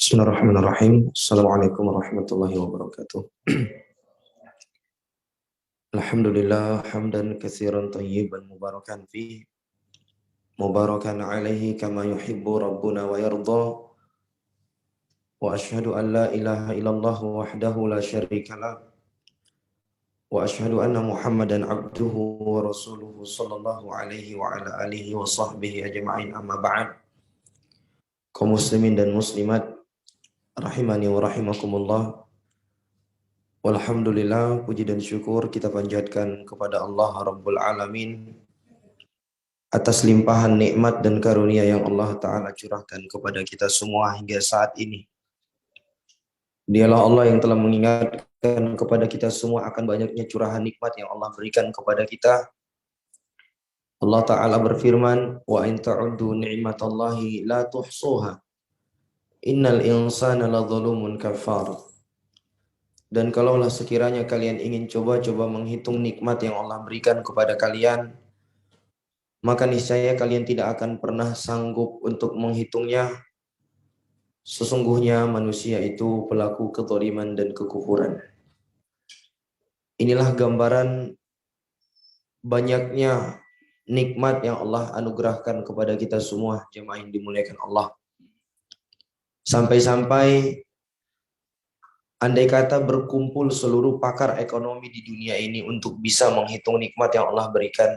Bismillahirrahmanirrahim. Assalamualaikum warahmatullahi wabarakatuh. Alhamdulillah hamdan katsiran thayyiban mubarakan fi mubarakan alaihi kama yuhibbu rabbuna wa yarda. Wa ashhadu an la ilaha illallah wahdahu la syarikalah wa ashhadu anna Muhammadan abduhu wa rasuluhu sallallahu alaihi wa ala alihi wa sahbihi ajma'in, amma ba'd. Kaum muslimin dan muslimat rahimani wa rahimakumullah. Alhamdulillah, puji dan syukur kita panjatkan kepada Allah Rabbul Alamin atas limpahan nikmat dan karunia yang Allah Ta'ala curahkan kepada kita semua hingga saat ini. Dialah Allah yang telah mengingatkan kepada kita semua akan banyaknya curahan nikmat yang Allah berikan kepada kita. Allah Ta'ala berfirman, "Wa in ta'uddu ni'matallahi la tuhsuha. Innal insana ladzalumun kafar." Dan kalaulah sekiranya kalian ingin coba-coba menghitung nikmat yang Allah berikan kepada kalian, maka niscaya kalian tidak akan pernah sanggup untuk menghitungnya. Sesungguhnya manusia itu pelaku kezaliman dan kekufuran. Inilah gambaran banyaknya nikmat yang Allah anugerahkan kepada kita semua, jemaah yang dimuliakan Allah. Sampai-sampai andai kata berkumpul seluruh pakar ekonomi di dunia ini untuk bisa menghitung nikmat yang Allah berikan,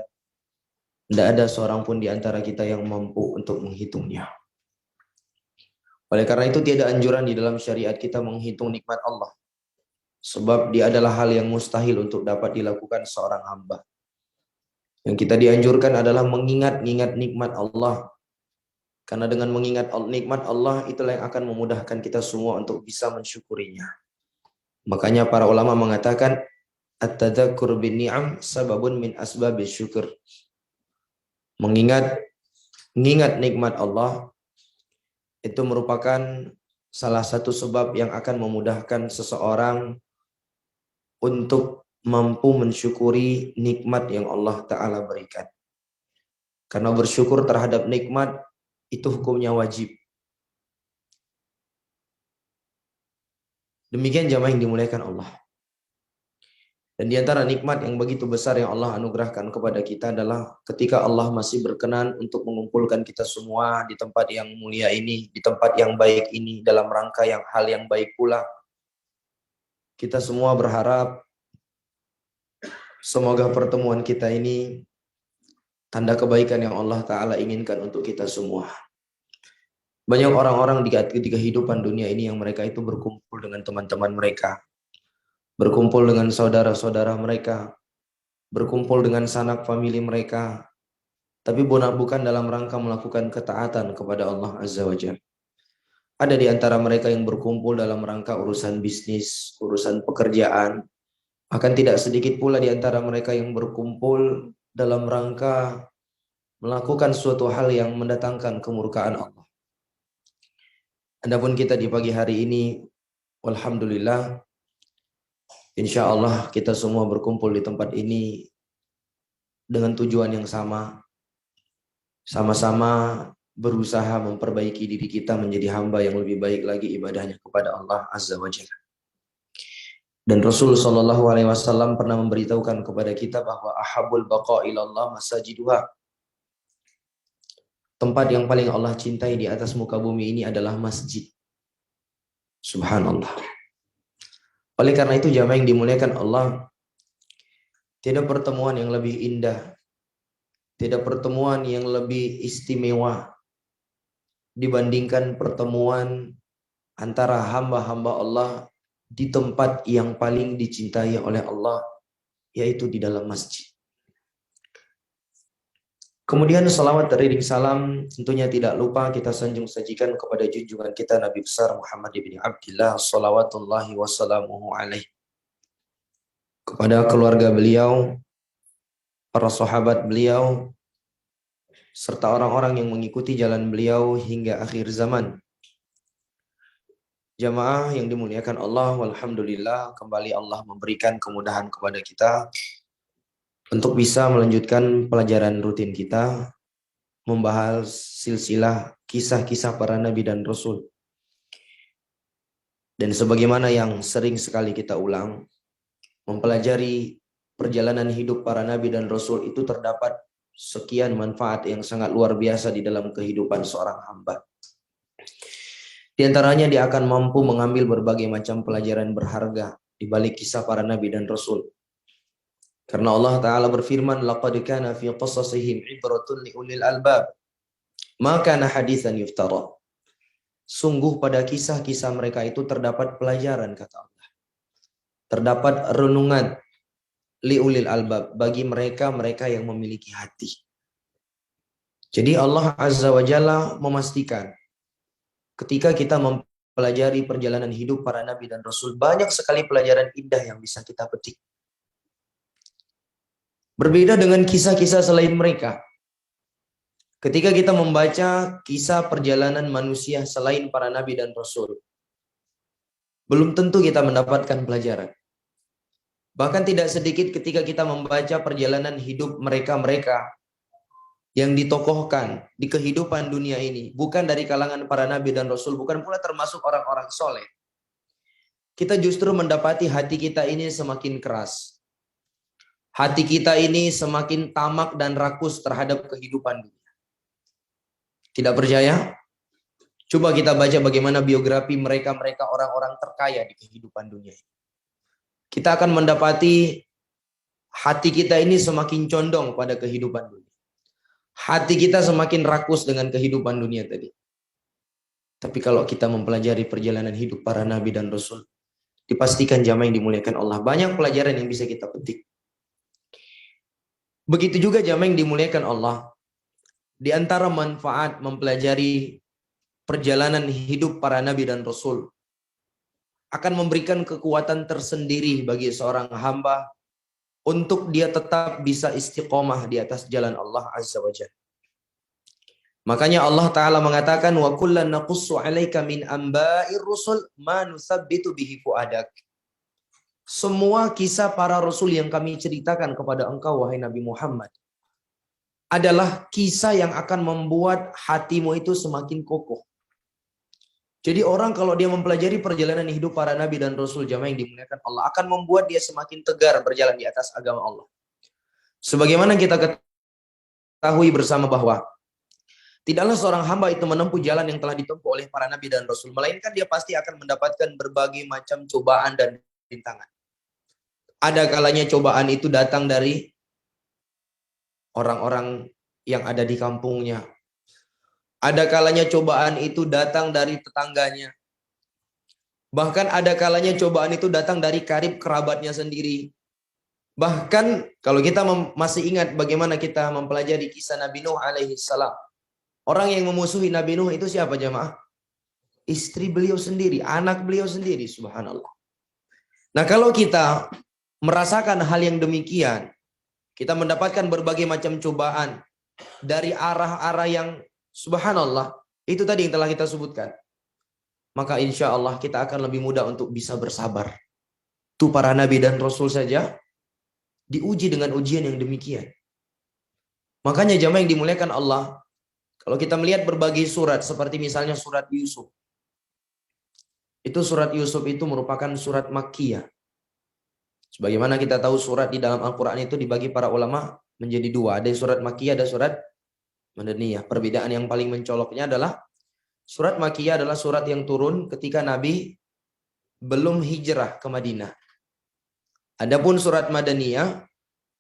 tidak ada seorang pun di antara kita yang mampu untuk menghitungnya. Oleh karena itu tiada anjuran di dalam syariat kita menghitung nikmat Allah. Sebab dia adalah hal yang mustahil untuk dapat dilakukan seorang hamba. Yang kita dianjurkan adalah mengingat-ingat nikmat Allah. Karena dengan mengingat nikmat Allah itulah yang akan memudahkan kita semua untuk bisa mensyukurinya. Makanya para ulama mengatakan at-tadzakur bin ni'am sababun min asbabis syukur. Mengingat nikmat Allah itu merupakan salah satu sebab yang akan memudahkan seseorang untuk mampu mensyukuri nikmat yang Allah Ta'ala berikan. Karena bersyukur terhadap nikmat itu hukumnya wajib. Demikian jamaah yang dimuliakan Allah. Dan di antara nikmat yang begitu besar yang Allah anugerahkan kepada kita adalah ketika Allah masih berkenan untuk mengumpulkan kita semua di tempat yang mulia ini, di tempat yang baik ini, dalam rangka yang hal yang baik pula. Kita semua berharap semoga pertemuan kita ini tanda kebaikan yang Allah Ta'ala inginkan untuk kita semua. Banyak orang-orang di kehidupan dunia ini yang mereka itu berkumpul dengan teman-teman mereka, berkumpul dengan saudara-saudara mereka, berkumpul dengan sanak famili mereka, tapi bukan dalam rangka melakukan ketaatan kepada Allah Azza wa Jalla. Ada di antara mereka yang berkumpul dalam rangka urusan bisnis, urusan pekerjaan. Akan tidak sedikit pula di antara mereka yang berkumpul dalam rangka melakukan suatu hal yang mendatangkan kemurkaan Allah. Adapun kita di pagi hari ini, alhamdulillah, insya Allah kita semua berkumpul di tempat ini dengan tujuan yang sama-sama berusaha memperbaiki diri kita menjadi hamba yang lebih baik lagi ibadahnya kepada Allah Azza wa Jalla. Dan Rasul Shallallahu Alaihi Wasallam pernah memberitahukan kepada kita bahwa ahabul baqa ilallah masajiduha. Tempat yang paling Allah cintai di atas muka bumi ini adalah masjid. Subhanallah. Oleh karena itu jamaah yang dimuliakan Allah, tidak pertemuan yang lebih indah, tidak pertemuan yang lebih istimewa dibandingkan pertemuan antara hamba-hamba Allah di tempat yang paling dicintai oleh Allah, yaitu di dalam masjid. Kemudian salawat dan riding salam tentunya tidak lupa kita sanjung sajikan kepada junjungan kita Nabi besar Muhammad ibn Abdillah salawatullahi wassalamuhu alaih, kepada keluarga beliau, para sahabat beliau, serta orang-orang yang mengikuti jalan beliau hingga akhir zaman. Jamaah yang dimuliakan Allah, walhamdulillah kembali Allah memberikan kemudahan kepada kita untuk bisa melanjutkan pelajaran rutin kita, membahas silsilah kisah-kisah para nabi dan rasul. Dan sebagaimana yang sering sekali kita ulang, mempelajari perjalanan hidup para nabi dan rasul itu terdapat sekian manfaat yang sangat luar biasa di dalam kehidupan seorang hamba. Di antaranya dia akan mampu mengambil berbagai macam pelajaran berharga di balik kisah para nabi dan rasul. Karena Allah Ta'ala berfirman, laqad kana fi qasasihim ibratun li ulil albab, ma kana haditsan yuftara. Sungguh pada kisah-kisah mereka itu terdapat pelajaran, kata Allah. Terdapat renungan liulil albab, bagi mereka yang memiliki hati. Jadi Allah Azza wa Jalla memastikan ketika kita mempelajari perjalanan hidup para nabi dan rasul, banyak sekali pelajaran indah yang bisa kita petik. Berbeda dengan kisah-kisah selain mereka. Ketika kita membaca kisah perjalanan manusia selain para nabi dan rasul, belum tentu kita mendapatkan pelajaran. Bahkan tidak sedikit ketika kita membaca perjalanan hidup mereka-mereka yang ditokohkan di kehidupan dunia ini, bukan dari kalangan para nabi dan rasul, bukan pula termasuk orang-orang soleh, kita justru mendapati hati kita ini semakin keras. Hati kita ini semakin tamak dan rakus terhadap kehidupan dunia. Tidak percaya? Coba kita baca bagaimana biografi mereka-mereka orang-orang terkaya di kehidupan dunia ini. Kita akan mendapati hati kita ini semakin condong pada kehidupan dunia. Hati kita semakin rakus dengan kehidupan dunia tadi. Tapi kalau kita mempelajari perjalanan hidup para nabi dan rasul, dipastikan jamaah yang dimuliakan Allah, banyak pelajaran yang bisa kita petik. Begitu juga jamaah yang dimuliakan Allah, di antara manfaat mempelajari perjalanan hidup para nabi dan rasul akan memberikan kekuatan tersendiri bagi seorang hamba untuk dia tetap bisa istiqomah di atas jalan Allah Azza wa Jalla. Makanya Allah Ta'ala mengatakan, wa kullan naqussu 'alaika min amba'ir rusul ma nusabbitu bihi fuadak. Semua kisah para rasul yang kami ceritakan kepada engkau wahai Nabi Muhammad adalah kisah yang akan membuat hatimu itu semakin kokoh. Jadi orang kalau dia mempelajari perjalanan hidup para nabi dan rasul, jamaah yang dimuliakan Allah, akan membuat dia semakin tegar berjalan di atas agama Allah. Sebagaimana kita ketahui bersama bahwa tidaklah seorang hamba itu menempuh jalan yang telah ditempuh oleh para nabi dan rasul, melainkan dia pasti akan mendapatkan berbagai macam cobaan dan rintangan. Ada kalanya cobaan itu datang dari orang-orang yang ada di kampungnya. Ada kalanya cobaan itu datang dari tetangganya. Bahkan ada kalanya cobaan itu datang dari karib kerabatnya sendiri. Bahkan kalau kita masih ingat bagaimana kita mempelajari kisah Nabi Nuh alaihi salam. Orang yang memusuhi Nabi Nuh itu siapa jamaah? Istri beliau sendiri, anak beliau sendiri, subhanallah. Nah kalau kita merasakan hal yang demikian, kita mendapatkan berbagai macam cobaan dari arah-arah yang subhanallah, itu tadi yang telah kita sebutkan. Maka insya Allah kita akan lebih mudah untuk bisa bersabar. Itu para nabi dan rasul saja diuji dengan ujian yang demikian. Makanya jamaah yang dimuliakan Allah, kalau kita melihat berbagai surat, seperti misalnya surat Yusuf. Itu surat Yusuf itu merupakan surat Makkiyah. Sebagaimana kita tahu surat di dalam Al-Quran itu dibagi para ulama menjadi dua. Ada surat Makkiyah, ada surat Madaniyah. Perbedaan yang paling mencoloknya adalah surat Makkiyah adalah surat yang turun ketika Nabi belum hijrah ke Madinah. Adapun surat Madaniyah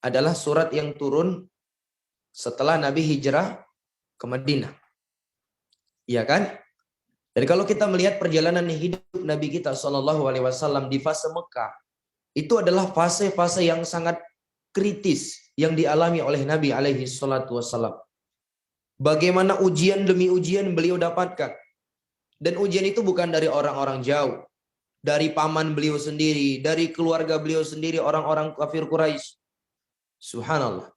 adalah surat yang turun setelah Nabi hijrah ke Madinah. Iya kan? Dan kalau kita melihat perjalanan hidup Nabi kita SAW di fase Mekah, itu adalah fase-fase yang sangat kritis yang dialami oleh Nabi SAW. Bagaimana ujian demi ujian beliau dapatkan. Dan ujian itu bukan dari orang-orang jauh. Dari paman beliau sendiri, dari keluarga beliau sendiri, orang-orang kafir Quraisy. Subhanallah.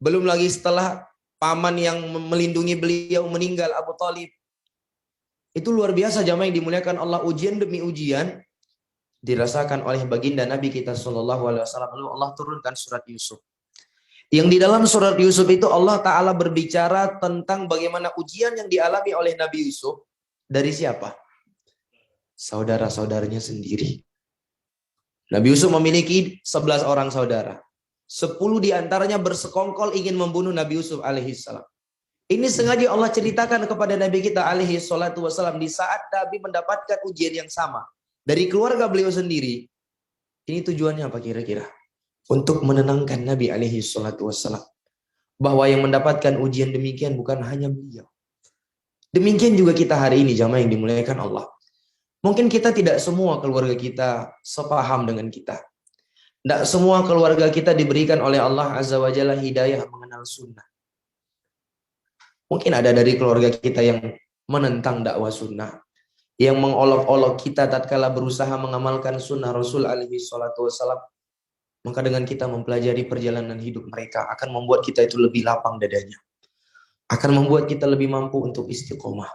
Belum lagi setelah paman yang melindungi beliau meninggal, Abu Talib. Itu luar biasa jamaah yang dimuliakan Allah, ujian demi ujian dirasakan oleh baginda Nabi kita SAW. Lalu Allah turunkan surat Yusuf. Yang di dalam surat Yusuf itu Allah Ta'ala berbicara tentang bagaimana ujian yang dialami oleh Nabi Yusuf dari siapa? saudara-saudaranya sendiri. Nabi Yusuf memiliki 11 orang saudara. 10 diantaranya bersekongkol ingin membunuh Nabi Yusuf alaihissalam. Ini sengaja Allah ceritakan kepada Nabi kita alaihi salatu wassalam di saat Nabi mendapatkan ujian yang sama dari keluarga beliau sendiri. Ini tujuannya apa kira-kira? Untuk menenangkan Nabi alaihi salatu wassalam. Bahwa yang mendapatkan ujian demikian bukan hanya beliau. Demikian juga kita hari ini, jamaah yang dimuliakan Allah. Mungkin kita tidak semua keluarga kita sepaham dengan kita. Tidak semua keluarga kita diberikan oleh Allah Azza wa Jalla hidayah mengenal sunnah. Mungkin ada dari keluarga kita yang menentang dakwah sunnah, yang mengolok-olok kita tatkala berusaha mengamalkan sunnah Rasul alaihi salatu wassalam. Maka dengan kita mempelajari perjalanan hidup mereka akan membuat kita itu lebih lapang dadanya. Akan membuat kita lebih mampu untuk istiqomah.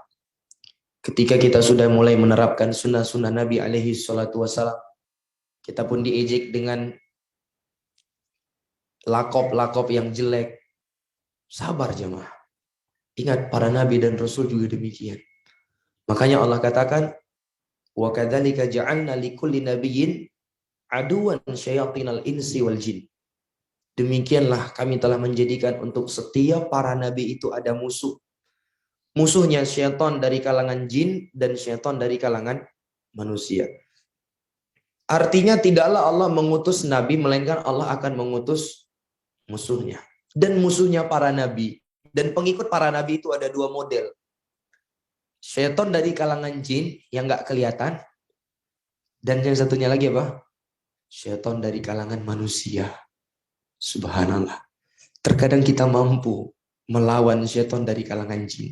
Ketika kita sudah mulai menerapkan sunnah-sunnah Nabi alaihi salatu wassalam, kita pun diejek dengan lakop-lakop yang jelek. Sabar jemaah. Ingat para nabi dan rasul juga demikian. Makanya Allah katakan, wa kadzalika ja'alna likulli nabiyyin aduwan syayatinal insi wal jin. Demikianlah kami telah menjadikan untuk setiap para nabi itu ada musuh. Musuhnya syaitan dari kalangan jin dan syaitan dari kalangan manusia. Artinya tidaklah Allah mengutus nabi, melainkan Allah akan mengutus musuhnya. Dan musuhnya para nabi. Dan pengikut para nabi itu ada dua model. Syaitan dari kalangan jin yang gak kelihatan. Dan yang satunya lagi apa? Syaitan dari kalangan manusia. Subhanallah. Terkadang kita mampu melawan syaitan dari kalangan jin.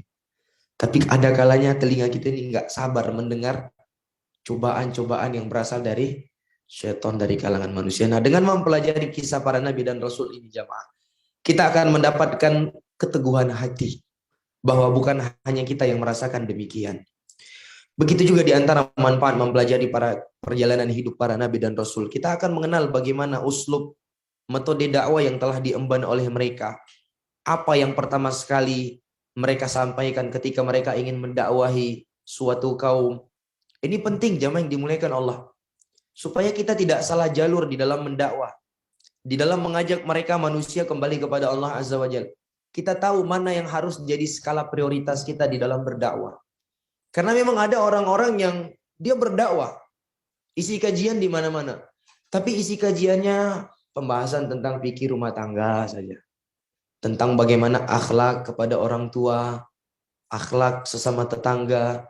Tapi ada kalanya telinga kita ini gak sabar mendengar cobaan-cobaan yang berasal dari syaitan dari kalangan manusia. Nah, dengan mempelajari kisah para nabi dan rasul ini jamaah, kita akan mendapatkan keteguhan hati bahwa bukan hanya kita yang merasakan demikian. Begitu juga di antara manfaat mempelajari perjalanan hidup para nabi dan rasul, kita akan mengenal bagaimana uslub metode dakwah yang telah diemban oleh mereka. Apa yang pertama sekali mereka sampaikan ketika mereka ingin mendakwahi suatu kaum. Ini penting jamaah yang dimuliakan Allah. Supaya kita tidak salah jalur di dalam mendakwah. Di dalam mengajak mereka manusia kembali kepada Allah Azza wa Jalla. Kita tahu mana yang harus jadi skala prioritas kita di dalam berdakwah. Karena memang ada orang-orang yang dia berdakwah. Isi kajian di mana-mana. Tapi isi kajiannya pembahasan tentang fikih rumah tangga saja. Tentang bagaimana akhlak kepada orang tua. Akhlak sesama tetangga.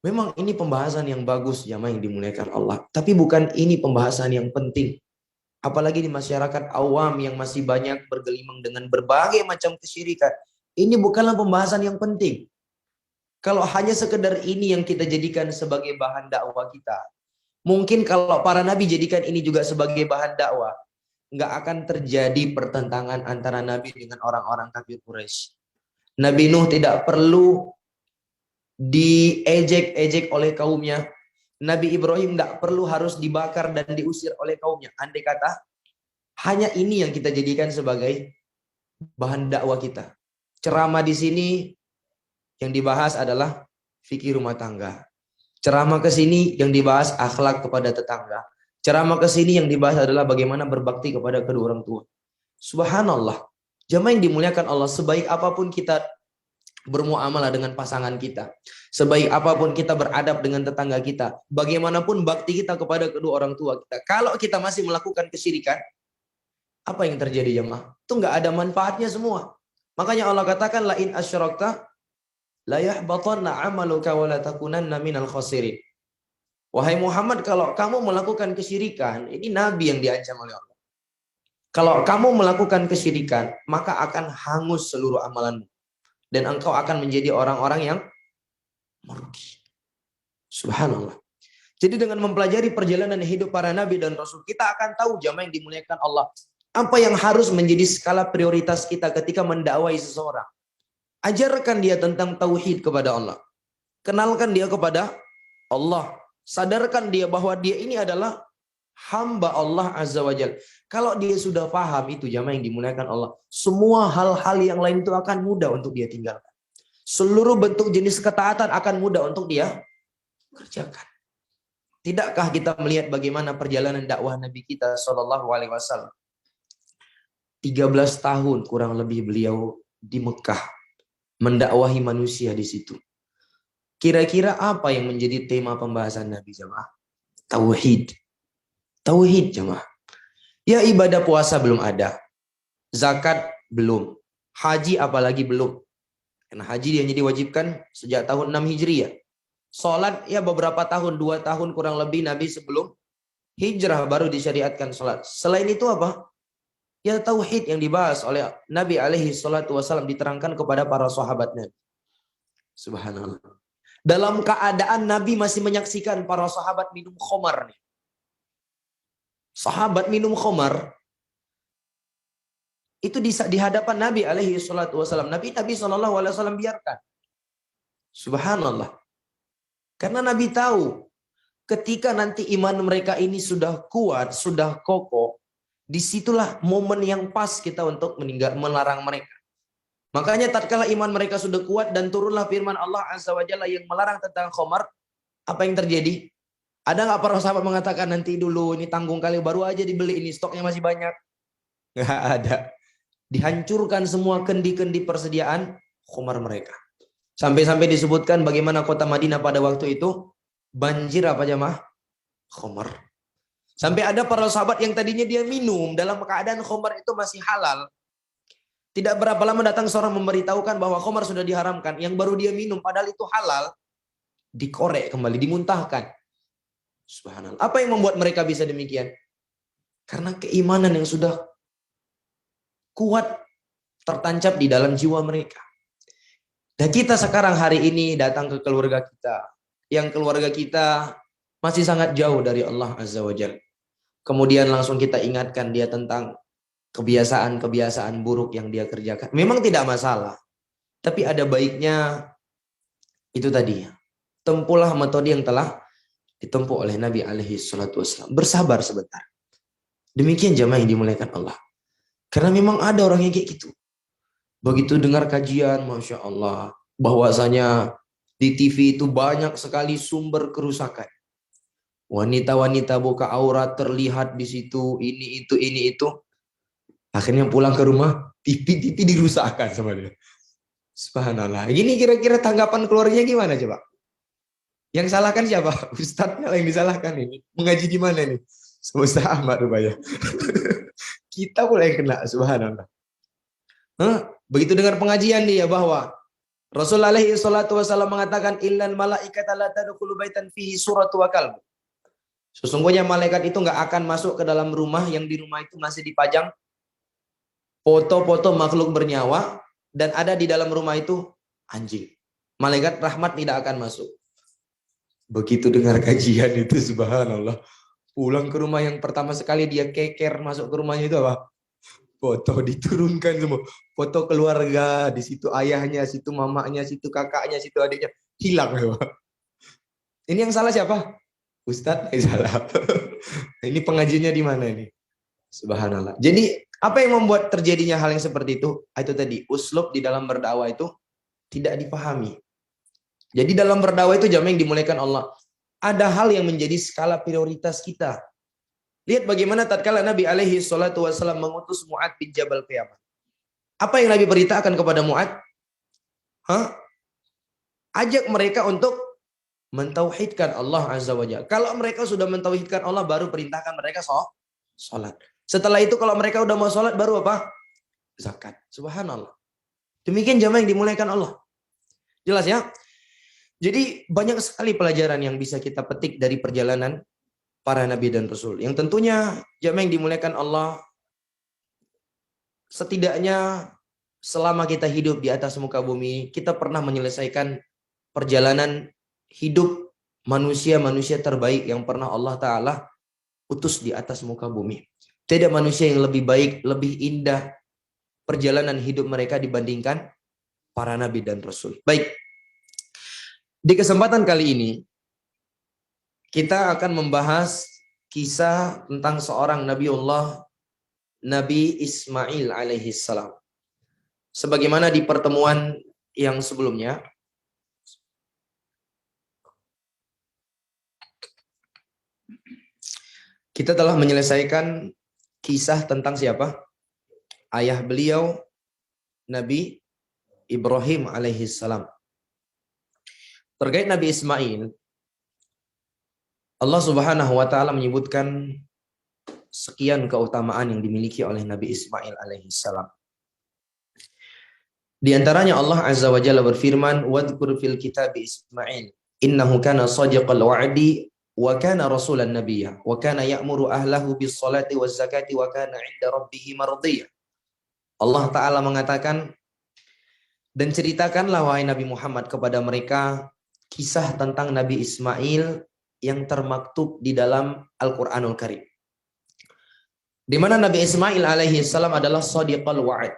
Memang ini pembahasan yang bagus, jamaah yang dimuliakan Allah. Tapi bukan ini pembahasan yang penting. Apalagi di masyarakat awam yang masih banyak bergelimang dengan berbagai macam kesyirikan. Ini bukanlah pembahasan yang penting. Kalau hanya sekedar ini yang kita jadikan sebagai bahan dakwah kita. Mungkin kalau para nabi jadikan ini juga sebagai bahan dakwah. Nggak akan terjadi pertentangan antara nabi dengan orang-orang kafir Quraisy. Nabi Nuh tidak perlu diejek-ejek oleh kaumnya. Nabi Ibrahim tidak perlu harus dibakar dan diusir oleh kaumnya. Andai kata hanya ini yang kita jadikan sebagai bahan dakwah kita. Ceramah di sini yang dibahas adalah fikih rumah tangga. Ceramah ke sini yang dibahas akhlak kepada tetangga. Ceramah ke sini yang dibahas adalah bagaimana berbakti kepada kedua orang tua. Subhanallah. Jamaah yang dimuliakan Allah, sebaik apapun kita bermuamalah dengan pasangan kita, sebaik apapun kita beradab dengan tetangga kita, bagaimanapun bakti kita kepada kedua orang tua kita, kalau kita masih melakukan kesyirikan, apa yang terjadi jemaah? Itu nggak ada manfaatnya semua. Makanya Allah katakan, la in asyrakta la yahbatanna 'amaluka wa la takunanna minal khasirin. Wahai Muhammad, kalau kamu melakukan kesyirikan, ini nabi yang diancam oleh Allah. Kalau kamu melakukan kesyirikan, maka akan hangus seluruh amalanmu. Dan engkau akan menjadi orang-orang yang merugi. Subhanallah. Jadi dengan mempelajari perjalanan hidup para nabi dan rasul, kita akan tahu jamaah yang dimuliakan Allah. Apa yang harus menjadi skala prioritas kita ketika mendakwai seseorang. Ajarkan dia tentang tauhid kepada Allah. Kenalkan dia kepada Allah. Sadarkan dia bahwa dia ini adalah hamba Allah Azza wa Jalla. Kalau dia sudah paham itu jamaah yang dimuliakan Allah, semua hal-hal yang lain itu akan mudah untuk dia tinggalkan. Seluruh bentuk jenis ketaatan akan mudah untuk dia kerjakan. Tidakkah kita melihat bagaimana perjalanan dakwah Nabi kita Shallallahu Alaihi Wasallam? 13 tahun kurang lebih beliau di Mekah mendakwahi manusia di situ. Kira-kira apa yang menjadi tema pembahasan Nabi jemaah? Tauhid. Tauhid jemaah. Ya, ibadah puasa belum ada. Zakat belum. Haji apalagi belum. Karena haji hanya diwajibkan sejak tahun 6 Hijriah. Salat ya beberapa tahun, 2 tahun kurang lebih Nabi sebelum hijrah baru disyariatkan salat. Selain itu apa? Ya tauhid yang dibahas oleh Nabi alaihi salatu wasallam diterangkan kepada para sahabatnya. Subhanallah. Dalam keadaan Nabi masih menyaksikan para sahabat minum khamar nih. Sahabat minum khamar itu di hadapan Nabi alaihi salatu wasallam. Nabi sallallahu alaihi wasallam biarkan. Subhanallah. Karena Nabi tahu ketika nanti iman mereka ini sudah kuat, sudah kokoh, disitulah momen yang pas kita untuk melarang mereka. Makanya tatkala iman mereka sudah kuat dan turunlah firman Allah Azza wa Jalla yang melarang tentang khamar, apa yang terjadi? Ada nggak para sahabat mengatakan nanti dulu, ini tanggung kali baru aja dibeli, ini stoknya masih banyak? Nggak ada. Dihancurkan semua kendi-kendi persediaan khamar mereka. Sampai-sampai disebutkan bagaimana kota Madinah pada waktu itu banjir apa jemaah? Khamar. Sampai ada para sahabat yang tadinya dia minum dalam keadaan khamar itu masih halal. Tidak berapa lama datang seorang memberitahukan bahwa khamar sudah diharamkan. Yang baru dia minum padahal itu halal. Dikorek kembali, dimuntahkan. Subhanallah. Apa yang membuat mereka bisa demikian? Karena keimanan yang sudah kuat tertancap di dalam jiwa mereka. Dan kita sekarang hari ini datang ke keluarga kita. Yang keluarga kita masih sangat jauh dari Allah Azza wa Jalla. Kemudian langsung kita ingatkan dia tentang kebiasaan-kebiasaan buruk yang dia kerjakan. Memang tidak masalah. Tapi ada baiknya itu tadi. Tempuhlah metode yang telah ditempuh oleh Nabi alaihi salatu wasallam. Bersabar sebentar. Demikian jamaah yang dimuliakan Allah. Karena memang ada orang yang kayak gitu. Begitu dengar kajian, Masya Allah. Bahwasanya di TV itu banyak sekali sumber kerusakan. Wanita-wanita buka aurat terlihat di situ, ini itu. Akhirnya pulang ke rumah, TV dirusakkan sama dia. Subhanallah. Ini kira-kira tanggapan keluarganya gimana coba? Yang salahkan siapa? Ustadznya lah yang disalahkan ini. Mengaji di mana nih? Ustaz Ahmad rupanya. Kita pula yang kena, subhanallah. Begitu dengar pengajian dia bahwa Rasulullah alaihi salatu wasallam mengatakan illal malaikata la tadkhulu baitan fihi suratu wa kalb. Sesungguhnya malaikat itu nggak akan masuk ke dalam rumah yang di rumah itu masih dipajang foto-foto makhluk bernyawa dan ada di dalam rumah itu anjing. Malaikat rahmat tidak akan masuk. Begitu dengar kajian itu subhanallah. Pulang ke rumah yang pertama sekali dia keker masuk ke rumahnya itu apa? Foto diturunkan semua. Foto keluarga, di situ ayahnya, situ mamanya, situ kakaknya, situ adiknya. Hilang ya, Pak. Ini yang salah siapa? Ustadz yang salah. Ini pengajiannya di mana ini? Subhanallah. Jadi apa yang membuat terjadinya hal yang seperti itu? Itu tadi, uslub di dalam berdakwah itu tidak dipahami. Jadi dalam berdakwah itu jamaah yang dimuliakan Allah. Ada hal yang menjadi skala prioritas kita. Lihat bagaimana tatkala Nabi alaihi salatu wasallam mengutus Mu'ad bin Jabal ke Yaman. Apa yang Nabi beritakan kepada Mu'ad? Ajak mereka untuk mentauhidkan Allah Azza wa Jalla. Kalau mereka sudah mentauhidkan Allah, baru perintahkan mereka sholat. Setelah itu kalau mereka udah mau sholat, baru apa? Zakat. Subhanallah. Demikian jamaah yang dimuliakan Allah. Jelas ya? Jadi banyak sekali pelajaran yang bisa kita petik dari perjalanan para nabi dan rasul. Yang tentunya jamaah yang dimuliakan Allah, setidaknya selama kita hidup di atas muka bumi, kita pernah menyelesaikan perjalanan hidup manusia-manusia terbaik yang pernah Allah Ta'ala utus di atas muka bumi. Tidak manusia yang lebih baik, lebih indah perjalanan hidup mereka dibandingkan para nabi dan rasul. Baik, di kesempatan kali ini kita akan membahas kisah tentang seorang Nabiullah Nabi Ismail alaihi salam. Sebagaimana di pertemuan yang sebelumnya, Kita telah menyelesaikan kisah tentang siapa? Ayah beliau, Nabi Ibrahim alaihissalam. Terkait Nabi Ismail, Allah Subhanahu wa taala menyebutkan sekian keutamaan yang dimiliki oleh Nabi Ismail alaihissalam. Di antaranya Allah Azza wa Jalla berfirman, "Wadhkur fil kitabi Ismail, innahu kana shadiqal wa'di wa kana rasulan nabiyya wa kana ya'muru ahlahu bis salati waz zakati wa kana 'inda rabbih mardiyya." Allah taala mengatakan, dan ceritakanlah wahai Nabi Muhammad kepada mereka kisah tentang Nabi Ismail yang termaktub di dalam Al-Qur'anul Karim. Di mana Nabi Ismail alaihi salam adalah shadiqal wa'd,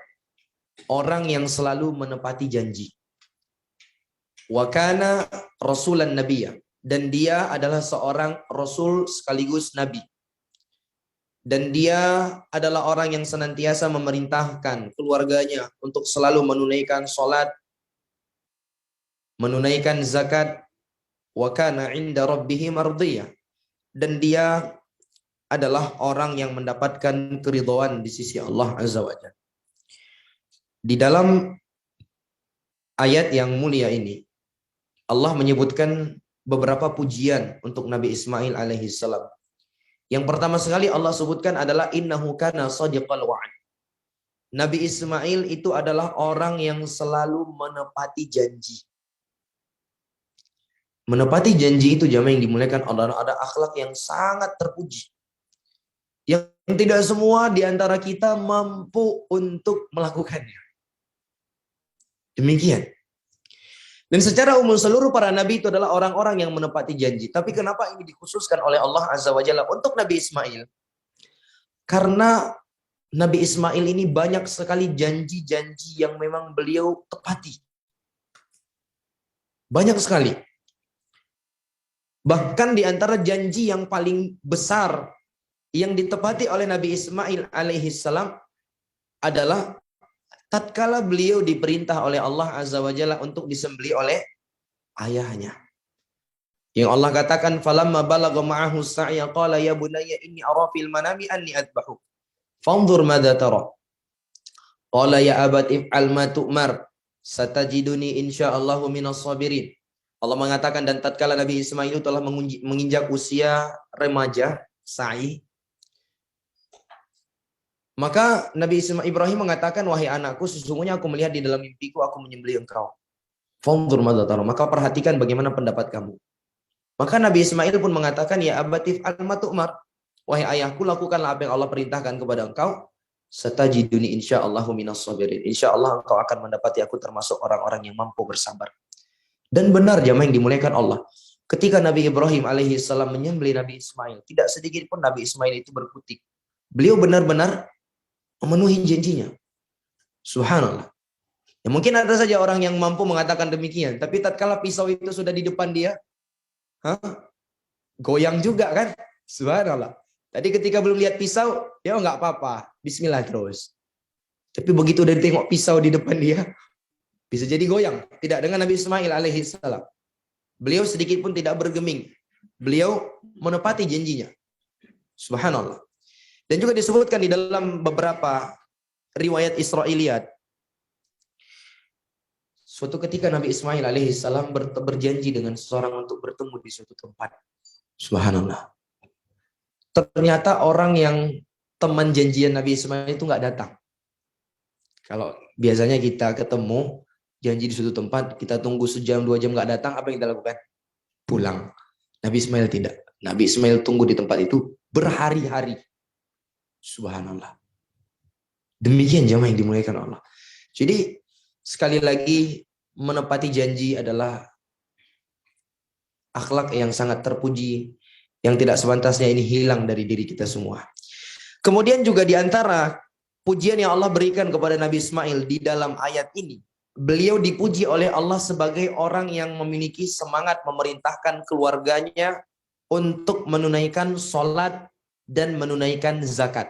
orang yang selalu menepati janji. Wa kana rasulan nabiyya, dan dia adalah seorang rasul sekaligus nabi. Dan dia adalah orang yang senantiasa memerintahkan keluarganya untuk selalu menunaikan salat, menunaikan zakat. Wa kana 'inda rabbih mardiyah, dan dia adalah orang yang mendapatkan keridhaan di sisi Allah Azza wa Jalla. Di dalam ayat yang mulia ini, Allah menyebutkan beberapa pujian untuk Nabi Ismail alaihi salam. Yang pertama sekali Allah sebutkan adalah innahu kana shadiqal wa'd. Nabi Ismail itu adalah orang yang selalu menepati janji. Menepati janji itu jamaah yang dimuliakan Allah, ada akhlak yang sangat terpuji. Yang tidak semua di antara kita mampu untuk melakukannya. Demikian. Dan secara umum seluruh para nabi itu adalah orang-orang yang menepati janji. Tapi kenapa ini dikhususkan oleh Allah Azza wa Jalla untuk Nabi Ismail? Karena Nabi Ismail ini banyak sekali janji-janji yang memang beliau tepati. Banyak sekali. Bahkan di antara janji yang paling besar yang ditepati oleh Nabi Ismail alaihissalam adalah tatkala beliau diperintah oleh Allah Azza wa Jalla untuk disembelih oleh ayahnya. Yang Allah katakan, falamma balagha ma'ahu as-sa'ya qala ya bunayya inni ara fil manami anni adbahuk. Fanzur madza tara. Qala ya abati if'al ma tu'mar. Satajiduni insyaallahu minas sabirin. Allah mengatakan, dan tatkala Nabi Ismail telah menginjak usia remaja, sa'i, maka Nabi Ibrahim mengatakan, wahai anakku, sesungguhnya aku melihat di dalam mimpiku aku menyembelih engkau. Fanzur madza tara, maka perhatikan bagaimana pendapat kamu. Maka Nabi Ismail pun mengatakan, ya abati if'al ma tu'mar. Wahai ayahku, lakukanlah apa yang Allah perintahkan kepada engkau. Satajiduni insyaallahu minas sabirin. Insyaallah engkau akan mendapati aku termasuk orang-orang yang mampu bersabar. Dan benar jamaah yang dimuliakan Allah, ketika Nabi Ibrahim alaihi salam menyembelih Nabi Ismail, tidak sedikit pun Nabi Ismail itu berkutik. Beliau benar-benar memenuhi janjinya. Subhanallah. Ya, mungkin ada saja orang yang mampu mengatakan demikian, tapi tatkala pisau itu sudah di depan dia, goyang juga kan? Subhanallah. Tadi ketika belum lihat pisau, dia nggak apa-apa, bismillah terus. Tapi begitu udah tengok pisau di depan dia, bisa jadi goyang. Tidak dengan Nabi Ismail alaihi salam. Beliau sedikit pun tidak bergeming. Beliau menepati janjinya. Subhanallah. Dan juga disebutkan di dalam beberapa riwayat Israiliyat, suatu ketika Nabi Ismail alaihissalam berjanji dengan seseorang untuk bertemu di suatu tempat. Subhanallah. Ternyata orang yang teman janjian Nabi Ismail itu nggak datang. Kalau biasanya kita ketemu, janji di suatu tempat, kita tunggu sejam, 2 jam nggak datang, apa yang kita lakukan? Pulang. Nabi Ismail tidak. Nabi Ismail tunggu di tempat itu berhari-hari. Subhanallah. Demikian jamaah yang dimuliakan Allah. Jadi sekali lagi menepati janji adalah akhlak yang sangat terpuji, yang tidak sepantasnya ini hilang dari diri kita semua. Kemudian juga di antara pujian yang Allah berikan kepada Nabi Ismail di dalam ayat ini, beliau dipuji oleh Allah sebagai orang yang memiliki semangat memerintahkan keluarganya untuk menunaikan sholat dan menunaikan zakat.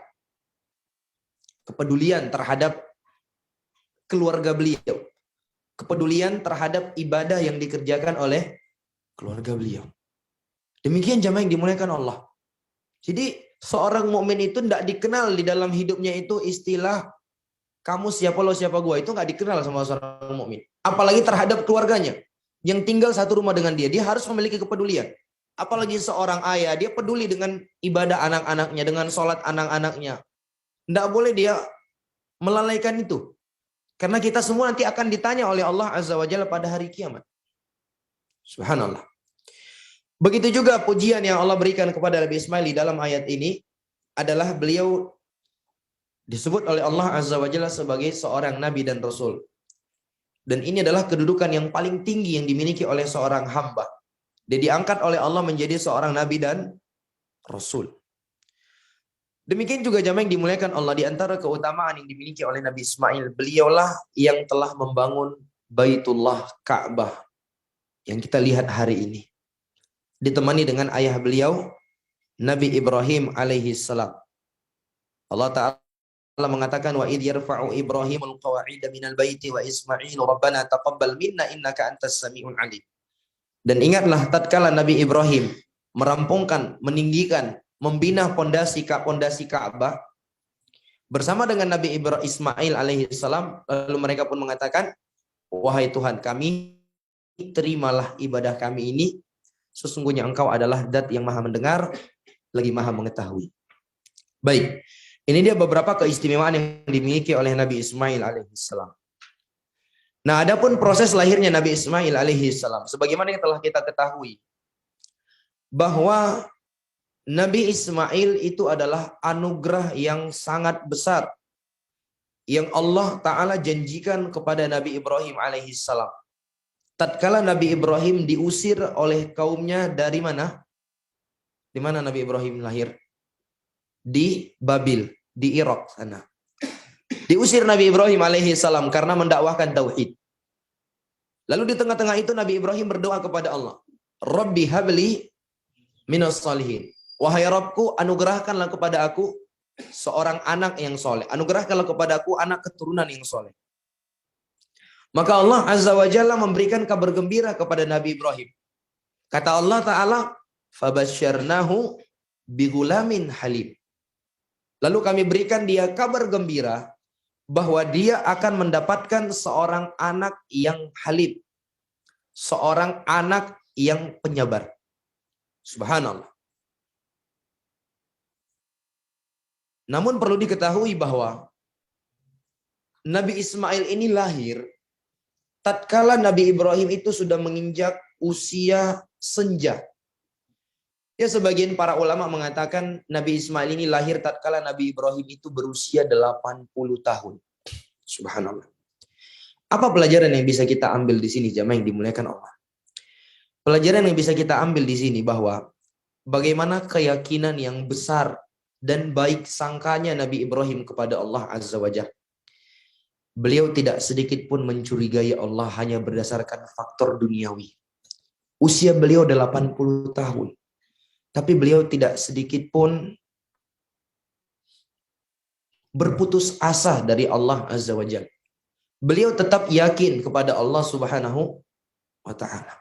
Kepedulian terhadap keluarga beliau. Kepedulian terhadap ibadah yang dikerjakan oleh keluarga beliau. Demikian jamaah yang dimuliakan Allah. Jadi Seorang mukmin itu tidak dikenal di dalam hidupnya itu istilah kamu siapa lo siapa gua, itu nggak dikenal sama seorang mukmin. Apalagi terhadap keluarganya yang tinggal satu rumah dengan dia, dia harus memiliki kepedulian. Apalagi seorang ayah, dia peduli dengan ibadah anak-anaknya, dengan sholat anak-anaknya. Tidak boleh dia melalaikan itu. Karena kita semua nanti akan ditanya oleh Allah Azza wa Jalla pada hari kiamat. Subhanallah. Begitu juga pujian yang Allah berikan kepada Nabi Ismail di dalam ayat ini adalah beliau disebut oleh Allah Azza wa Jalla sebagai seorang nabi dan rasul. Dan ini adalah kedudukan yang paling tinggi yang dimiliki oleh seorang hamba. Dia diangkat oleh Allah menjadi seorang nabi dan rasul. Demikian juga jamaah yang dimuliakan Allah, di antara keutamaan yang dimiliki oleh Nabi Ismail, beliaulah yang telah membangun Baitullah Ka'bah yang kita lihat hari ini. Ditemani dengan ayah beliau, Nabi Ibrahim alaihi salam. Allah Ta'ala mengatakan, wa idh yarfa'u Ibrahimul qawa'ida minal baiti wa Ismailu rabbana taqabbal minna innaka antas sami'ul alim. Dan ingatlah tatkala Nabi Ibrahim merampungkan, meninggikan, membina pondasi Ka'bah bersama dengan Nabi Ismail alaihi salam, lalu mereka pun mengatakan, wahai Tuhan kami, terimalah ibadah kami ini, sesungguhnya Engkau adalah Zat yang Maha mendengar lagi Maha mengetahui. Baik, ini dia beberapa keistimewaan yang dimiliki oleh Nabi Ismail alaihi salam. Nah, adapun proses lahirnya Nabi Ismail alaihi salam, sebagaimana yang telah kita ketahui bahwa Nabi Ismail itu adalah anugerah yang sangat besar yang Allah Ta'ala janjikan kepada Nabi Ibrahim alaihissalam. Tatkala Nabi Ibrahim diusir oleh kaumnya dari mana? Di mana Nabi Ibrahim lahir? Di Babil, di Irak sana. Diusir Nabi Ibrahim alaihissalam karena mendakwahkan tauhid. Lalu di tengah-tengah itu Nabi Ibrahim berdoa kepada Allah, Rabbi habli minas salihin. Wahai Rabbku, anugerahkanlah kepada aku seorang anak yang soleh. Anugerahkanlah kepada aku anak keturunan yang soleh. Maka Allah Azza wa Jalla memberikan kabar gembira kepada Nabi Ibrahim. Kata Allah Ta'ala, fabasyarnahu bigulamin halim. Lalu kami berikan dia kabar gembira bahwa dia akan mendapatkan seorang anak yang halim. Seorang anak yang penyabar. Subhanallah. Namun perlu diketahui bahwa Nabi Ismail ini lahir tatkala Nabi Ibrahim itu sudah menginjak usia senja. Ya, sebagian para ulama mengatakan Nabi Ismail ini lahir tatkala Nabi Ibrahim itu berusia 80 tahun. Subhanallah. Apa pelajaran yang bisa kita ambil di sini jamaah yang dimuliakan Allah? Pelajaran yang bisa kita ambil di sini bahwa bagaimana keyakinan yang besar dan baik sangkanya Nabi Ibrahim kepada Allah Azza wa Jalla. Beliau tidak sedikit pun mencurigai Allah hanya berdasarkan faktor duniawi. Usia beliau 80 tahun. Tapi beliau tidak sedikit pun berputus asa dari Allah Azza wa Jalla. Beliau tetap yakin kepada Allah Subhanahu wa Ta'ala.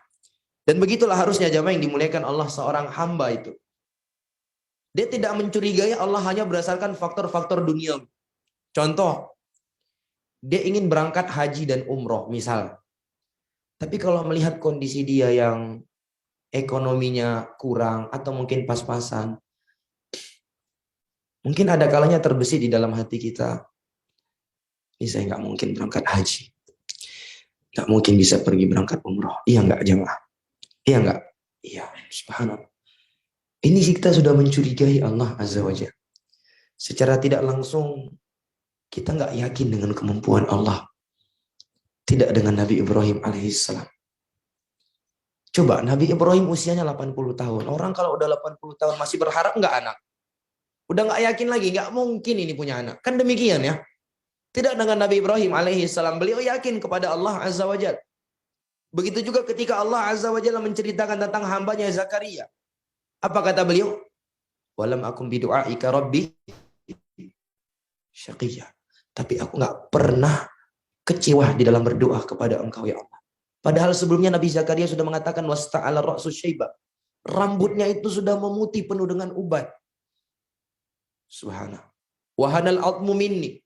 Dan begitulah harusnya jamaah yang dimuliakan Allah seorang hamba itu. Dia tidak mencurigai Allah hanya berdasarkan faktor-faktor dunia. Contoh, dia ingin berangkat haji dan umroh misal. Tapi kalau melihat kondisi dia yang ekonominya kurang atau mungkin pas-pasan, mungkin ada kalanya terbesit di dalam hati kita, ini saya nggak mungkin berangkat haji. Nggak mungkin bisa pergi berangkat umroh. Iya nggak jemaah? Iya nggak? Iya, subhanallah. Ini kita sudah mencurigai Allah Azza wa Jalla. Secara tidak langsung kita nggak yakin dengan kemampuan Allah. Tidak dengan Nabi Ibrahim alaihissalam. Coba Nabi Ibrahim usianya 80 tahun. Orang kalau udah 80 tahun masih berharap nggak anak. Udah nggak yakin lagi, nggak mungkin ini punya anak. Kan demikian ya. Tidak dengan Nabi Ibrahim alaihissalam. Beliau yakin kepada Allah Azza wa Jalla. Begitu juga ketika Allah Azza wa Jalla menceritakan tentang hambanya Zakaria. Apa kata beliau? Walam akum bidu'aika rabbi syaqiyya. Tapi aku nggak pernah kecewa di dalam berdoa kepada Engkau ya Allah. Padahal sebelumnya Nabi Zakaria sudah mengatakan wasta'ala ra'su syaiba. Rambutnya itu sudah memutih penuh dengan ubat. Subhanallah. Wahanal atmu minni.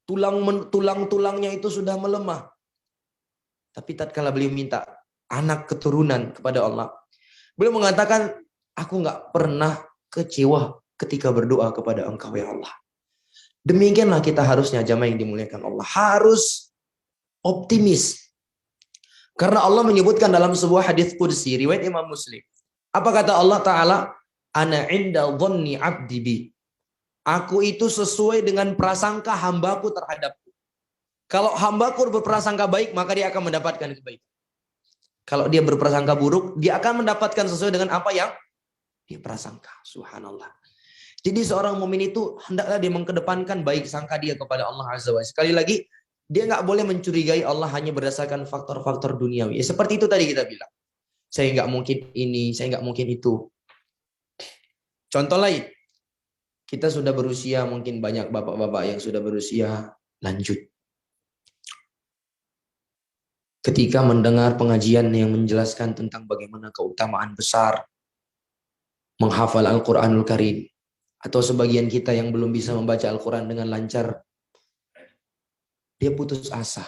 Tulang-tulangnya itu sudah melemah. Tapi tatkala beliau minta anak keturunan kepada Allah, beliau mengatakan, aku nggak pernah kecewa ketika berdoa kepada Engkau ya Allah. Demikianlah kita harusnya jamaah yang dimuliakan Allah. Harus optimis. Karena Allah menyebutkan dalam sebuah hadis qudsi riwayat Imam Muslim. Apa kata Allah Ta'ala? Ana inda dhanni abdi bi. Aku itu sesuai dengan prasangka hambaku terhadapku. Kalau hambaku berprasangka baik, maka dia akan mendapatkan kebaikan. Kalau dia berprasangka buruk, dia akan mendapatkan sesuai dengan apa yang dia prasangka. Subhanallah. Jadi seorang mukmin itu hendaklah dia mengedepankan baik sangka dia kepada Allah Azza wa Jalla. Sekali lagi, dia nggak boleh mencurigai Allah hanya berdasarkan faktor-faktor duniawi. Ya, seperti itu tadi kita bilang. Saya nggak mungkin ini, saya nggak mungkin itu. Contoh lain, kita sudah berusia, mungkin banyak bapak-bapak yang sudah berusia lanjut. Ketika mendengar pengajian yang menjelaskan tentang bagaimana keutamaan besar menghafal Al-Quranul Karim, atau sebagian kita yang belum bisa membaca Al-Quran dengan lancar, dia putus asa.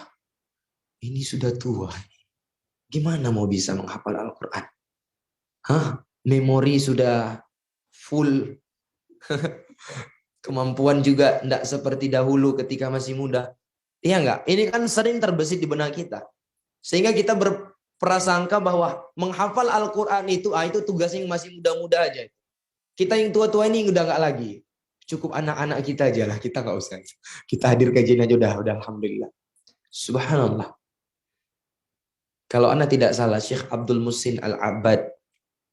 Ini sudah tua. Gimana mau bisa menghafal Al-Quran? Memori sudah full. Kemampuan juga tidak seperti dahulu ketika masih muda. Iya enggak? Ini kan sering terbesit di benak kita. Sehingga kita berprasangka bahwa menghafal Al-Quran itu tugas yang masih muda-muda aja. Kita yang tua-tua ini udah enggak lagi. Cukup anak-anak kita aja lah, kita nggak usah. Kita hadir kajian aja udah alhamdulillah. Subhanallah. Kalau Anda tidak salah, Syekh Abdul Muhsin Al-Abbad,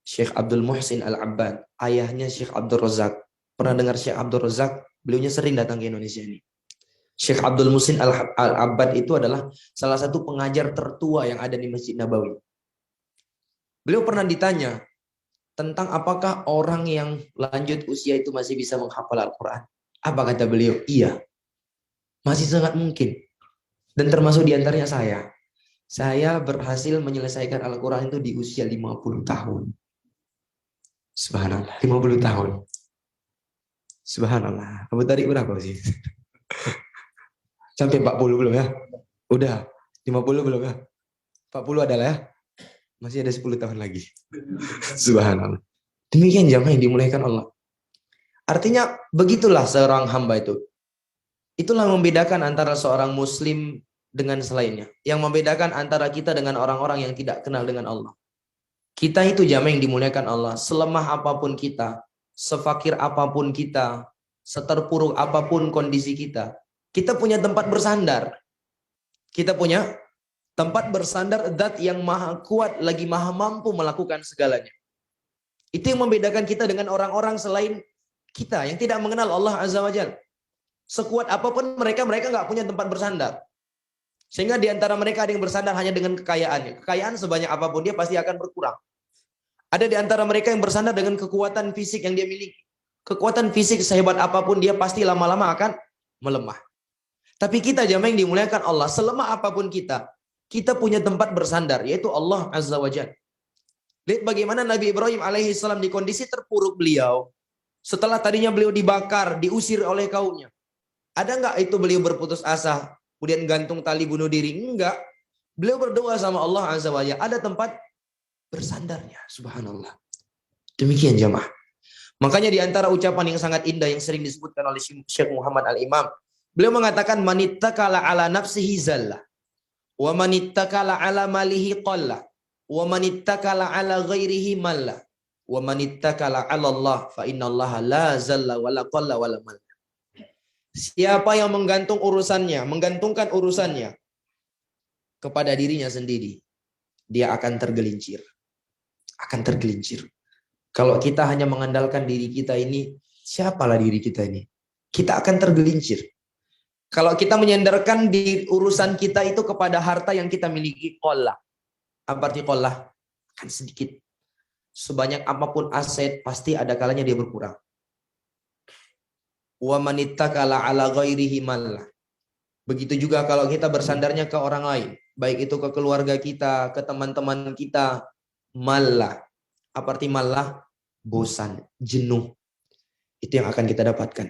Syekh Abdul Muhsin Al-Abbad, ayahnya Syekh Abdul Razak. Pernah dengar Syekh Abdul Razak? Beliaunya sering datang ke Indonesia ini. Syekh Abdul Muhsin Al-Abbad itu adalah salah satu pengajar tertua yang ada di Masjid Nabawi. Beliau pernah ditanya tentang apakah orang yang lanjut usia itu masih bisa menghafal Al-Quran. Apa kata beliau? Iya, masih sangat mungkin. Dan termasuk diantaranya saya. Saya berhasil menyelesaikan Al-Quran itu di usia 50 tahun. Subhanallah, 50 tahun. Subhanallah. Kamu tadi berapa sih? Sampai 40 belum ya? Udah. 50 belum ya? 40 adalah ya? Masih ada 10 tahun lagi. Subhanallah. Demikian jamaah yang dimuliakan Allah. Artinya begitulah seorang hamba itu. Itulah membedakan antara seorang muslim dengan selainnya. Yang membedakan antara kita dengan orang-orang yang tidak kenal dengan Allah. Kita itu jamaah yang dimuliakan Allah. Selemah apapun kita, sefakir apapun kita, seterpuruk apapun kondisi kita, kita punya tempat bersandar. Kita punya tempat bersandar zat yang maha kuat lagi maha mampu melakukan segalanya. Itu yang membedakan kita dengan orang-orang selain kita yang tidak mengenal Allah Azza wa Jalla. Sekuat apapun mereka nggak punya tempat bersandar. Sehingga di antara mereka ada yang bersandar hanya dengan kekayaannya. Kekayaan sebanyak apapun dia pasti akan berkurang. Ada di antara mereka yang bersandar dengan kekuatan fisik yang dia miliki. Kekuatan fisik sehebat apapun dia pasti lama-lama akan melemah. Tapi kita jamaah yang dimuliakan Allah, selemah apapun kita punya tempat bersandar, yaitu Allah Azza wa Jalla. Lihat bagaimana Nabi Ibrahim alaihissalam di kondisi terpuruk beliau. Setelah tadinya beliau dibakar, diusir oleh kaumnya. Ada nggak itu beliau berputus asa, kemudian gantung tali bunuh diri? Enggak. Beliau berdoa sama Allah Azza wa Jalla. Ada tempat bersandarnya. Subhanallah. Demikian jamaah. Makanya di antara ucapan yang sangat indah yang sering disebutkan oleh Syekh Muhammad Al-Imam, beliau mengatakan manittakala ala nafsihi zalla wa manittakala ala malihi qalla wa manittakala ala ghairihi malla wa manittakala ala Allah fa innallaha la zalla wa la qalla wa la malla. Siapa yang menggantungkan urusannya kepada dirinya sendiri, dia akan tergelincir. Akan tergelincir. Kalau kita hanya mengandalkan diri kita ini, siapalah diri kita ini? Kita akan tergelincir. Kalau kita menyandarkan di urusan kita itu kepada harta yang kita miliki, qollah. Apa arti qollah? Akan sedikit. Sebanyak apapun aset, pasti ada kalanya dia berkurang. Wa manittakala ala ghairihi mallah. Begitu juga kalau kita bersandarnya ke orang lain, baik itu ke keluarga kita, ke teman-teman kita, mallah. Apa arti mallah? Bosan, jenuh. Itu yang akan kita dapatkan.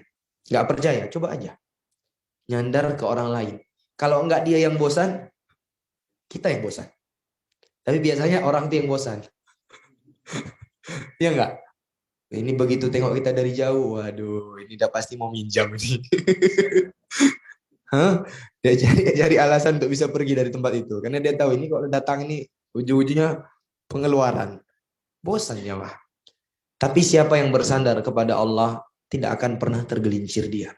Nggak percaya, coba aja. Nyandar ke orang lain. Kalau enggak dia yang bosan, kita yang bosan. Tapi biasanya orang itu yang bosan. Iya enggak? Ini begitu tengok kita dari jauh, waduh, ini udah pasti mau minjam ini. Hah? Dia cari alasan untuk bisa pergi dari tempat itu. Karena dia tahu ini kalau datang ini ujung-ujungnya pengeluaran. Bosan ya, Pak. Tapi siapa yang bersandar kepada Allah tidak akan pernah tergelincir dia.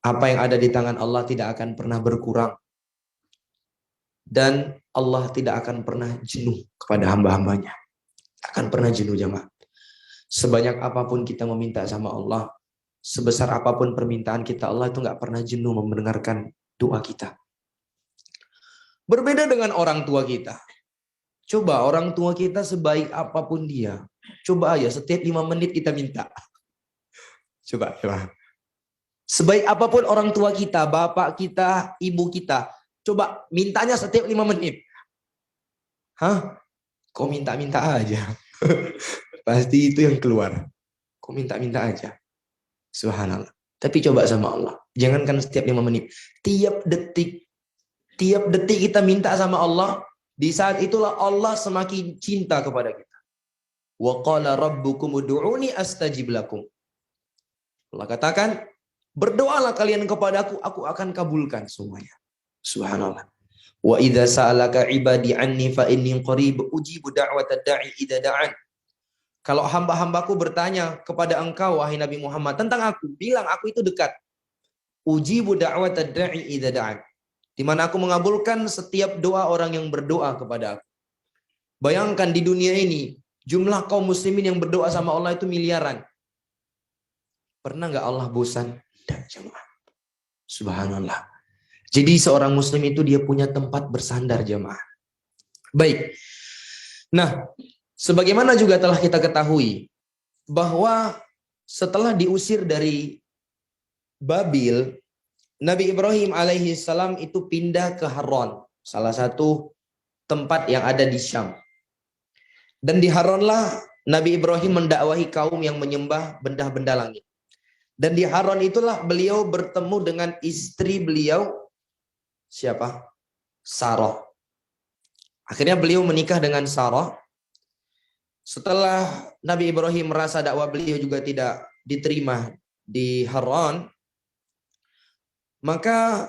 Apa yang ada di tangan Allah tidak akan pernah berkurang. Dan Allah tidak akan pernah jenuh kepada hamba-hambanya. Akan pernah jenuh, jemaah. Sebanyak apapun kita meminta sama Allah, sebesar apapun permintaan kita, Allah itu nggak pernah jenuh mendengarkan doa kita. Berbeda dengan orang tua kita. Coba orang tua kita sebaik apapun dia, coba aja setiap 5 menit kita minta. Coba. Sebaik apapun orang tua kita, bapak kita, ibu kita, coba mintanya setiap 5 menit. Hah? Kok minta-minta aja? Pasti itu yang keluar. Kok minta-minta aja? Subhanallah. Tapi coba sama Allah. Jangankan setiap 5 menit. Tiap detik kita minta sama Allah. Di saat itulah Allah semakin cinta kepada kita. Wa qala rabbukum ud'uni astajib lakum. Allah katakan, berdoalah kalian kepadaku, aku akan kabulkan semuanya. Subhanallah. Wa idza sa'alaka ibadi anni fa inni qarib ujibu da'watad da'i idza da'an. Kalau hamba-hambaku bertanya kepada engkau wahai Nabi Muhammad tentang aku, bilang aku itu dekat. Ujibu da'watad da'i idza da'an. Di mana aku mengabulkan setiap doa orang yang berdoa kepada aku. Bayangkan di dunia ini, jumlah kaum muslimin yang berdoa sama Allah itu miliaran. Pernah nggak Allah bosan? Tidak, jemaah. Subhanallah. Jadi seorang muslim itu dia punya tempat bersandar, jemaah. Baik. Nah, sebagaimana juga telah kita ketahui bahwa setelah diusir dari Babil, Nabi Ibrahim alaihi salam itu pindah ke Haran, salah satu tempat yang ada di Syam. Dan di Haranlah Nabi Ibrahim mendakwahi kaum yang menyembah benda-benda langit. Dan di Haran itulah beliau bertemu dengan istri beliau, siapa? Sarah. Akhirnya beliau menikah dengan Sarah. Setelah Nabi Ibrahim merasa dakwah beliau juga tidak diterima di Haran, maka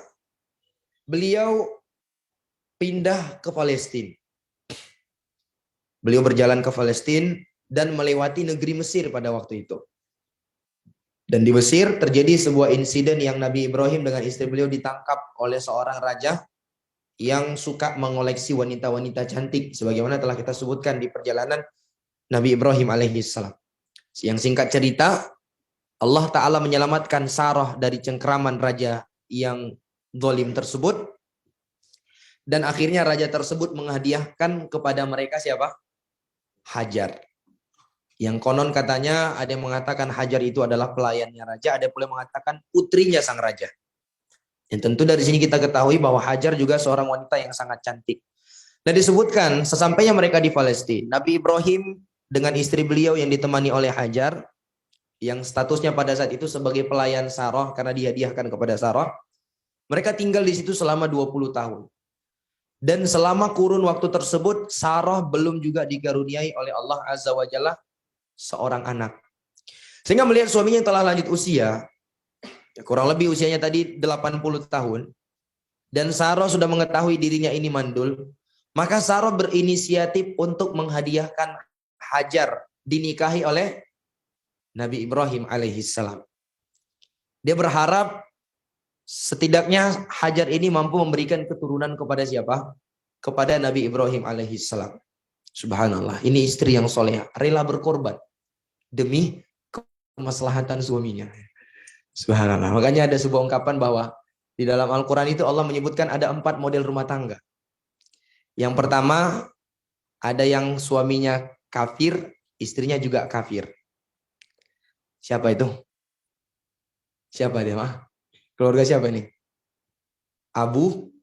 beliau pindah ke Palestina. Beliau berjalan ke Palestina dan melewati negeri Mesir pada waktu itu. Dan di Mesir terjadi sebuah insiden yang Nabi Ibrahim dengan istri beliau ditangkap oleh seorang raja yang suka mengoleksi wanita-wanita cantik. Sebagaimana telah kita sebutkan di perjalanan Nabi Ibrahim alaihissalam. Yang singkat cerita, Allah Ta'ala menyelamatkan Sarah dari cengkeraman raja yang zalim tersebut. Dan akhirnya raja tersebut menghadiahkan kepada mereka siapa? Hajar. Yang konon katanya ada yang mengatakan Hajar itu adalah pelayannya raja, ada pula yang mengatakan putrinya sang raja. Dan tentu dari sini kita ketahui bahwa Hajar juga seorang wanita yang sangat cantik. Dan disebutkan sesampainya mereka di Palestina, Nabi Ibrahim dengan istri beliau yang ditemani oleh Hajar, yang statusnya pada saat itu sebagai pelayan Sarah karena dihadiahkan kepada Sarah, mereka tinggal di situ selama 20 tahun. Dan selama kurun waktu tersebut, Sarah belum juga dikaruniai oleh Allah Azza wa Jalla seorang anak. Sehingga melihat suaminya yang telah lanjut usia, kurang lebih usianya tadi 80 tahun, dan Sarah sudah mengetahui dirinya ini mandul, maka Sarah berinisiatif untuk menghadiahkan Hajar dinikahi oleh Nabi Ibrahim alaihissalam. Dia berharap setidaknya Hajar ini mampu memberikan keturunan kepada siapa? Kepada Nabi Ibrahim alaihissalam. Subhanallah, ini istri yang soleh, rela berkorban demi kemaslahatan suaminya. Subhanallah. Makanya ada sebuah ungkapan bahwa di dalam Al-Quran itu Allah menyebutkan ada 4 model rumah tangga. Yang pertama, ada yang suaminya kafir, istrinya juga kafir. Siapa itu? Siapa dia, mah? Keluarga siapa nih? Abu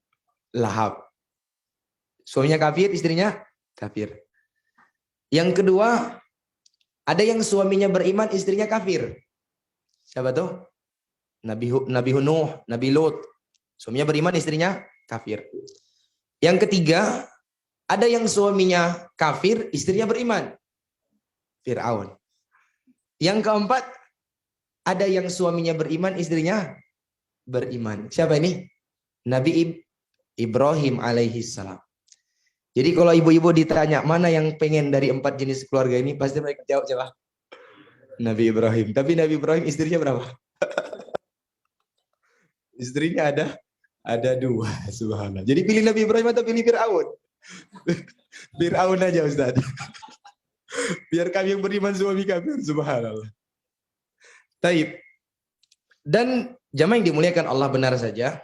Lahab. Suaminya kafir, istrinya kafir. Yang kedua, Ada yang suaminya beriman, istrinya kafir. Siapa tuh? Nabi Nuh, Nabi Lut. Suaminya beriman, istrinya kafir. Yang ketiga, ada yang suaminya kafir, istrinya beriman. Fir'aun. Yang keempat, ada yang suaminya beriman, istrinya beriman. Siapa ini? Nabi Ibrahim alaihi salam. Jadi kalau ibu-ibu ditanya mana yang pengen dari 4 jenis keluarga ini, pasti mereka jawab siapa? Nabi Ibrahim. Tapi Nabi Ibrahim istrinya berapa? Istrinya ada 2, subhanallah. Jadi pilih Nabi Ibrahim atau pilih Fir'aun? Fir'aun aja Ustaz. Biar kami yang beriman suami kafir, subhanallah. Taib. Dan jamaah yang dimuliakan Allah, benar saja.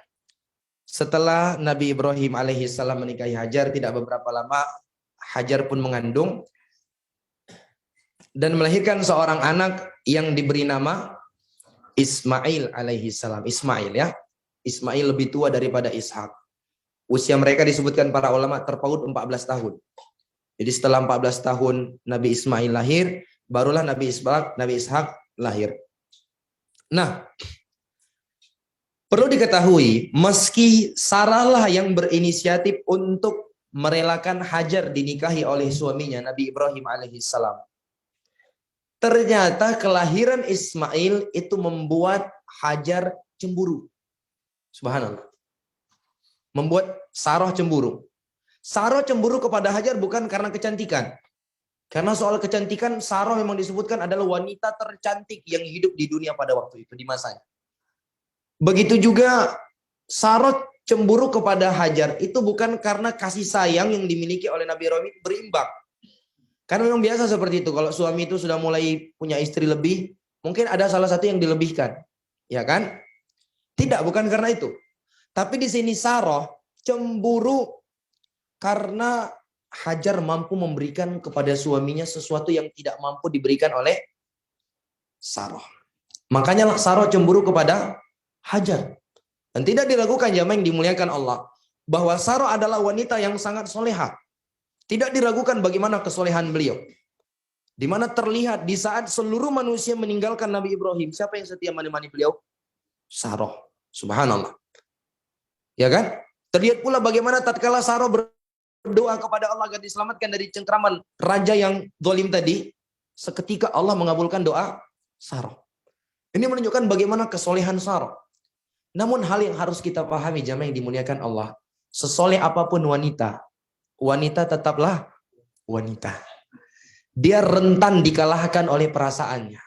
Setelah Nabi Ibrahim alaihissalam menikahi Hajar, tidak beberapa lama Hajar pun mengandung dan melahirkan seorang anak yang diberi nama Ismail alaihissalam. Ismail ya. Ismail lebih tua daripada Ishak. Usia mereka disebutkan para ulama terpaut 14 tahun. Jadi setelah 14 tahun Nabi Ismail lahir, barulah Nabi Ishak lahir. Nah, perlu diketahui, meski Sarah lah yang berinisiatif untuk merelakan Hajar dinikahi oleh suaminya Nabi Ibrahim alaihissalam, ternyata kelahiran Ismail itu membuat Hajar cemburu. Subhanallah. Membuat Sarah cemburu. Sarah cemburu kepada Hajar bukan karena kecantikan. Karena soal kecantikan, Sarah memang disebutkan adalah wanita tercantik yang hidup di dunia pada waktu itu, di masanya. Begitu juga Sarah cemburu kepada Hajar itu bukan karena kasih sayang yang dimiliki oleh Nabi Ibrahim berimbang. Karena memang biasa seperti itu. Kalau suami itu sudah mulai punya istri lebih, mungkin ada salah satu yang dilebihkan. Ya kan? Tidak, bukan karena itu. Tapi di sini Sarah cemburu karena Hajar mampu memberikan kepada suaminya sesuatu yang tidak mampu diberikan oleh Sarah. Makanya Sarah cemburu kepada Hajar. Dan tidak diragukan jamaah yang dimuliakan Allah, bahwa Sarah adalah wanita yang sangat soleha. Tidak diragukan bagaimana kesolehan beliau. Di mana terlihat di saat seluruh manusia meninggalkan Nabi Ibrahim, siapa yang setia menemani beliau? Sarah. Subhanallah. Ya kan? Terlihat pula bagaimana tatkala Sarah berdoa kepada Allah agar diselamatkan dari cengkraman raja yang zalim tadi, seketika Allah mengabulkan doa Sarah. Ini menunjukkan bagaimana kesolehan Sarah. Namun hal yang harus kita pahami jamaah yang dimuliakan Allah, sesoleh apapun wanita, wanita tetaplah wanita. Dia rentan dikalahkan oleh perasaannya.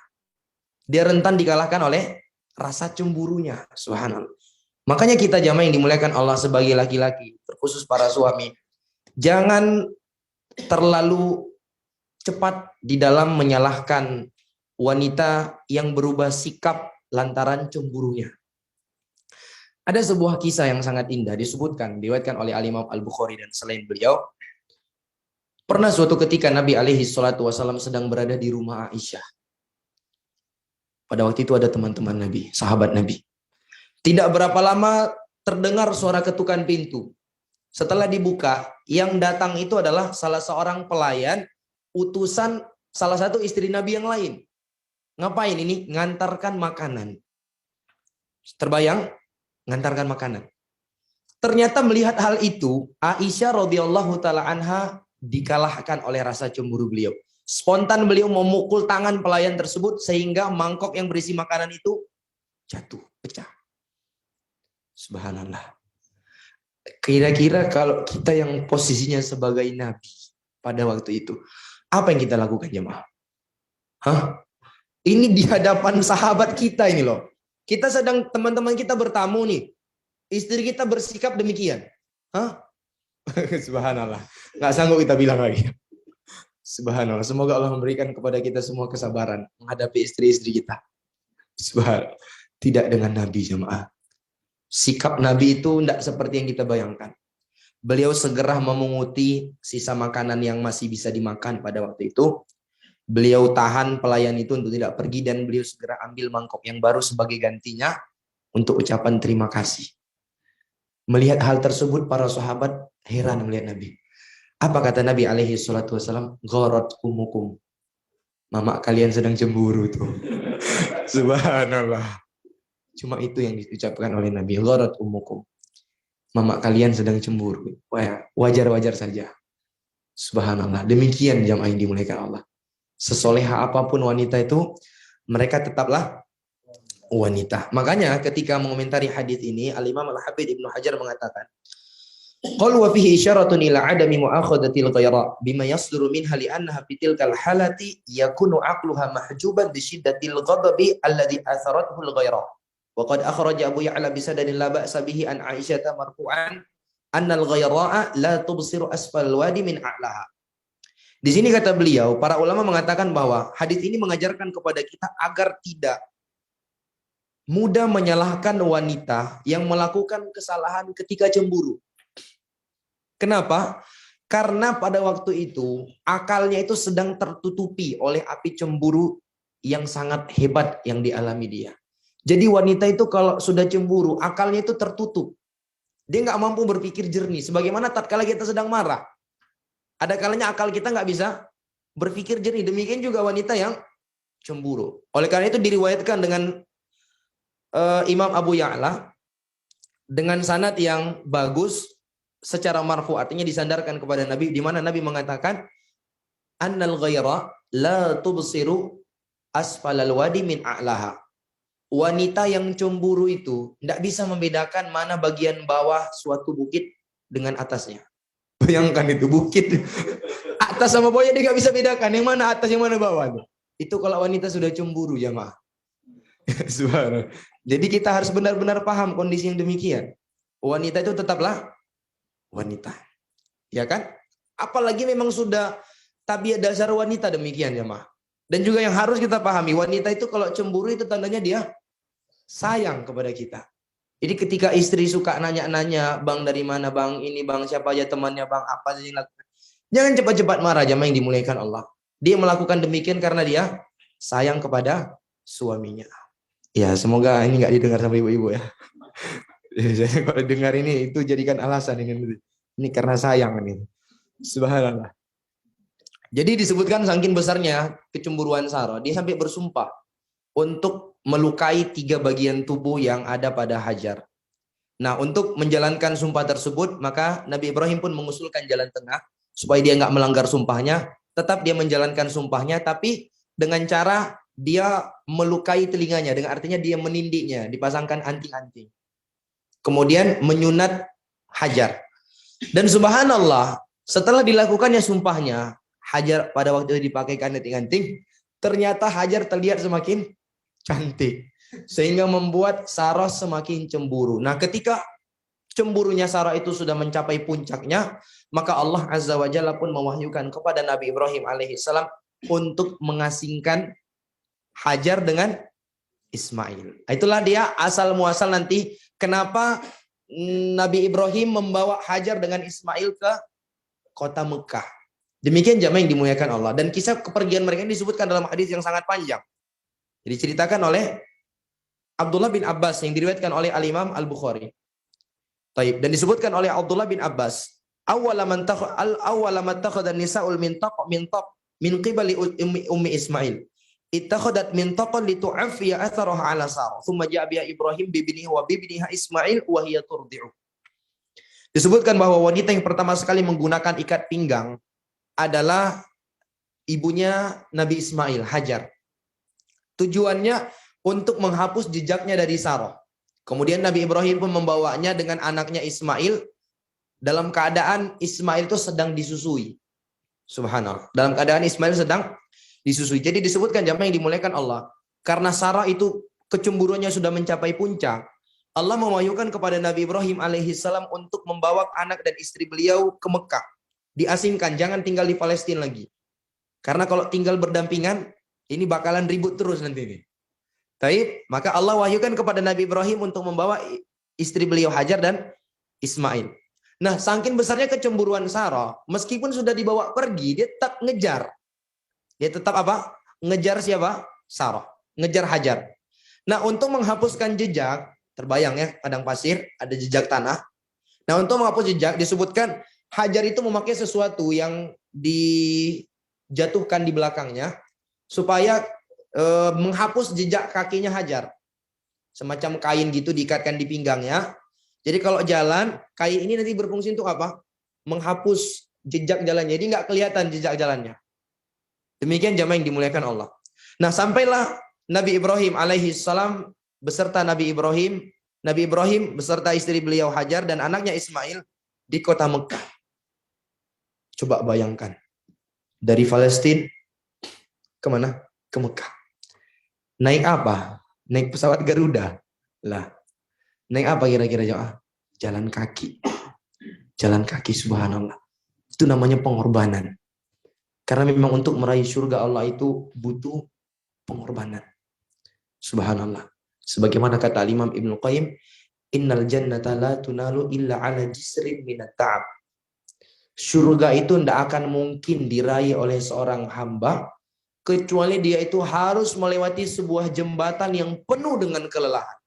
Dia rentan dikalahkan oleh rasa cemburunya. Subhanallah. Makanya kita jamaah yang dimuliakan Allah sebagai laki-laki, terkhusus para suami, jangan terlalu cepat di dalam menyalahkan wanita yang berubah sikap lantaran cemburunya. Ada sebuah kisah yang sangat indah disebutkan, diriwayatkan oleh Al-Imam Al-Bukhari dan selain beliau. Pernah suatu ketika Nabi alaihi salatu wasallam sedang berada di rumah Aisyah. Pada waktu itu ada teman-teman Nabi, sahabat Nabi. Tidak berapa lama terdengar suara ketukan pintu. Setelah dibuka, yang datang itu adalah salah seorang pelayan, utusan salah satu istri Nabi yang lain. Ngapain ini? Ngantarkan makanan. Terbayang? Ngantarkan makanan. Ternyata melihat hal itu, Aisyah radhiyallahu taala anha dikalahkan oleh rasa cemburu beliau. Spontan beliau memukul tangan pelayan tersebut sehingga mangkok yang berisi makanan itu jatuh, pecah. Subhanallah. Kira-kira kalau kita yang posisinya sebagai nabi pada waktu itu, apa yang kita lakukan jemaah? Hah? Ini di hadapan sahabat kita ini loh. Kita sedang, teman-teman kita bertamu nih. Istri kita bersikap demikian. Hah? Subhanallah. Nggak sanggup kita bilang lagi. Subhanallah. Semoga Allah memberikan kepada kita semua kesabaran menghadapi istri-istri kita. Subhanallah. Tidak dengan Nabi jemaah. Sikap Nabi itu tidak seperti yang kita bayangkan. Beliau segera memunguti sisa makanan yang masih bisa dimakan pada waktu itu. Beliau tahan pelayan itu untuk tidak pergi dan beliau segera ambil mangkok yang baru sebagai gantinya untuk ucapan terima kasih. Melihat hal tersebut para sahabat heran melihat Nabi. Apa kata Nabi alaihi salatu wasallam? Gharat umukum. Mama kalian sedang cemburu tuh. Subhanallah. Cuma itu yang diucapkan oleh Nabi. Gharat ummukum. Mama kalian sedang cemburu. Wajar-wajar saja. Subhanallah. Demikian jamaah yang dimuliakan Allah. Sesoleha apapun wanita itu, mereka tetaplah wanita. Makanya ketika mengomentari hadis ini, Al-Imam Al-Hafidz Ibnu Hajar mengatakan, qal wa fihi isyaratun ila adami mu'akhadatil ghaira bima yasduru minha li'annaha fi tilkal halati yakunu aqluha mahjuban bi syiddatil ghadabi alladhi atharathu al-ghaira. Wa qad akhraja Abu Ya'la bi sanadin la ba'sa bihi an Aisyah marfu'an anna al-ghaira'a la tubsiru asfal wadi min a'laha. Di sini kata beliau, para ulama mengatakan bahwa hadis ini mengajarkan kepada kita agar tidak mudah menyalahkan wanita yang melakukan kesalahan ketika cemburu. Kenapa? Karena pada waktu itu akalnya itu sedang tertutupi oleh api cemburu yang sangat hebat yang dialami dia. Jadi wanita itu kalau sudah cemburu, akalnya itu tertutup. Dia nggak mampu berpikir jernih. Sebagaimana tatkala kita sedang marah. Ada kalanya akal kita nggak bisa berpikir jernih. Demikian juga wanita yang cemburu. Oleh karena itu diriwayatkan dengan Imam Abu Ya'la dengan sanad yang bagus secara marfu, artinya disandarkan kepada Nabi, di mana Nabi mengatakan annal ghaira la tubsiru asfalal wadi min a'laha. Wanita yang cemburu itu tidak bisa membedakan mana bagian bawah suatu bukit dengan atasnya. Bayangkan itu bukit atas sama bawahnya dia nggak bisa bedakan yang mana atas yang mana bawah. Itu kalau wanita sudah cemburu jamaah. Subhanallah. Jadi kita harus benar-benar paham kondisi yang demikian. Wanita itu tetaplah wanita. Ya kan? Apalagi memang sudah tabiat dasar wanita demikian ya, Mah. Dan juga yang harus kita pahami, wanita itu kalau cemburu itu tandanya dia sayang kepada kita. Jadi ketika istri suka nanya-nanya, "Bang dari mana, Bang? Ini, Bang, siapa aja temannya, Bang? Apa sih yang lakukan?" Jangan cepat-cepat marah, jamaah yang dimuliakan Allah. Dia melakukan demikian karena dia sayang kepada suaminya. Ya, semoga ini nggak didengar sama ibu-ibu ya. Saya kalau dengar ini itu jadikan alasan ini karena sayang ini. Subhanallah. Jadi disebutkan saking besarnya kecemburuan Sarah, dia sampai bersumpah untuk melukai 3 bagian tubuh yang ada pada Hajar. Nah, untuk menjalankan sumpah tersebut, maka Nabi Ibrahim pun mengusulkan jalan tengah supaya dia nggak melanggar sumpahnya. Tetap dia menjalankan sumpahnya, tapi dengan cara dia melukai telinganya, dengan artinya dia menindiknya, dipasangkan anting-anting. Kemudian menyunat Hajar. Dan subhanallah, setelah dilakukannya sumpahnya, Hajar pada waktu itu dipakaikan anting-anting, ternyata Hajar terlihat semakin cantik. Sehingga membuat Sarah semakin cemburu. Nah, ketika cemburunya Sarah itu sudah mencapai puncaknya, maka Allah Azza wa Jalla pun mewahyukan kepada Nabi Ibrahim alaihissalam untuk mengasingkan Hajar dengan Ismail. Itulah dia asal muasal nanti kenapa Nabi Ibrahim membawa Hajar dengan Ismail ke kota Mekah. Demikian jamaah yang dimuliakan Allah. Dan kisah kepergian mereka ini disebutkan dalam hadis yang sangat panjang. Jadi diceritakan oleh Abdullah bin Abbas yang diriwayatkan oleh Al-Imam Al-Bukhari. Dan disebutkan oleh Abdullah bin Abbas, awwala man takhadha nisa'ul mintaq min qibali ummi Ismail. Ittakhadat mintaqan litu'affiya atharaha 'ala Sarah. Thumma ja'a biha Ibrahim bibnihi wa bibniha Ismail wa hiya turdi'u. Disebutkan bahwa wanita yang pertama sekali menggunakan ikat pinggang adalah ibunya Nabi Ismail, Hajar. Tujuannya untuk menghapus jejaknya dari Sarah. Kemudian Nabi Ibrahim pun membawanya dengan anaknya Ismail dalam keadaan Ismail itu sedang disusui. Subhanallah. Dalam keadaan Ismail sedang disusui. Jadi disebutkan jamaah yang dimuliakan Allah, karena Sarah itu kecemburuannya sudah mencapai puncak, Allah mewahyukan kepada Nabi Ibrahim alaihissalam untuk membawa anak dan istri beliau ke Mekah. Diasingkan, jangan tinggal di Palestina lagi. Karena kalau tinggal berdampingan, ini bakalan ribut terus nanti ini. Taib, maka Allah wahyukan kepada Nabi Ibrahim untuk membawa istri beliau Hajar dan Ismail. Nah, saking besarnya kecemburuan Sarah, meskipun sudah dibawa pergi, dia tetap ngejar. Dia tetap apa? Ngejar siapa? Sarah. Ngejar Hajar. Nah, untuk menghapuskan jejak, terbayang ya, padang pasir, ada jejak tanah. Nah, untuk menghapus jejak, disebutkan Hajar itu memakai sesuatu yang dijatuhkan di belakangnya, supaya menghapus jejak kakinya Hajar. Semacam kain gitu diikatkan di pinggangnya. Jadi kalau jalan, kain ini nanti berfungsi untuk apa? Menghapus jejak jalannya. Jadi nggak kelihatan jejak jalannya. Demikian jamaah yang dimuliakan Allah. Nah, sampailah Nabi Ibrahim alaihi salam beserta Nabi Ibrahim beserta istri beliau Hajar dan anaknya Ismail di kota Mekah. Coba bayangkan. Dari Palestina kemana? Ke Mekah. Naik apa? Naik pesawat Garuda. Lah, naik apa kira-kira jemaah? Jalan kaki. Jalan kaki, subhanallah. Itu namanya pengorbanan. Karena memang untuk meraih surga Allah itu butuh pengorbanan. Subhanallah. Sebagaimana kata Imam Ibnu Qayyim, innal jannata la tunalu illa ala jisrin minat ta'ab. Surga itu tidak akan mungkin diraih oleh seorang hamba kecuali dia itu harus melewati sebuah jembatan yang penuh dengan kelelahan,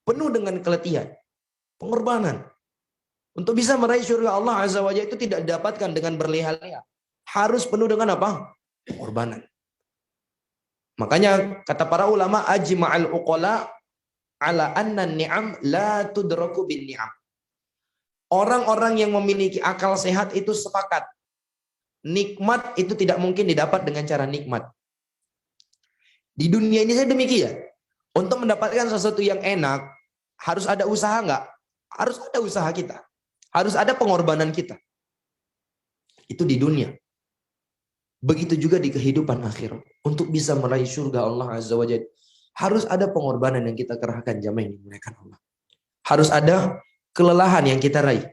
penuh dengan keletihan, pengorbanan. Untuk bisa meraih surga Allah Azza wa Jalla itu tidak didapatkan dengan berleha-leha. Harus penuh dengan apa? Pengorbanan. Makanya kata para ulama, ajma'al uqala ala anna ni'am la tudraku bin ni'am. Orang-orang yang memiliki akal sehat itu sepakat. Nikmat itu tidak mungkin didapat dengan cara nikmat. Di dunia ini saya demikian. Untuk mendapatkan sesuatu yang enak, harus ada usaha nggak? Harus ada usaha kita. Harus ada pengorbanan kita. Itu di dunia. Begitu juga di kehidupan akhirat. Untuk bisa meraih surga Allah Azza wa Jalla, harus ada pengorbanan yang kita kerahkan, jamaah yang dimuliakan Allah. Harus ada kelelahan yang kita raih.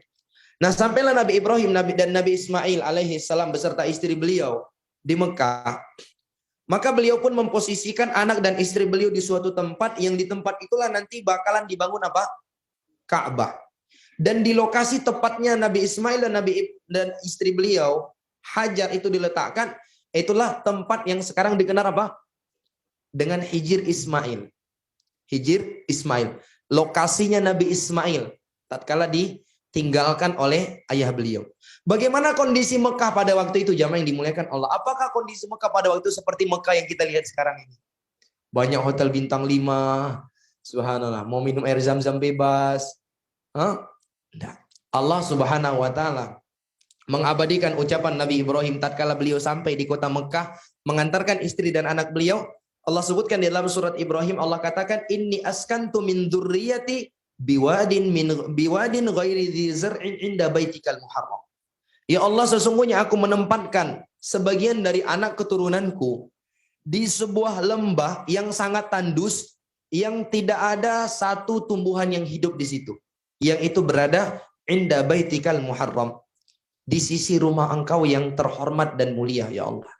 Nah, sampailah Nabi Ibrahim dan Nabi Ismail alaihi salam beserta istri beliau di Mekah. Maka beliau pun memposisikan anak dan istri beliau di suatu tempat yang di tempat itulah nanti bakalan dibangun apa? Ka'bah. Dan di lokasi tepatnya Nabi Ismail dan istri beliau Hajar itu diletakkan, itulah tempat yang sekarang dikenal apa? Dengan Hijr Ismail. Hijr Ismail. Lokasinya Nabi Ismail tatkala ditinggalkan oleh ayah beliau. Bagaimana kondisi Mekah pada waktu itu, jamaah yang dimuliakan Allah? Apakah kondisi Mekah pada waktu itu seperti Mekah yang kita lihat sekarang ini? Banyak hotel bintang 5, subhanallah, mau minum air zam-zam bebas. Nah, Allah Subhanahu wa taala mengabadikan ucapan Nabi Ibrahim tatkala beliau sampai di kota Mekah mengantarkan istri dan anak beliau. Allah sebutkan di dalam surat Ibrahim, Allah katakan, inni askantu min dzurriyyati biwadin ghairi dzi zar'in inda baitikal muharram. Ya Allah, sesungguhnya aku menempatkan sebagian dari anak keturunanku di sebuah lembah yang sangat tandus, yang tidak ada satu tumbuhan yang hidup di situ, yang itu berada inda baitikal muharram, di sisi rumah engkau yang terhormat dan mulia, ya Allah.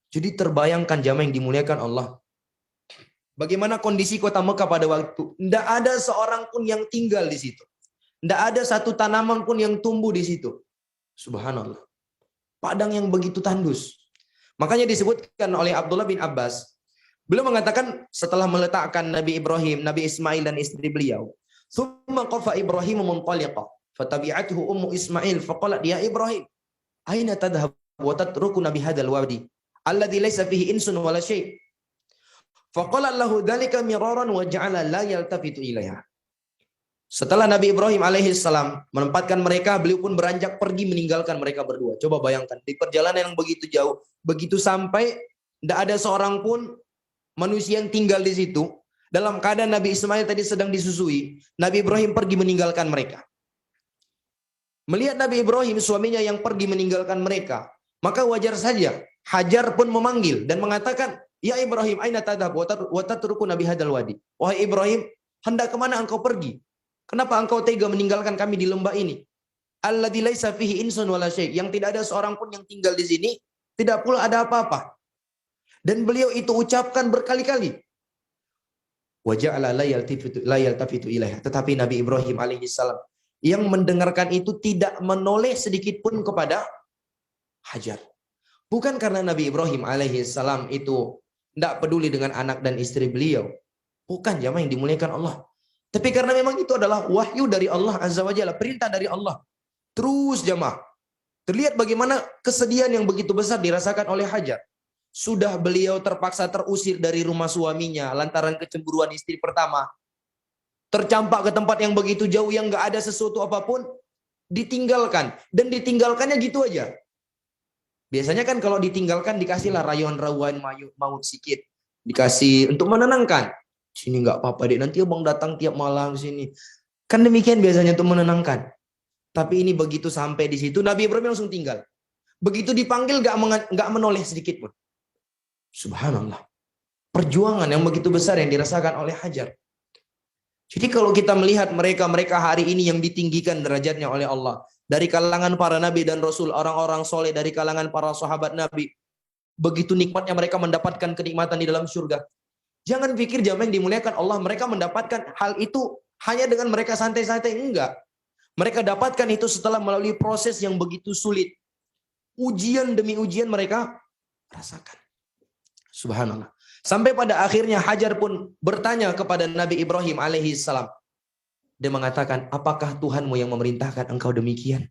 Jadi terbayangkan jamaah yang dimuliakan Allah, bagaimana kondisi kota Mekah pada waktu. Tidak ada seorang pun yang tinggal di situ. Tidak ada satu tanaman pun yang tumbuh di situ. Subhanallah. Padang yang begitu tandus. Makanya disebutkan oleh Abdullah bin Abbas, beliau mengatakan setelah meletakkan Nabi Ibrahim, Nabi Ismail dan istri beliau, "Tsumma qafa Ibrahim muntaliqa, fatabi'athu ummu Ismail faqalat ya Ibrahim, aina tadhhab wa tatrukuna bihadzal wadi alladhi laysa fihi insun wala syai'." Faqala lahu dzalika miraran wa ja'ala la yaltafitu ilaiha. Setelah Nabi Ibrahim alaihissalam menempatkan mereka, beliau pun beranjak pergi meninggalkan mereka berdua. Coba bayangkan, di perjalanan yang begitu jauh, begitu sampai, tidak ada seorang pun manusia yang tinggal di situ. Dalam keadaan Nabi Ismail tadi sedang disusui, Nabi Ibrahim pergi meninggalkan mereka. Melihat Nabi Ibrahim, suaminya yang pergi meninggalkan mereka, maka wajar saja Hajar pun memanggil dan mengatakan, ya Ibrahim, aina tadhhab wa tatruku nabi hadzal wadi. Wahai Ibrahim, hendak kemana engkau pergi? Kenapa engkau tega meninggalkan kami di lembah ini? Alladzi laisa fihi insun wala syai', yang tidak ada seorang pun yang tinggal di sini, tidak pula ada apa-apa. Dan beliau itu ucapkan berkali-kali. Wa ja'ala la yaltafitu ilaiha. Tetapi Nabi Ibrahim alaihissalam yang mendengarkan itu tidak menoleh sedikit pun kepada Hajar. Bukan karena Nabi Ibrahim alaihissalam itu tidak peduli dengan anak dan istri beliau. Bukan, jamaah yang dimuliakan Allah. Tapi karena memang itu adalah wahyu dari Allah Azza wa Jalla, perintah dari Allah. Terus jamaah, terlihat bagaimana kesedihan yang begitu besar dirasakan oleh Hajar. Sudah beliau terpaksa terusir dari rumah suaminya lantaran kecemburuan istri pertama. Tercampak ke tempat yang begitu jauh yang gak ada sesuatu apapun. Ditinggalkan. Dan ditinggalkannya gitu aja. Biasanya kan kalau ditinggalkan dikasihlah rayuan-rayuan maut sikit. Dikasih untuk menenangkan. Sini nggak apa-apa deh, nanti abang datang tiap malam sini. Kan demikian biasanya untuk menenangkan. Tapi ini begitu sampai di situ, Nabi Ibrahim langsung tinggal. Begitu dipanggil nggak menoleh sedikit pun. Subhanallah. Perjuangan yang begitu besar yang dirasakan oleh Hajar. Jadi kalau kita melihat mereka hari ini yang ditinggikan derajatnya oleh Allah. Dari kalangan para nabi dan rasul, orang-orang soleh dari kalangan para sahabat Nabi. Begitu nikmatnya mereka mendapatkan kenikmatan di dalam surga. Jangan pikir jamaah yang dimuliakan Allah, mereka mendapatkan hal itu hanya dengan mereka santai-santai. Enggak. Mereka dapatkan itu setelah melalui proses yang begitu sulit. Ujian demi ujian mereka rasakan. Subhanallah. Sampai pada akhirnya Hajar pun bertanya kepada Nabi Ibrahim alaihissalam. Dia mengatakan, apakah Tuhanmu yang memerintahkan engkau demikian?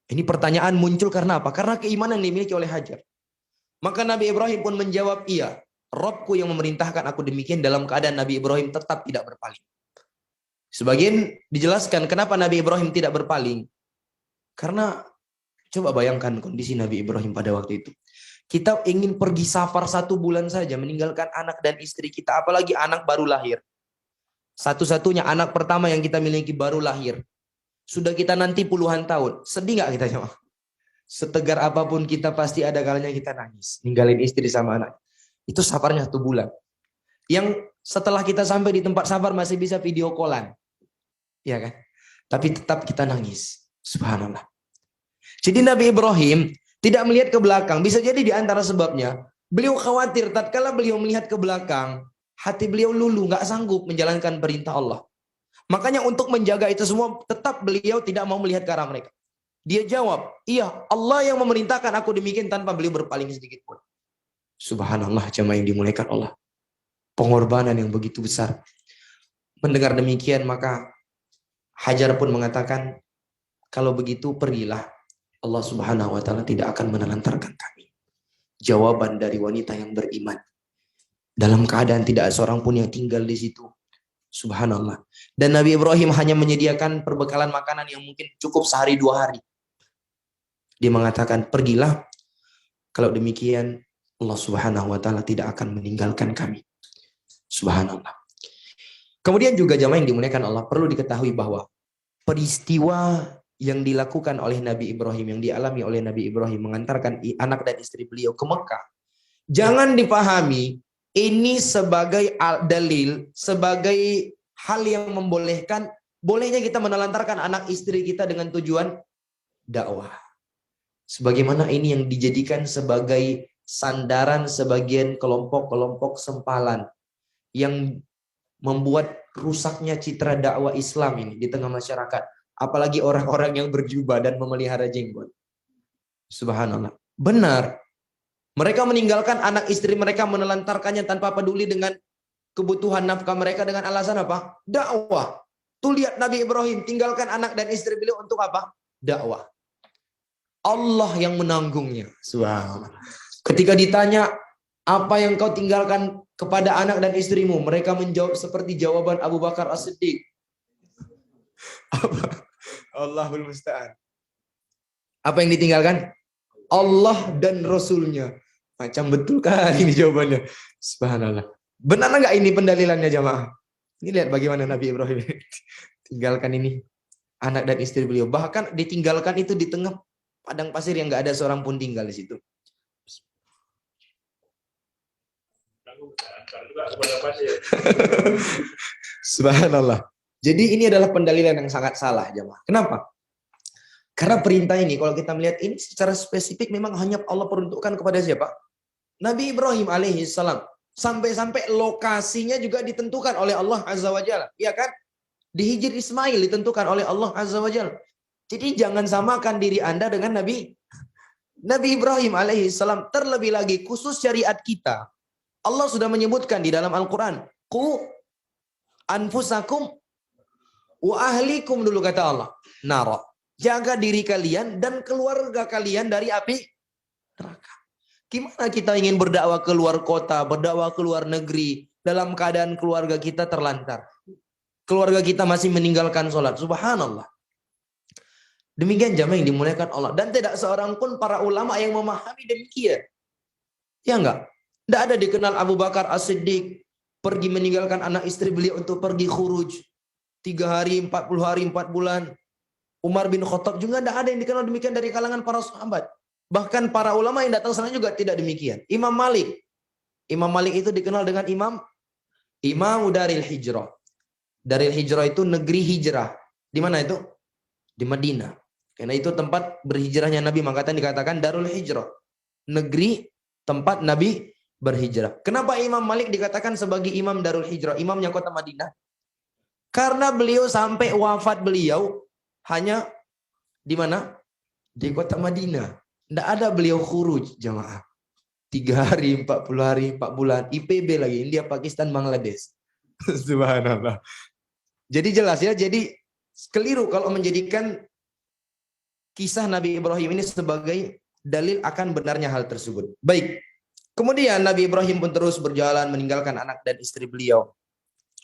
Ini pertanyaan muncul karena apa? Karena keimanan yang dimiliki oleh Hajar. Maka Nabi Ibrahim pun menjawab, iya. Robku yang memerintahkan aku demikian, dalam keadaan Nabi Ibrahim tetap tidak berpaling. Sebagian dijelaskan kenapa Nabi Ibrahim tidak berpaling. Karena coba bayangkan kondisi Nabi Ibrahim pada waktu itu. Kita ingin pergi safar 1 bulan saja, meninggalkan anak dan istri kita, apalagi anak baru lahir. Satu-satunya anak pertama yang kita miliki baru lahir. Sudah kita nanti puluhan tahun. Sedih nggak kita jemaah? Setegar apapun kita pasti ada kalanya kita nangis. Ninggalin istri sama anak. Itu safarnya 1 bulan. Yang setelah kita sampai di tempat safar masih bisa video callan. Ya kan? Tapi tetap kita nangis. Subhanallah. Jadi Nabi Ibrahim tidak melihat ke belakang. Bisa jadi di antara sebabnya. Beliau khawatir tatkala beliau melihat ke belakang. Hati beliau luluh, nggak sanggup menjalankan perintah Allah. Makanya untuk menjaga itu semua, tetap beliau tidak mau melihat ke arah mereka. Dia jawab, iya Allah yang memerintahkan aku demikian tanpa beliau berpaling sedikit pun. Subhanallah, jemaah yang dimuliakan Allah. Pengorbanan yang begitu besar. Mendengar demikian maka Hajar pun mengatakan, kalau begitu pergilah. Allah Subhanahu wa taala tidak akan menelantarkan kami. Jawaban dari wanita yang beriman. Dalam keadaan tidak seorang pun yang tinggal di situ. Subhanallah. Dan Nabi Ibrahim hanya menyediakan perbekalan makanan yang mungkin cukup sehari 2 hari. Dia mengatakan, pergilah. Kalau demikian Allah Subhanahu wa taala tidak akan meninggalkan kami. Subhanallah. Kemudian juga jamaah yang dimuliakan Allah, perlu diketahui bahwa peristiwa yang dilakukan oleh Nabi Ibrahim, yang dialami oleh Nabi Ibrahim mengantarkan anak dan istri beliau ke Mekah, jangan dipahami ini sebagai dalil, sebagai hal yang membolehkan bolehnya kita menelantarkan anak istri kita dengan tujuan dakwah. Sebagaimana ini yang dijadikan sebagai sandaran sebagian kelompok-kelompok sempalan yang membuat rusaknya citra dakwah Islam ini di tengah masyarakat. Apalagi orang-orang yang berjubah dan memelihara jenggot. Subhanallah. Benar. Mereka meninggalkan anak istri mereka, menelantarkannya tanpa peduli dengan kebutuhan nafkah mereka dengan alasan apa? Dakwah. Tuh lihat Nabi Ibrahim tinggalkan anak dan istri beliau untuk apa? Dakwah. Allah yang menanggungnya. Subhanallah. Ketika ditanya, apa yang kau tinggalkan kepada anak dan istrimu? Mereka menjawab seperti jawaban Abu Bakar As-Siddiq. Allahul Musta'an. Apa yang ditinggalkan? Allah dan Rasulnya. Macam betul kali ini jawabannya. Subhanallah. Benar nggak ini pendalilannya jamaah? Ini lihat bagaimana Nabi Ibrahim tinggalkan ini anak dan istri beliau. Bahkan ditinggalkan itu di tengah padang pasir yang nggak ada seorang pun tinggal di situ. Subhanallah. Jadi ini adalah pendalilan yang sangat salah jamaah. Kenapa? Karena perintah ini kalau kita melihat ini secara spesifik memang hanya Allah peruntukkan kepada siapa? Nabi Ibrahim alaihissalam. Sampai-sampai lokasinya juga ditentukan oleh Allah Azza wa Jalla. Iya kan? Di Hijr Ismail ditentukan oleh Allah Azza wa Jalla. Jadi jangan samakan diri Anda dengan Nabi Ibrahim alaihissalam. Terlebih lagi khusus syariat kita. Allah sudah menyebutkan di dalam Al-Quran. Qu anfusakum wa ahlikum dulu kata Allah. Nara. Jaga diri kalian dan keluarga kalian dari api neraka. Gimana kita ingin berdakwah ke luar kota, berdakwah ke luar negeri, dalam keadaan keluarga kita terlantar. Keluarga kita masih meninggalkan sholat. Subhanallah. Demikian jamaah yang dimuliakan Allah. Dan tidak seorang pun para ulama yang memahami demikian. Ya enggak? Tidak ada dikenal Abu Bakar As-Siddiq pergi meninggalkan anak istri beliau untuk pergi khuruj. 3 hari, 40 hari, 4 bulan. Umar bin Khattab juga tidak ada yang dikenal demikian dari kalangan para sahabat. Bahkan para ulama yang datang sana juga tidak demikian. Imam Malik. Imam Malik itu dikenal dengan Imam Daril Hijrah. Daril Hijrah itu negeri hijrah. Di mana itu? Di Madinah. Karena itu tempat berhijrahnya Nabi, makanya dikatakan Darul Hijrah. Negeri tempat Nabi berhijrah. Kenapa Imam Malik dikatakan sebagai Imam Darul Hijrah, imamnya kota Madinah? Karena beliau sampai wafat beliau hanya di mana? Di kota Madinah. Tidak ada beliau khuruj, jamaah. 3 hari, 40 hari, 4 bulan. IPB lagi, India, Pakistan, Bangladesh. Subhanallah. Jadi jelas ya, jadi keliru kalau menjadikan kisah Nabi Ibrahim ini sebagai dalil akan benarnya hal tersebut. Baik. Kemudian Nabi Ibrahim pun terus berjalan meninggalkan anak dan istri beliau.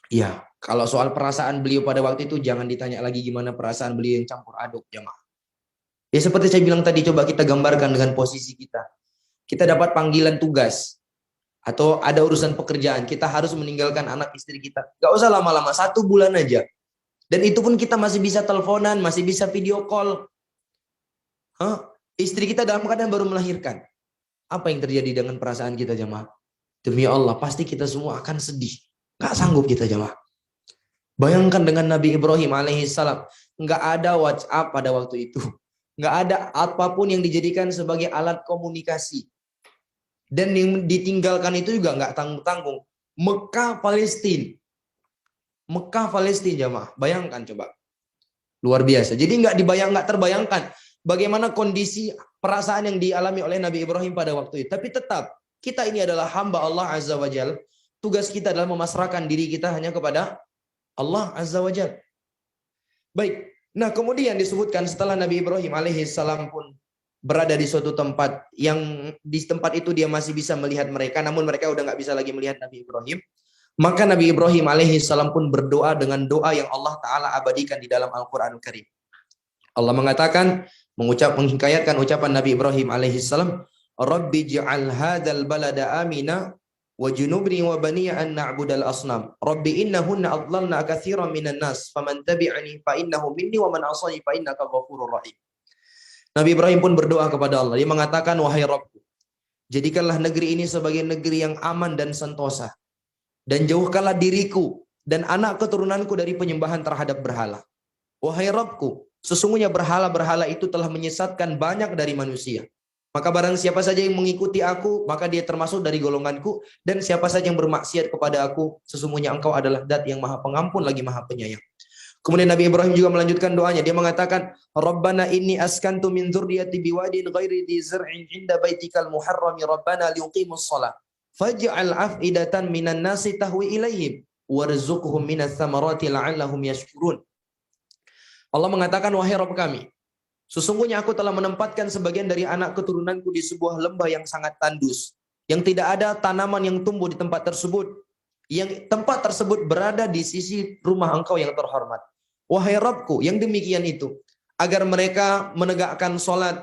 Ya, kalau soal perasaan beliau pada waktu itu jangan ditanya lagi gimana perasaan beliau yang campur aduk, jemaah. Ya seperti saya bilang tadi, coba kita gambarkan dengan posisi kita. Kita dapat panggilan tugas atau ada urusan pekerjaan, kita harus meninggalkan anak istri kita. Gak usah lama-lama, 1 bulan aja. Dan itu pun kita masih bisa teleponan, masih bisa video call. Istri kita dalam keadaan baru melahirkan. Apa yang terjadi dengan perasaan kita, jemaah? Demi Allah, pasti kita semua akan sedih. Gak sanggup kita, jemaah. Bayangkan dengan Nabi Ibrahim alaihissalam, nggak ada WhatsApp pada waktu itu. Nggak ada apapun yang dijadikan sebagai alat komunikasi. Dan yang ditinggalkan itu juga nggak tanggung-tanggung. Mekah, Palestina. Mekah, Palestina, jemaah. Bayangkan coba. Luar biasa. Jadi nggak terbayangkan bagaimana kondisi perasaan yang dialami oleh Nabi Ibrahim pada waktu itu. Tapi tetap, kita ini adalah hamba Allah Azza wa Jalla. Tugas kita adalah memasrahkan diri kita hanya kepada Allah Azza wa Jalla. Baik. Nah, kemudian disebutkan setelah Nabi Ibrahim alaihissalam pun berada di suatu tempat yang di tempat itu dia masih bisa melihat mereka, namun mereka udah nggak bisa lagi melihat Nabi Ibrahim. Maka Nabi Ibrahim alaihissalam pun berdoa dengan doa yang Allah Ta'ala abadikan di dalam Al-Quran Karim. Allah mengatakan, menghikayatkan ucapan Nabi Ibrahim alaihissalam, Rabbi ji'al hadal balada amina wa junubni wa baniya an na'budal asnam. Rabbi innahunna adlalna katsiran minan nas, faman tabi'ani fa innahu minni wa man asani fa innaka ghafurur rahim. Nabi Ibrahim pun berdoa kepada Allah. Dia mengatakan, wahai Rabbku, jadikanlah negeri ini sebagai negeri yang aman dan sentosa. Dan jauhkanlah diriku dan anak keturunanku dari penyembahan terhadap berhala. Wahai Rabbku, sesungguhnya berhala-berhala itu telah menyesatkan banyak dari manusia. Maka barang siapa saja yang mengikuti aku, maka dia termasuk dari golonganku. Dan siapa saja yang bermaksiat kepada aku, sesungguhnya engkau adalah Dat yang maha pengampun lagi maha penyayang. Kemudian Nabi Ibrahim juga melanjutkan doanya. Dia mengatakan, Rabbana inni askantu min dzurriyyati biwadin ghairi dzi zar'in 'inda baitikal muharrami rabbana liuqimus shalah. Faj'al af'idatan minan nasi tahwi ilaihim warzuqhum minas tsamarati la'allahum yashkurun. Allah mengatakan, wahai Rabb kami, sesungguhnya aku telah menempatkan sebagian dari anak keturunanku di sebuah lembah yang sangat tandus, yang tidak ada tanaman yang tumbuh di tempat tersebut, yang tempat tersebut berada di sisi rumah engkau yang terhormat. Wahai Rabbku, yang demikian itu, agar mereka menegakkan sholat,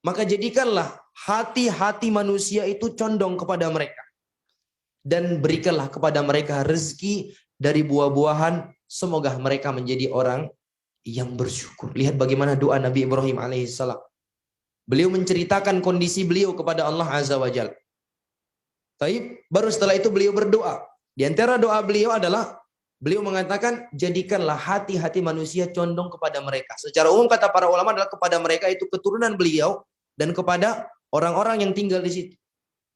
maka jadikanlah hati-hati manusia itu condong kepada mereka. Dan berikanlah kepada mereka rezeki dari buah-buahan, semoga mereka menjadi orang yang bersyukur. Lihat bagaimana doa Nabi Ibrahim alaihissalam. Beliau menceritakan kondisi beliau kepada Allah Azza wa Jalla. Baru setelah itu beliau berdoa. Di antara doa beliau adalah beliau mengatakan, jadikanlah hati-hati manusia condong kepada mereka. Secara umum kata para ulama adalah kepada mereka itu keturunan beliau dan kepada orang-orang yang tinggal di situ.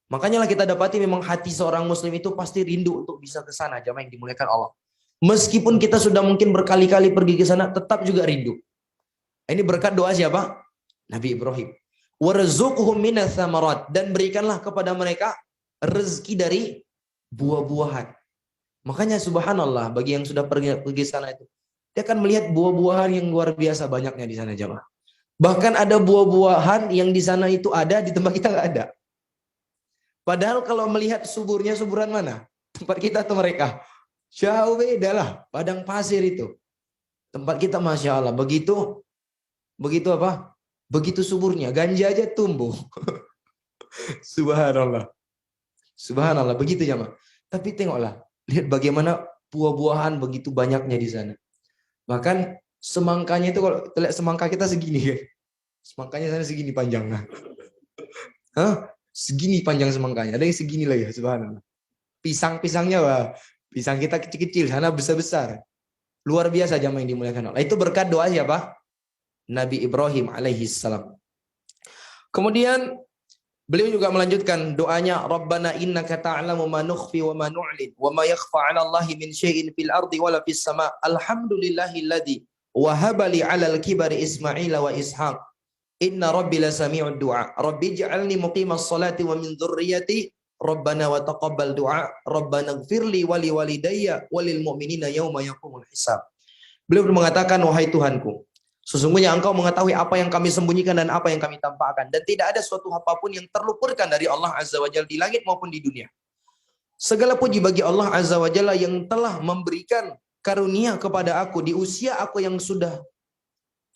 Makanya lah kita dapati memang hati seorang muslim itu pasti rindu untuk bisa ke sana, jamaah yang dimuliakan Allah. Meskipun kita sudah mungkin berkali-kali pergi ke sana, tetap juga rindu. Ini berkat doa siapa? Nabi Ibrahim. Warzuqhum minas tsamarat, dan berikanlah kepada mereka rezeki dari buah-buahan. Makanya subhanallah, bagi yang sudah pergi sana itu, dia akan melihat buah-buahan yang luar biasa banyaknya di sana, jamaah. Bahkan ada buah-buahan yang di sana itu ada, di tempat kita nggak ada. Padahal kalau melihat suburnya, suburan mana? Tempat kita atau mereka? Jauh beda lah. Padang pasir itu. Tempat kita Masya Allah. Begitu apa? Begitu suburnya. Ganja aja tumbuh. Subhanallah. Subhanallah. Begitu ya, Mak. Tapi tengoklah. Lihat bagaimana buah-buahan begitu banyaknya di sana. Bahkan semangkanya itu, kalau lihat semangka kita segini kan. Semangkanya sana segini panjangnya. Hah? Segini panjang semangkanya. Ada yang segini lagi. Subhanallah. Pisang-pisangnya, wah. Pisang kita kecil-kecil. Sana besar-besar. Luar biasa jamaah yang dimuliakan Allah. Itu berkat doa siapa? Nabi Ibrahim alaihi salam. Kemudian beliau juga melanjutkan doanya, Rabbana innaka ta'lamu ma nukhfi wa ma nu'lin wa ma yakhfa 'ala Allahi min syai'in fil ardi wala fis sama'. Alhamdulillahilladzi wahaba li 'alal kibari Ismaila wa Ishaq. Inna rabbi lasami'ud du'a. Rabbi ij'alni muqimas salati wa min dzurriyyati. Rabbana wa taqabbal du'a. Rabbana ighfirli wa li walidayya wa lil mu'minina yauma yaqumul hisab. Beliau mengatakan, wahai Tuhanku, sesungguhnya Engkau mengetahui apa yang kami sembunyikan dan apa yang kami tampakkan, dan tidak ada suatu apapun yang terluputkan dari Allah Azza wa Jalla di langit maupun di dunia. Segala puji bagi Allah Azza wa Jalla yang telah memberikan karunia kepada aku di usia aku yang sudah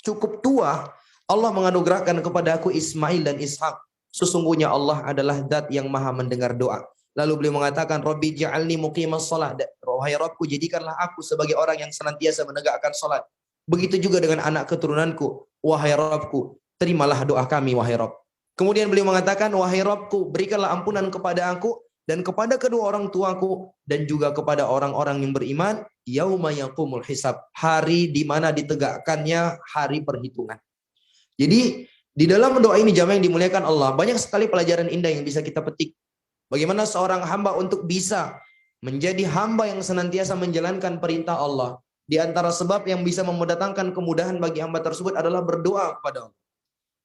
cukup tua. Allah menganugerahkan kepada aku Ismail dan Ishak. Sesungguhnya Allah adalah Zat yang Maha mendengar doa. Lalu beliau mengatakan, Rabbi ja'alni muqimas shalah. Wahai Rabbku, jadikanlah aku sebagai orang yang senantiasa menegakkan salat. Begitu juga dengan anak keturunanku. Wahai Rabbku, terimalah doa kami, wahai Rabb. Kemudian beliau mengatakan, wahai Rabbku, berikanlah ampunan kepada aku dan kepada kedua orang tuaku dan juga kepada orang-orang yang beriman. Yauma yaqumul hisab. Hari di mana ditegakkannya hari perhitungan. Jadi di dalam doa ini jamaah yang dimuliakan Allah, banyak sekali pelajaran indah yang bisa kita petik. Bagaimana seorang hamba untuk bisa menjadi hamba yang senantiasa menjalankan perintah Allah. Di antara sebab yang bisa mendatangkan kemudahan bagi hamba tersebut adalah berdoa kepada Allah.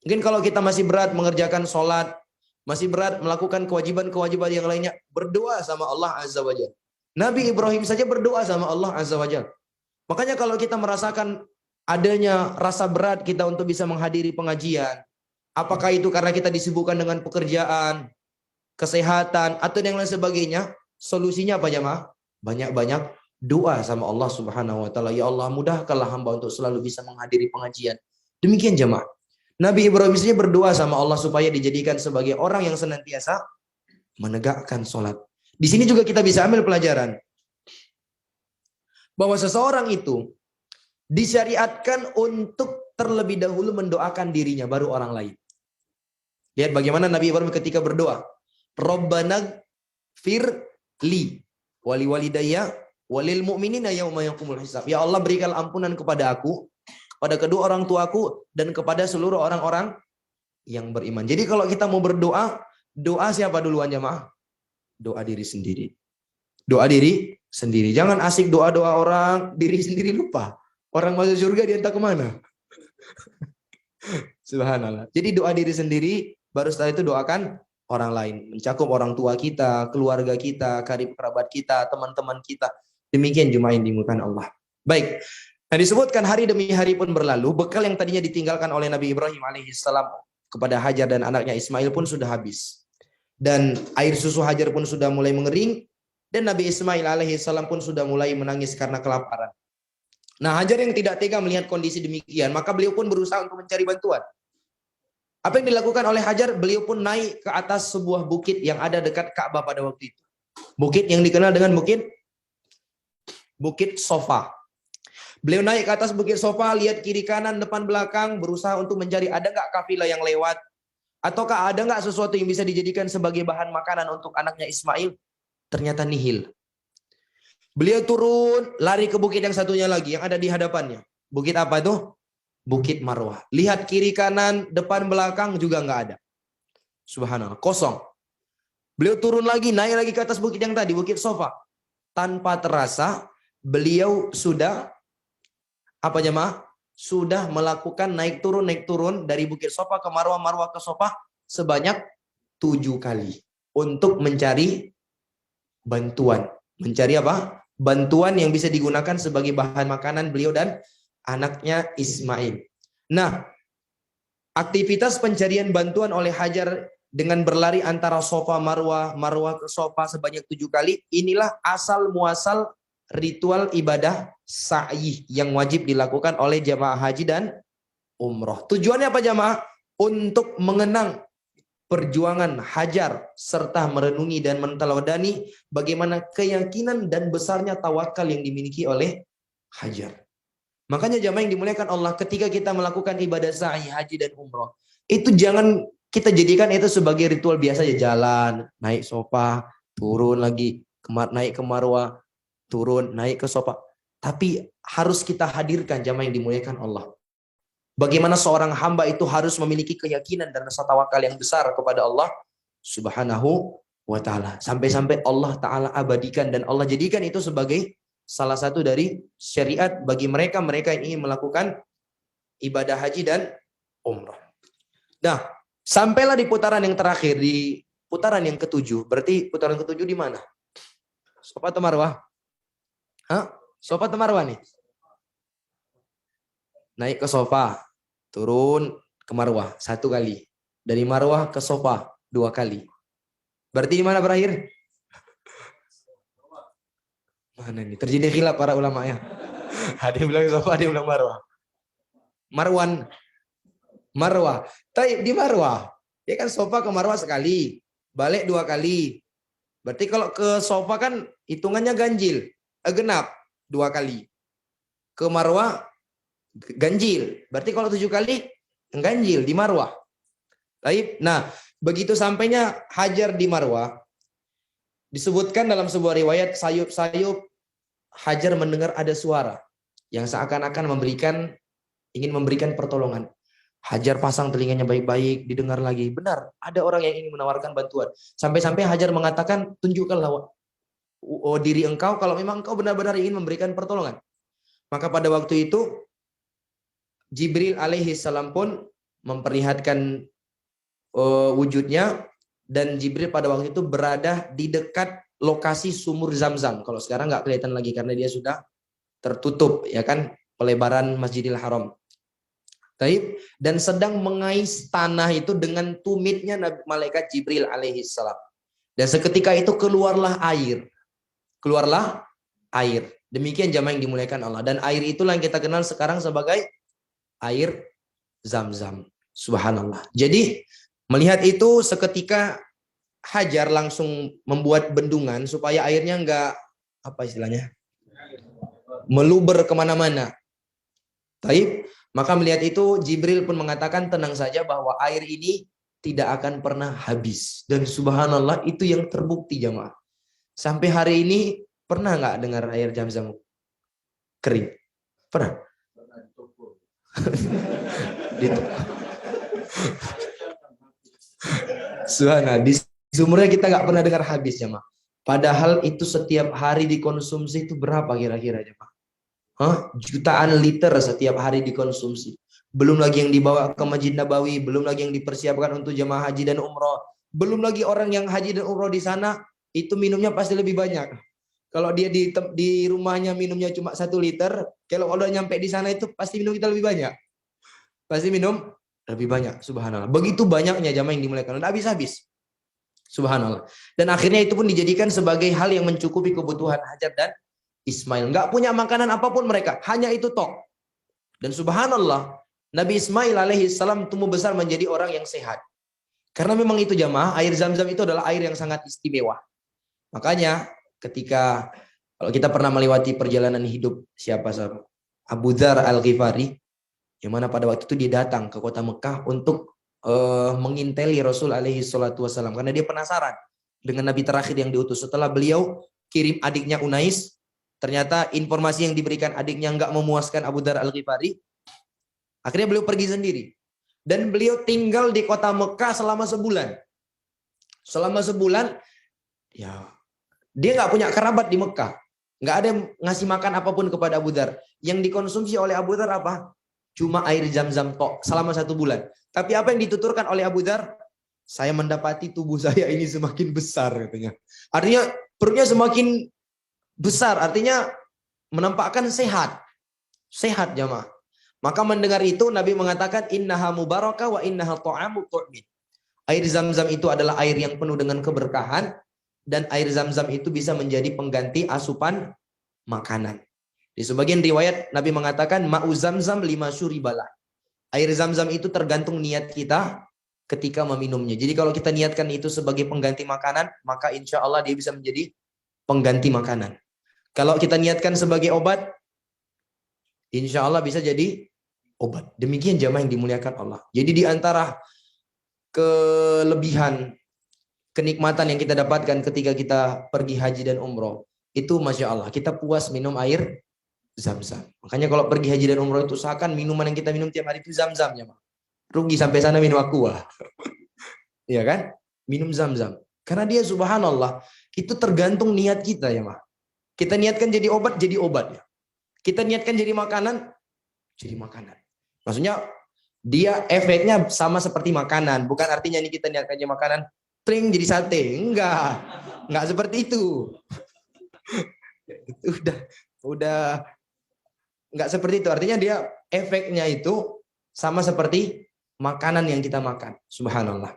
Mungkin kalau kita masih berat mengerjakan sholat, masih berat melakukan kewajiban-kewajiban yang lainnya, berdoa sama Allah Azza wa Jalla. Nabi Ibrahim saja berdoa sama Allah Azza wa Jalla. Makanya kalau kita merasakan adanya rasa berat kita untuk bisa menghadiri pengajian, apakah itu karena kita disibukkan dengan pekerjaan, kesehatan, atau yang lain sebagainya, solusinya apa jemaah? Banyak-banyak doa sama Allah Subhanahu wa taala. Ya Allah, mudahkanlah hamba untuk selalu bisa menghadiri pengajian. Demikian jemaah. Nabi Ibrahim saja berdoa sama Allah supaya dijadikan sebagai orang yang senantiasa menegakkan sholat. Di sini juga kita bisa ambil pelajaran bahwa seseorang itu disyariatkan untuk terlebih dahulu mendoakan dirinya baru orang lain. Lihat bagaimana Nabi Ibrahim ketika berdoa, Rabbana firli wali walidayya walil mu'minina yauma yaqumul hisab. Ya Allah, berikan ampunan kepada aku, kepada kedua orang tuaku, dan kepada seluruh orang-orang yang beriman. Jadi kalau kita mau berdoa, doa siapa duluan jemaah? Doa diri sendiri. Doa diri sendiri. Jangan asik doa-doa orang, diri sendiri lupa. Orang masuk surga dia entah kemana. Subhanallah. Jadi doa diri sendiri, baru setelah itu doakan orang lain. Mencakup orang tua kita, keluarga kita, karib kerabat kita, teman-teman kita. Demikian jemaah yang dimuliakan Allah. Baik. Nah, disebutkan hari demi hari pun berlalu, bekal yang tadinya ditinggalkan oleh Nabi Ibrahim alaihissalam kepada Hajar dan anaknya Ismail pun sudah habis. Dan air susu Hajar pun sudah mulai mengering, dan Nabi Ismail alaihissalam pun sudah mulai menangis karena kelaparan. Nah, Hajar yang tidak tega melihat kondisi demikian, maka beliau pun berusaha untuk mencari bantuan. Apa yang dilakukan oleh Hajar? Beliau pun naik ke atas sebuah bukit yang ada dekat Ka'bah pada waktu itu. Bukit yang dikenal dengan Bukit Sofa. Beliau naik ke atas Bukit Sofa, lihat kiri kanan depan belakang, berusaha untuk mencari ada nggak kafilah yang lewat, ataukah ada nggak sesuatu yang bisa dijadikan sebagai bahan makanan untuk anaknya Ismail. Ternyata nihil. Beliau turun, lari ke bukit yang satunya lagi yang ada di hadapannya. Bukit apa itu? Bukit Marwah. Lihat kiri kanan, depan belakang juga nggak ada. Subhanallah, kosong. Beliau turun lagi, naik lagi ke atas bukit yang tadi, Bukit Sofa. Tanpa terasa, beliau sudah apa jemaah? Sudah melakukan naik turun dari Bukit Sofa ke Marwah, Marwah ke Sofa sebanyak 7 kali untuk mencari bantuan. Mencari apa? Bantuan yang bisa digunakan sebagai bahan makanan beliau dan anaknya Ismail. Nah, aktivitas pencarian bantuan oleh Hajar dengan berlari antara Safa Marwah, Marwah ke Safa sebanyak 7 kali. Inilah asal muasal ritual ibadah sa'i yang wajib dilakukan oleh jamaah haji dan umroh. Tujuannya apa jamaah? Untuk mengenang perjuangan Hajar serta merenungi dan menteladani bagaimana keyakinan dan besarnya tawakal yang dimiliki oleh Hajar. Makanya jamaah yang dimuliakan Allah, ketika kita melakukan ibadah sa'i, haji dan umroh, itu jangan kita jadikan itu sebagai ritual biasa ya, jalan, naik sofa, turun lagi, naik ke Marwah, turun, naik ke sofa. Tapi harus kita hadirkan jamaah yang dimuliakan Allah. Bagaimana seorang hamba itu harus memiliki keyakinan dan rasa tawakal yang besar kepada Allah Subhanahu wa ta'ala. Sampai-sampai Allah ta'ala abadikan dan Allah jadikan itu sebagai salah satu dari syariat bagi mereka yang ingin melakukan ibadah haji dan umrah. Nah, sampailah di putaran yang terakhir, di putaran yang ketujuh. Berarti putaran ketujuh di mana? Safa atau Marwah? Hah? Safa atau Marwah nih? Naik ke Safa, turun ke Marwah 1 kali. Dari Marwah ke Safa 2 kali. Berarti di mana berakhir? Mana ini? Terjadi khilaf para ulama ya. Ada yang bilang Safa, ada yang bilang Marwah. Marwah. Tapi di Marwah, ya kan Safa ke Marwah sekali, balik 2 kali. Berarti kalau ke Safa kan hitungannya ganjil, genap 2 kali. Ke Marwah ganjil. Berarti kalau 7 kali ganjil di Marwah. Baik. Nah, begitu sampainya Hajar di Marwah, disebutkan dalam sebuah riwayat sayup-sayup Hajar mendengar ada suara yang seakan-akan ingin memberikan pertolongan. Hajar pasang telinganya baik-baik, didengar lagi. Benar, ada orang yang ingin menawarkan bantuan. Sampai-sampai Hajar mengatakan, tunjukkanlah diri engkau kalau memang engkau benar-benar ingin memberikan pertolongan. Maka pada waktu itu Jibril alaihi salam pun memperlihatkan wujudnya, dan Jibril pada waktu itu berada di dekat lokasi sumur Zam-Zam. Kalau sekarang nggak kelihatan lagi karena dia sudah tertutup, ya kan, pelebaran Masjidil Haram. Taib, dan sedang mengais tanah itu dengan tumitnya malaikat Jibril alaihi salam. Dan seketika itu keluarlah air. Demikian jamaah yang dimuliakan Allah. Dan air itulah yang kita kenal sekarang sebagai air Zam-Zam. Subhanallah. Jadi melihat itu seketika Hajar langsung membuat bendungan supaya airnya enggak, apa istilahnya, meluber kemana-mana. Taib. Maka melihat itu Jibril pun mengatakan, tenang saja bahwa air ini tidak akan pernah habis. Dan subhanallah itu yang terbukti jamaah. Sampai hari ini pernah nggak dengar air Zam-Zam kering? Pernah? Subhanallah, di sumurnya kita nggak pernah dengar habis jamaah. Padahal itu setiap hari dikonsumsi itu berapa kira-kira jamaah? Jutaan liter setiap hari dikonsumsi. Belum lagi yang dibawa ke Masjid Nabawi, belum lagi yang dipersiapkan untuk jamaah haji dan umroh. Belum lagi orang yang haji dan umroh di sana, itu minumnya pasti lebih banyak. Kalau dia di rumahnya minumnya cuma 1 liter, kalau udah nyampe di sana itu pasti minum kita lebih banyak. Pasti minum lebih banyak, subhanallah. Begitu banyaknya jamaah yang dimuliakan, udah habis-habis. Subhanallah. Dan akhirnya itu pun dijadikan sebagai hal yang mencukupi kebutuhan Hajar dan Ismail. Nggak punya makanan apapun mereka, hanya itu tok. Dan subhanallah, Nabi Ismail alaihi salam tumbuh besar menjadi orang yang sehat. Karena memang itu jamaah, air Zam-Zam itu adalah air yang sangat istimewa. Makanya ketika kalau kita pernah melewati perjalanan hidup siapa Abu Dzar Al-Ghifari, yang mana pada waktu itu dia datang ke kota Mekah untuk menginteli Rasul alaihi salatu wasallam, karena dia penasaran dengan Nabi terakhir yang diutus. Setelah beliau kirim adiknya Unais, ternyata informasi yang diberikan adiknya nggak memuaskan Abu Dzar Al-Ghifari. Akhirnya beliau pergi sendiri. Dan beliau tinggal di kota Mekah selama sebulan. Selama sebulan, ya dia nggak punya kerabat di Mekah. Nggak ada yang ngasih makan apapun kepada Abu Dzar. Yang dikonsumsi oleh Abu Dzar apa? Cuma air Zam-Zam tok selama 1 bulan. Tapi apa yang dituturkan oleh Abu Dzar? Saya mendapati tubuh saya ini semakin besar katanya. Artinya perutnya semakin besar, artinya menampakkan sehat. Sehat jamaah. Maka mendengar itu Nabi mengatakan innaha mubarakah wa innaha ta'amu tu'min. Air Zam-Zam itu adalah air yang penuh dengan keberkahan, dan air Zam-Zam itu bisa menjadi pengganti asupan makanan. Di sebagian riwayat Nabi mengatakan ma'u Zam-Zam lima syuribalah. Air Zam-Zam itu tergantung niat kita ketika meminumnya. Jadi kalau kita niatkan itu sebagai pengganti makanan, maka insya Allah dia bisa menjadi pengganti makanan. Kalau kita niatkan sebagai obat, insya Allah bisa jadi obat. Demikian jamaah yang dimuliakan Allah. Jadi di antara kelebihan, kenikmatan yang kita dapatkan ketika kita pergi haji dan umroh, itu Masya Allah, kita puas minum air Zam-Zam. Makanya kalau pergi haji dan umroh itu usahakan minuman yang kita minum tiap hari itu Zam-Zam ya, Mak. Rugi sampai sana minum aqua. Iya kan? Minum Zam-Zam. Karena dia subhanallah, itu tergantung niat kita ya, Mak. Kita niatkan jadi obat ya. Kita niatkan jadi makanan, jadi makanan. Maksudnya dia efeknya sama seperti makanan. Bukan artinya ini kita niatkan jadi makanan, tring jadi sate. Enggak seperti itu. Itu udah enggak seperti itu. Artinya dia efeknya itu sama seperti makanan yang kita makan. Subhanallah.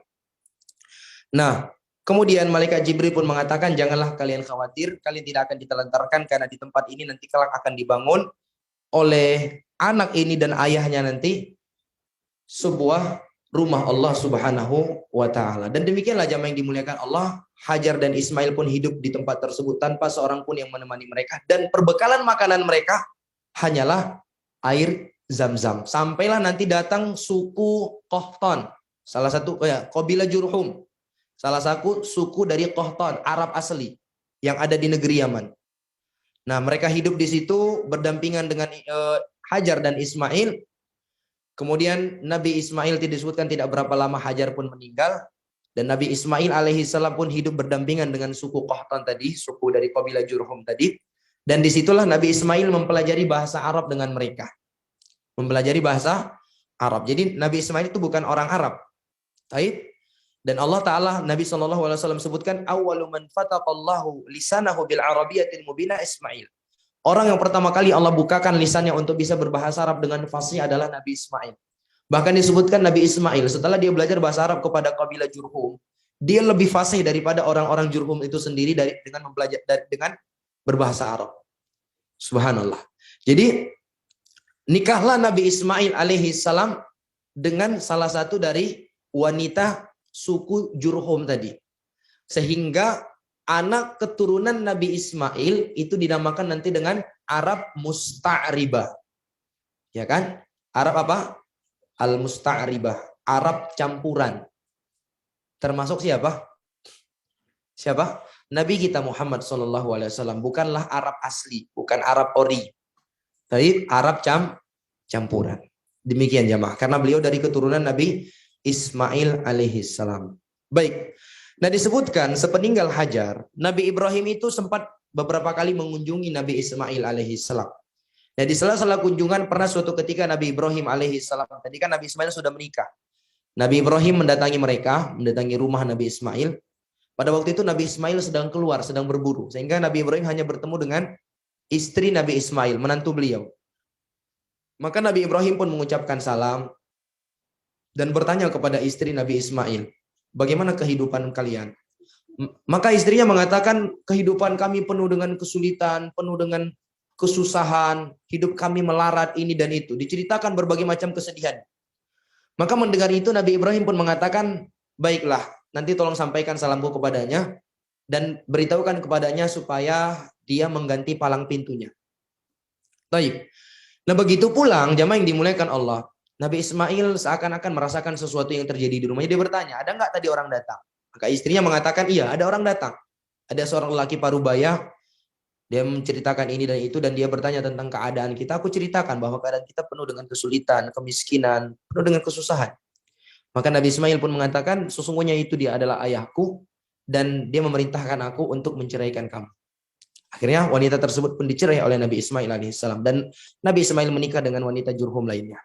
Nah, kemudian malaikat Jibril pun mengatakan, janganlah kalian khawatir, kalian tidak akan ditelantarkan karena di tempat ini nanti kelak akan dibangun oleh anak ini dan ayahnya nanti sebuah rumah Allah Subhanahu wa taala. Dan demikianlah jamaah yang dimuliakan Allah, Hajar dan Ismail pun hidup di tempat tersebut tanpa seorang pun yang menemani mereka, dan perbekalan makanan mereka hanyalah air Zam-Zam. Sampailah nanti datang suku Qahtan, salah satu kabilah Jurhum, salah satu suku dari Qahtan, Arab asli yang ada di negeri Yaman. Nah, mereka hidup di situ berdampingan dengan Hajar dan Ismail. Kemudian Nabi Ismail disebutkan tidak berapa lama Hajar pun meninggal, dan Nabi Ismail alaihissalam pun hidup berdampingan dengan suku Qahtan tadi, suku dari kabilah Jurhum tadi. Dan disitulah Nabi Ismail mempelajari bahasa Arab dengan mereka. Mempelajari bahasa Arab. Jadi Nabi Ismail itu bukan orang Arab. Taib. Dan Allah Ta'ala, Nabi SAW sebutkan, awwalu man fataqallahu lisanahu bil arabiyyatil mubina Ismail. Orang yang pertama kali Allah bukakan lisannya untuk bisa berbahasa Arab dengan fasih adalah Nabi Ismail. Bahkan disebutkan Nabi Ismail setelah dia belajar bahasa Arab kepada kabilah Jurhum, dia lebih fasih daripada orang-orang Jurhum itu sendiri dengan berbahasa Arab. Subhanallah. Jadi nikahlah Nabi Ismail alaihi salam dengan salah satu dari wanita suku Jurhum tadi. Sehingga anak keturunan Nabi Ismail itu dinamakan nanti dengan Arab Musta'ribah. Ya kan? Arab apa? Al-Musta'ribah. Arab campuran. Termasuk siapa? Siapa? Nabi kita Muhammad SAW. Bukanlah Arab asli. Bukan Arab ori. Tapi Arab campuran. Demikian jamaah. Karena beliau dari keturunan Nabi Ismail alaihissalam. Baik. Nah, disebutkan sepeninggal Hajar, Nabi Ibrahim itu sempat beberapa kali mengunjungi Nabi Ismail alaihissalam. Nah, di sela-sela kunjungan pernah suatu ketika Nabi Ibrahim alaihissalam, tadi kan Nabi Ismail sudah menikah. Nabi Ibrahim mendatangi mereka, mendatangi rumah Nabi Ismail. Pada waktu itu Nabi Ismail sedang keluar, sedang berburu. Sehingga Nabi Ibrahim hanya bertemu dengan istri Nabi Ismail, menantu beliau. Maka Nabi Ibrahim pun mengucapkan salam dan bertanya kepada istri Nabi Ismail, bagaimana kehidupan kalian? Maka istrinya mengatakan, kehidupan kami penuh dengan kesulitan, penuh dengan kesusahan, hidup kami melarat ini dan itu. Diceritakan berbagai macam kesedihan. Maka mendengar itu Nabi Ibrahim pun mengatakan, baiklah, nanti tolong sampaikan salamku kepadanya dan beritahukan kepadanya supaya dia mengganti palang pintunya. Baik. Nah, begitu pulang, jamaah yang dimuliakan Allah, Nabi Ismail seakan-akan merasakan sesuatu yang terjadi di rumahnya. Dia bertanya, ada nggak tadi orang datang? Maka istrinya mengatakan, iya, ada orang datang. Ada seorang lelaki parubaya, dia menceritakan ini dan itu, dan dia bertanya tentang keadaan kita. Aku ceritakan bahwa keadaan kita penuh dengan kesulitan, kemiskinan, penuh dengan kesusahan. Maka Nabi Ismail pun mengatakan, sesungguhnya itu dia adalah ayahku, dan dia memerintahkan aku untuk menceraikan kamu. Akhirnya wanita tersebut pun dicerai oleh Nabi Ismail alaihissalam, dan Nabi Ismail menikah dengan wanita Jurhum lainnya.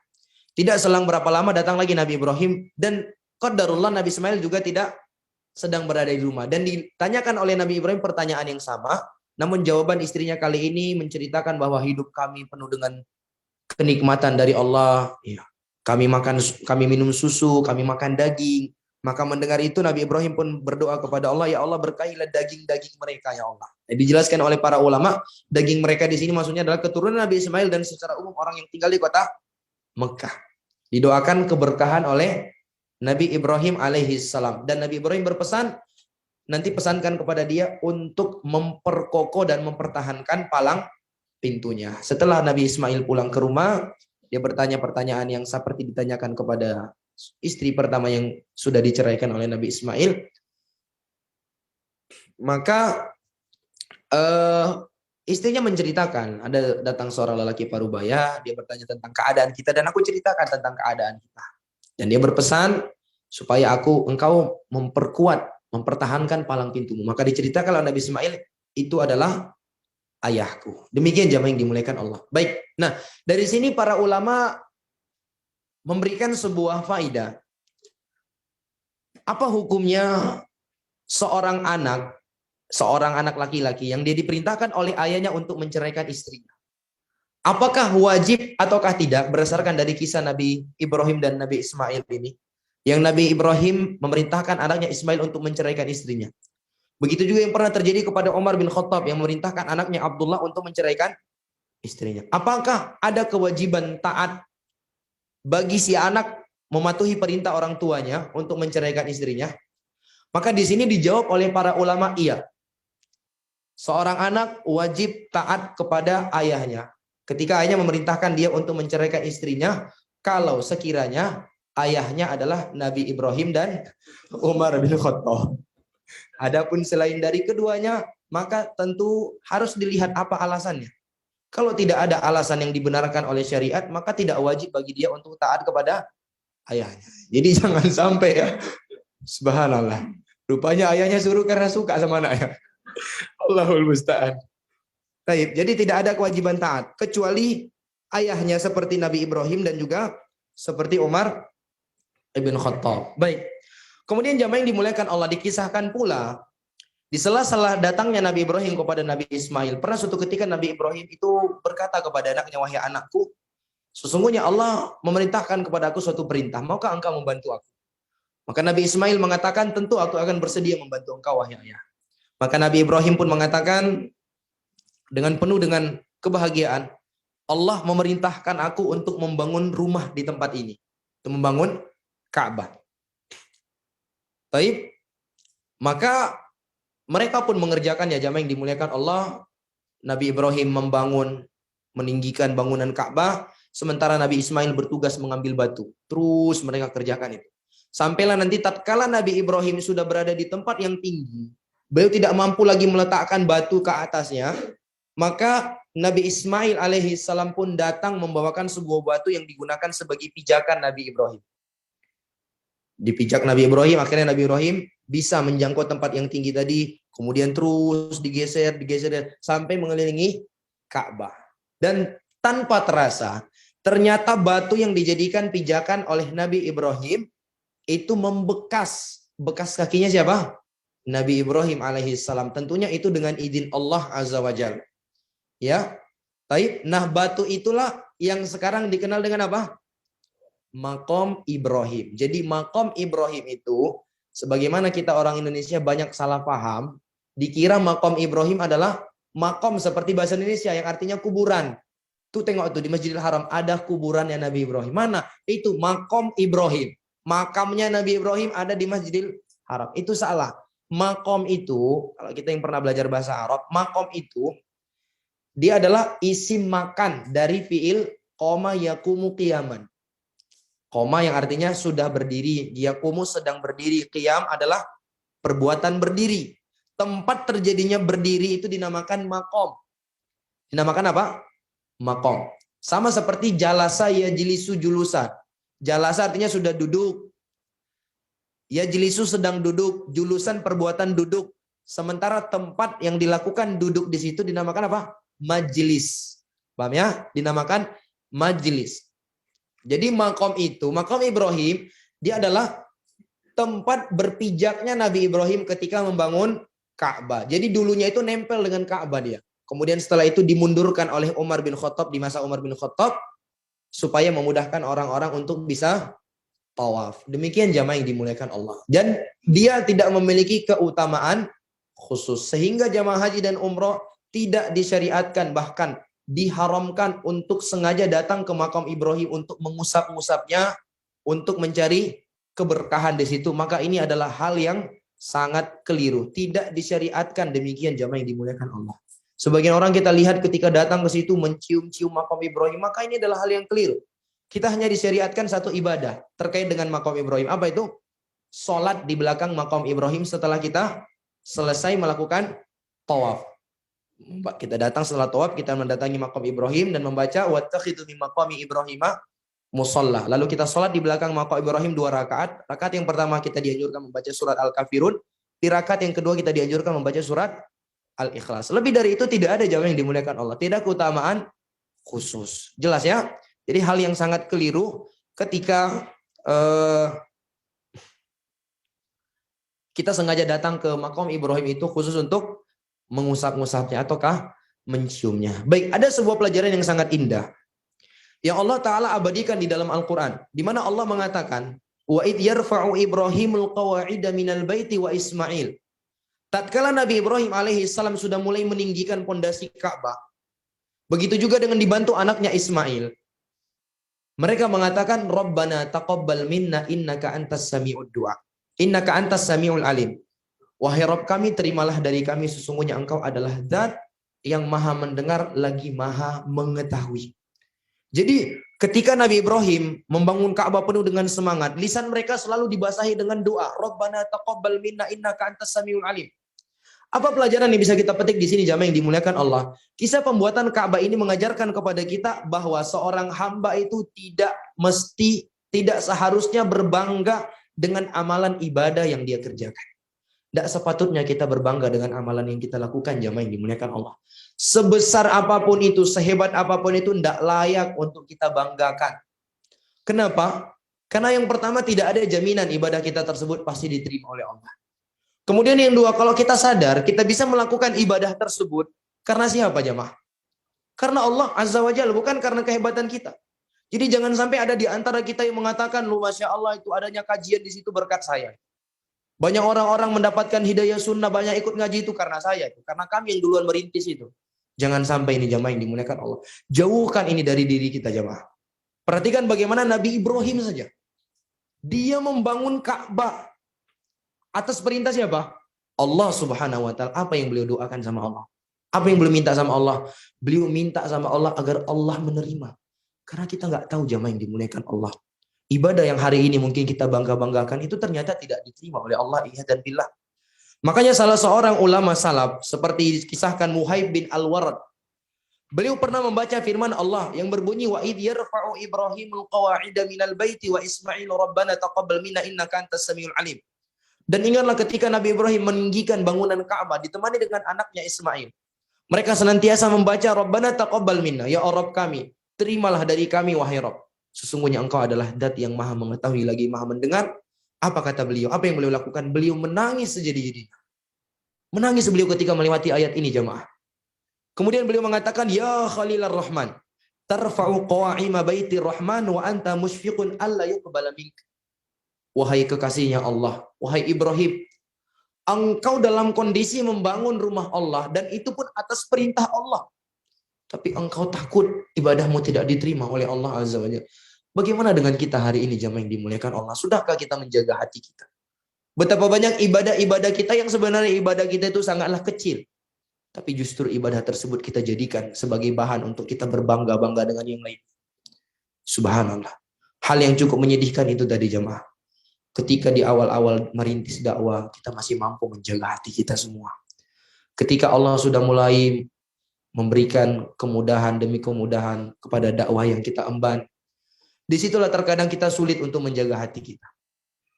Tidak selang berapa lama datang lagi Nabi Ibrahim, dan qadarullah Nabi Ismail juga tidak sedang berada di rumah. Dan ditanyakan oleh Nabi Ibrahim pertanyaan yang sama, namun jawaban istrinya kali ini menceritakan bahwa hidup kami penuh dengan kenikmatan dari Allah. Ya, kami minum susu, kami makan daging, Maka mendengar itu Nabi Ibrahim pun berdoa kepada Allah, ya Allah berkahilah daging-daging mereka ya Allah. Dijelaskan oleh para ulama, daging mereka di sini maksudnya adalah keturunan Nabi Ismail dan secara umum orang yang tinggal di kota Mekah. Didoakan keberkahan oleh Nabi Ibrahim alaihi salam, dan Nabi Ibrahim berpesan, nanti pesankan kepada dia untuk memperkokoh dan mempertahankan palang pintunya. Setelah Nabi Ismail pulang ke rumah, dia bertanya pertanyaan yang seperti ditanyakan kepada istri pertama yang sudah diceraikan oleh Nabi Ismail. Maka istrinya menceritakan, ada datang seorang lelaki parubaya, dia bertanya tentang keadaan kita dan aku ceritakan tentang keadaan kita. Dan dia berpesan supaya engkau memperkuat, mempertahankan palang pintumu. Maka diceritakan oleh Nabi Ismail, itu adalah ayahku. Demikian jamaah yang dimuliakan Allah. Baik. Nah, dari sini para ulama memberikan sebuah faedah. Apa hukumnya seorang anak laki-laki yang dia diperintahkan oleh ayahnya untuk menceraikan istrinya? Apakah wajib ataukah tidak berdasarkan dari kisah Nabi Ibrahim dan Nabi Ismail ini? Yang Nabi Ibrahim memerintahkan anaknya Ismail untuk menceraikan istrinya. Begitu juga yang pernah terjadi kepada Umar bin Khattab yang memerintahkan anaknya Abdullah untuk menceraikan istrinya. Apakah ada kewajiban taat bagi si anak mematuhi perintah orang tuanya untuk menceraikan istrinya? Maka di sini dijawab oleh para ulama, iya. Seorang anak wajib taat kepada ayahnya. Ketika ayahnya memerintahkan dia untuk menceraikan istrinya, kalau sekiranya ayahnya adalah Nabi Ibrahim dan Umar bin Khattab. Adapun selain dari keduanya, maka tentu harus dilihat apa alasannya. Kalau tidak ada alasan yang dibenarkan oleh syariat, maka tidak wajib bagi dia untuk taat kepada ayahnya. Jadi jangan sampai ya. Subhanallah. Rupanya ayahnya suruh karena suka sama anaknya. Allahul musta'an. Baik, jadi tidak ada kewajiban taat kecuali ayahnya seperti Nabi Ibrahim dan juga seperti Umar ibn Khattab. Baik. Kemudian jamaah yang dimuliakan Allah, dikisahkan pula di sela-sela datangnya Nabi Ibrahim kepada Nabi Ismail. Pernah suatu ketika Nabi Ibrahim itu berkata kepada anaknya, wahai anakku, sesungguhnya Allah memerintahkan kepada aku suatu perintah. Maukah engkau membantu aku? Maka Nabi Ismail mengatakan, tentu aku akan bersedia membantu engkau wahai ayah. Maka Nabi Ibrahim pun mengatakan dengan penuh dengan kebahagiaan, Allah memerintahkan aku untuk membangun rumah di tempat ini. Untuk membangun Ka'bah. Baik. Maka mereka pun mengerjakan, ya jamaah yang dimuliakan Allah. Nabi Ibrahim meninggikan bangunan Ka'bah, sementara Nabi Ismail bertugas mengambil batu. Terus mereka kerjakan itu. Sampailah nanti tatkala Nabi Ibrahim sudah berada di tempat yang tinggi, beliau tidak mampu lagi meletakkan batu ke atasnya, maka Nabi Ismail alaihi salam pun datang membawakan sebuah batu yang digunakan sebagai pijakan Nabi Ibrahim. Dipijak Nabi Ibrahim, akhirnya Nabi Ibrahim bisa menjangkau tempat yang tinggi tadi, kemudian terus digeser sampai mengelilingi Ka'bah. Dan tanpa terasa, ternyata batu yang dijadikan pijakan oleh Nabi Ibrahim itu membekas. Bekas kakinya siapa? Nabi Ibrahim alaihi salam. Tentunya itu dengan izin Allah azza wajalla. Ya. Baik. Nah, batu itulah yang sekarang dikenal dengan apa? Maqam Ibrahim. Jadi Maqam Ibrahim itu, sebagaimana kita orang Indonesia banyak salah paham, dikira Maqam Ibrahim adalah makom seperti bahasa Indonesia yang artinya kuburan. Tuh tengok tuh di Masjidil Haram ada kuburannya Nabi Ibrahim. Mana? Itu Maqam Ibrahim. Makamnya Nabi Ibrahim ada di Masjidil Haram. Itu salah. Maqam itu, kalau kita yang pernah belajar bahasa Arab, maqam itu dia adalah isim makan dari fiil qoma yakumu qiyaman. Koma yang artinya sudah berdiri, yakumu sedang berdiri, qiyam adalah perbuatan berdiri. Tempat terjadinya berdiri itu dinamakan maqam. Dinamakan apa? Maqam. Sama seperti jalasa yajlisu julusan. Jalasa artinya sudah duduk. Yajlisu sedang duduk, julusan perbuatan duduk. Sementara tempat yang dilakukan duduk di situ dinamakan apa? Majlis. Paham ya? Dinamakan majlis. Jadi makom itu, makom Ibrahim, dia adalah tempat berpijaknya Nabi Ibrahim ketika membangun Ka'bah. Jadi dulunya itu nempel dengan Ka'bah dia. Kemudian setelah itu dimundurkan oleh Umar bin Khattab di masa Umar bin Khattab supaya memudahkan orang-orang untuk bisa tawaf. Demikian jamaah yang dimuliakan Allah. Dan dia tidak memiliki keutamaan khusus. Sehingga jamaah haji dan umroh tidak disyariatkan, bahkan diharamkan untuk sengaja datang ke makam Ibrahim untuk mengusap-ngusapnya, untuk mencari keberkahan di situ. Maka ini adalah hal yang sangat keliru. Tidak disyariatkan demikian jamaah yang dimuliakan Allah. Sebagian orang kita lihat ketika datang ke situ mencium-cium makam Ibrahim, maka ini adalah hal yang keliru. Kita hanya disyariatkan satu ibadah terkait dengan makam Ibrahim. Apa itu? Salat di belakang makam Ibrahim setelah kita selesai melakukan tawaf. Kita datang setelah tawaf, kita mendatangi makam Ibrahim dan membaca wattakhidhu min maqami Ibrahima musalla. Lalu kita salat di belakang makam Ibrahim 2 rakaat. Rakaat yang pertama kita dianjurkan membaca surat Al-Kafirun. Di rakaat yang kedua kita dianjurkan membaca surat Al-Ikhlas. Lebih dari itu tidak ada jamaah yang dimuliakan Allah. Tidak keutamaan khusus. Jelas ya? Jadi hal yang sangat keliru ketika kita sengaja datang ke makam Ibrahim itu khusus untuk mengusap-ngusapnya ataukah menciumnya. Baik, ada sebuah pelajaran yang sangat indah yang Allah Ta'ala abadikan di dalam Al-Quran. Di mana Allah mengatakan, wa idh yarfa'u Ibrahimul qawa'ida minal baiti wa Ismail. Tatkala Nabi Ibrahim alaihi salam sudah mulai meninggikan pondasi Ka'bah, begitu juga dengan dibantu anaknya Ismail. Mereka mengatakan, Rabbana taqabbal minna innaka antas sami'ud du'a. Innaka antas sami'ul alim. Wahai Rabb kami, terimalah dari kami, sesungguhnya Engkau adalah Zat yang maha mendengar lagi maha mengetahui. Jadi ketika Nabi Ibrahim membangun Ka'bah penuh dengan semangat, lisan mereka selalu dibasahi dengan doa, Rabbana taqabbal minna innaka antas sami'ul alim. Apa pelajaran yang bisa kita petik di sini jamaah yang dimuliakan Allah? Kisah pembuatan Ka'bah ini mengajarkan kepada kita bahwa seorang hamba itu tidak seharusnya berbangga dengan amalan ibadah yang dia kerjakan. Tidak sepatutnya kita berbangga dengan amalan yang kita lakukan jamaah yang dimuliakan Allah. Sebesar apapun itu, sehebat apapun itu, tidak layak untuk kita banggakan. Kenapa? Karena yang pertama tidak ada jaminan ibadah kita tersebut pasti diterima oleh Allah. Kemudian yang dua, kalau kita sadar, kita bisa melakukan ibadah tersebut karena siapa jamaah? Karena Allah Azza wa Jalla, bukan karena kehebatan kita. Jadi jangan sampai ada di antara kita yang mengatakan, lu Masya Allah itu adanya kajian di situ berkat saya. Banyak orang-orang mendapatkan hidayah sunnah, banyak ikut ngaji itu karena saya. Karena kami yang duluan merintis itu. Jangan sampai ini jamaah yang dimuliakan Allah. Jauhkan ini dari diri kita jamaah. Perhatikan bagaimana Nabi Ibrahim saja. Dia membangun Ka'bah. Atas perintah siapa? Allah Subhanahu wa Ta'ala. Apa yang beliau doakan sama Allah? Apa yang beliau minta sama Allah? Beliau minta sama Allah agar Allah menerima. Karena kita nggak tahu jamaah yang dimuliakan Allah. Ibadah yang hari ini mungkin kita bangga-banggakan itu ternyata tidak diterima oleh Allah dan billah. Makanya salah seorang ulama salaf seperti kisahkan Muhaib bin Al-Warad. Beliau pernah membaca firman Allah yang berbunyi wa idh yarfa'u Ibrahimul qawa'ida minal baiti wa Ismail rabbana taqabbal minna innaka antas samiul alim. Dan ingatlah ketika Nabi Ibrahim meninggikan bangunan Ka'bah ditemani dengan anaknya Ismail. Mereka senantiasa membaca Rabbana taqabbal minna, ya Rabb kami, terimalah dari kami wahai Rabb. Sesungguhnya Engkau adalah Zat yang maha mengetahui lagi maha mendengar. Apa kata beliau? Apa yang beliau lakukan? Beliau menangis sejadi-jadinya. Menangis beliau ketika melewati ayat ini jamaah. Kemudian beliau mengatakan, ya Khalilar Rahman, tarfa'u qawa'ima baitir Rahman wa anta musyfiqun alla yuqbala mink. Wahai kekasihnya Allah, wahai Ibrahim, engkau dalam kondisi membangun rumah Allah dan itu pun atas perintah Allah. Tapi engkau takut ibadahmu tidak diterima oleh Allah Azza wa Jalla. Bagaimana dengan kita hari ini jamaah yang dimuliakan Allah? Sudahkah kita menjaga hati kita? Betapa banyak ibadah-ibadah kita yang sebenarnya ibadah kita itu sangatlah kecil. Tapi justru ibadah tersebut kita jadikan sebagai bahan untuk kita berbangga-bangga dengan yang lain. Subhanallah. Hal yang cukup menyedihkan itu tadi jamaah. Ketika di awal-awal merintis dakwah, kita masih mampu menjaga hati kita semua. Ketika Allah sudah mulai memberikan kemudahan demi kemudahan kepada dakwah yang kita emban, disitulah terkadang kita sulit untuk menjaga hati kita.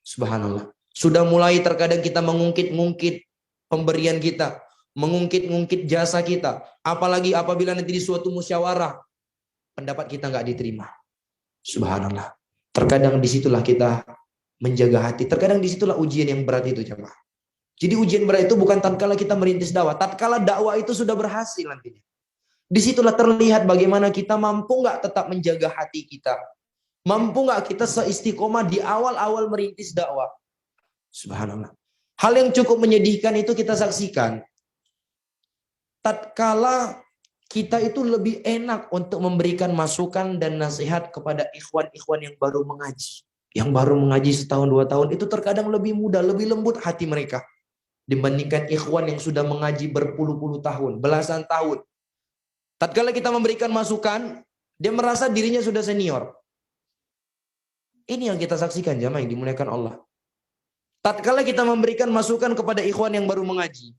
Subhanallah. Sudah mulai terkadang kita mengungkit-ungkit pemberian kita, mengungkit-ungkit jasa kita. Apalagi apabila nanti di suatu musyawarah, pendapat kita nggak diterima. Subhanallah. Terkadang disitulah kita menjaga hati. Terkadang disitulah ujian yang berat itu jemaah. Jadi ujian berat itu bukan tatkala kita merintis dakwah. Tatkala dakwah itu sudah berhasil nantinya. Disitulah terlihat bagaimana kita mampu nggak tetap menjaga hati kita. Mampu nggak kita seistiqomah di awal-awal merintis dakwah? Subhanallah. Hal yang cukup menyedihkan itu kita saksikan. Tatkala kita itu lebih enak untuk memberikan masukan dan nasihat kepada ikhwan-ikhwan yang baru mengaji. Yang baru mengaji setahun 2 tahun itu terkadang lebih mudah, lebih lembut hati mereka. Dibandingkan ikhwan yang sudah mengaji berpuluh-puluh tahun, belasan tahun. Tatkala kita memberikan masukan, dia merasa dirinya sudah senior. Ini yang kita saksikan jamaah yang dimuliakan Allah. Tatkala kita memberikan masukan kepada ikhwan yang baru mengaji,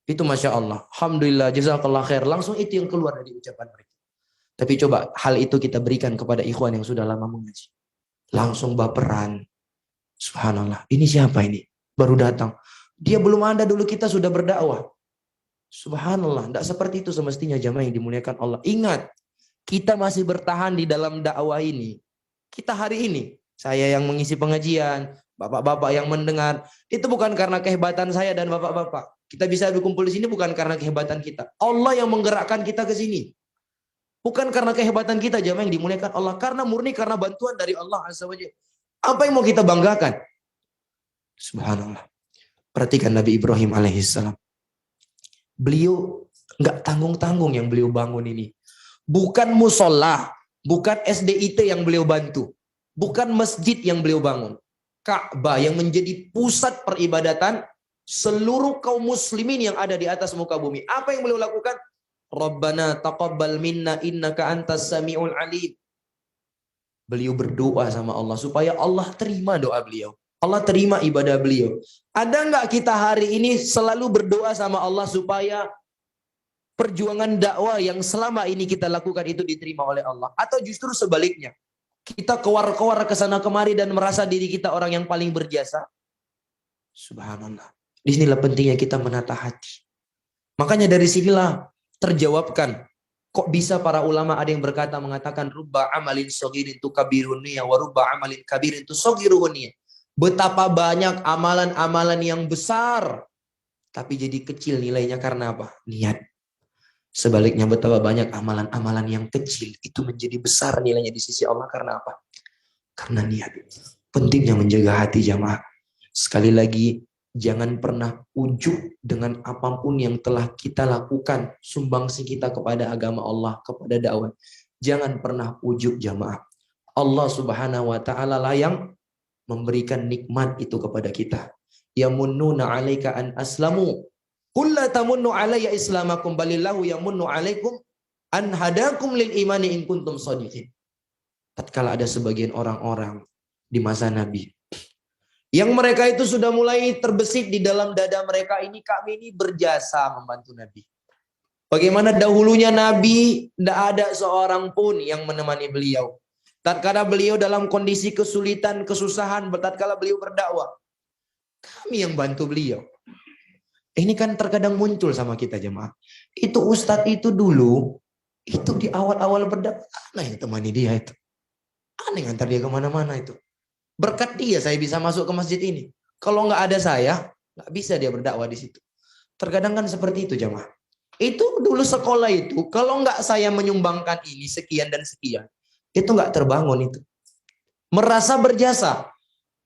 itu Masya Allah, Alhamdulillah, jazakallah khair, langsung itu yang keluar dari ucapan mereka. Tapi coba hal itu kita berikan kepada ikhwan yang sudah lama mengaji, langsung baperan. Subhanallah, ini siapa ini? Baru datang. Dia belum ada dulu kita sudah berdakwah. Subhanallah, tidak seperti itu semestinya jamaah yang dimuliakan Allah. Ingat, kita masih bertahan di dalam dakwah ini. Kita hari ini, saya yang mengisi pengajian, bapak-bapak yang mendengar, itu bukan karena kehebatan saya dan bapak-bapak. Kita bisa berkumpul di sini bukan karena kehebatan kita. Allah yang menggerakkan kita ke sini. Bukan karena kehebatan kita jamaah yang dimuliakan Allah, karena murni karena bantuan dari Allah Azza wa Jalla. Apa yang mau kita banggakan? Subhanallah. Perhatikan Nabi Ibrahim alaihissalam. Beliau nggak tanggung-tanggung yang beliau bangun ini. Bukan musola, bukan SDIT yang beliau bantu. Bukan masjid yang beliau bangun. Ka'bah yang menjadi pusat peribadatan seluruh kaum muslimin yang ada di atas muka bumi. Apa yang beliau lakukan? Rabbana taqabbal minna innaka antas sami'ul alim. Beliau berdoa sama Allah supaya Allah terima doa beliau. Allah terima ibadah beliau. Ada nggak kita hari ini selalu berdoa sama Allah supaya perjuangan dakwah yang selama ini kita lakukan itu diterima oleh Allah? Atau justru sebaliknya? Kita kewar-kewar ke sana kemari dan merasa diri kita orang yang paling berjasa? Subhanallah. Disinilah pentingnya kita menata hati. Makanya dari sinilah terjawabkan. Kok bisa para ulama ada yang berkata mengatakan rubba amalin sogirin tu kabirun niyah wa rubba amalin kabirin tu sogirun niyah. Betapa banyak amalan-amalan yang besar tapi jadi kecil nilainya karena apa? Niat. Sebaliknya betapa banyak amalan-amalan yang kecil itu menjadi besar nilainya di sisi Allah karena apa? Karena niat. Pentingnya menjaga hati jamaah. Sekali lagi, jangan pernah ujub dengan apapun yang telah kita lakukan, sumbangsi kita kepada agama Allah, kepada dakwah. Jangan pernah ujub jamaah. Allah Subhanahu wa taala lah yang memberikan nikmat itu kepada kita. Yamunnuna 'alaika an aslamu. Qul la tamunnu 'alayya islamakum balillahu yamunnu 'alaikum an hadakum lil imani in kuntum shadiqin. Tatkala ada sebagian orang-orang di masa Nabi yang mereka itu sudah mulai terbesit di dalam dada mereka ini, kami ini berjasa membantu Nabi. Bagaimana dahulunya Nabi tidak ada seorang pun yang menemani beliau. Tatkala beliau dalam kondisi kesulitan, kesusahan, tatkala beliau berdakwah, kami yang bantu beliau. Ini kan terkadang muncul sama kita jemaah. Itu ustadz itu dulu, itu di awal-awal berdakwah, aneh yang temani dia itu. Aneh ngantar dia kemana-mana itu. Berkat dia saya bisa masuk ke masjid ini. Kalau nggak ada saya, nggak bisa dia berdakwah di situ. Terkadang kan seperti itu jemaah. Itu dulu sekolah itu, kalau nggak saya menyumbangkan ini sekian dan sekian, itu nggak terbangun itu. Merasa berjasa.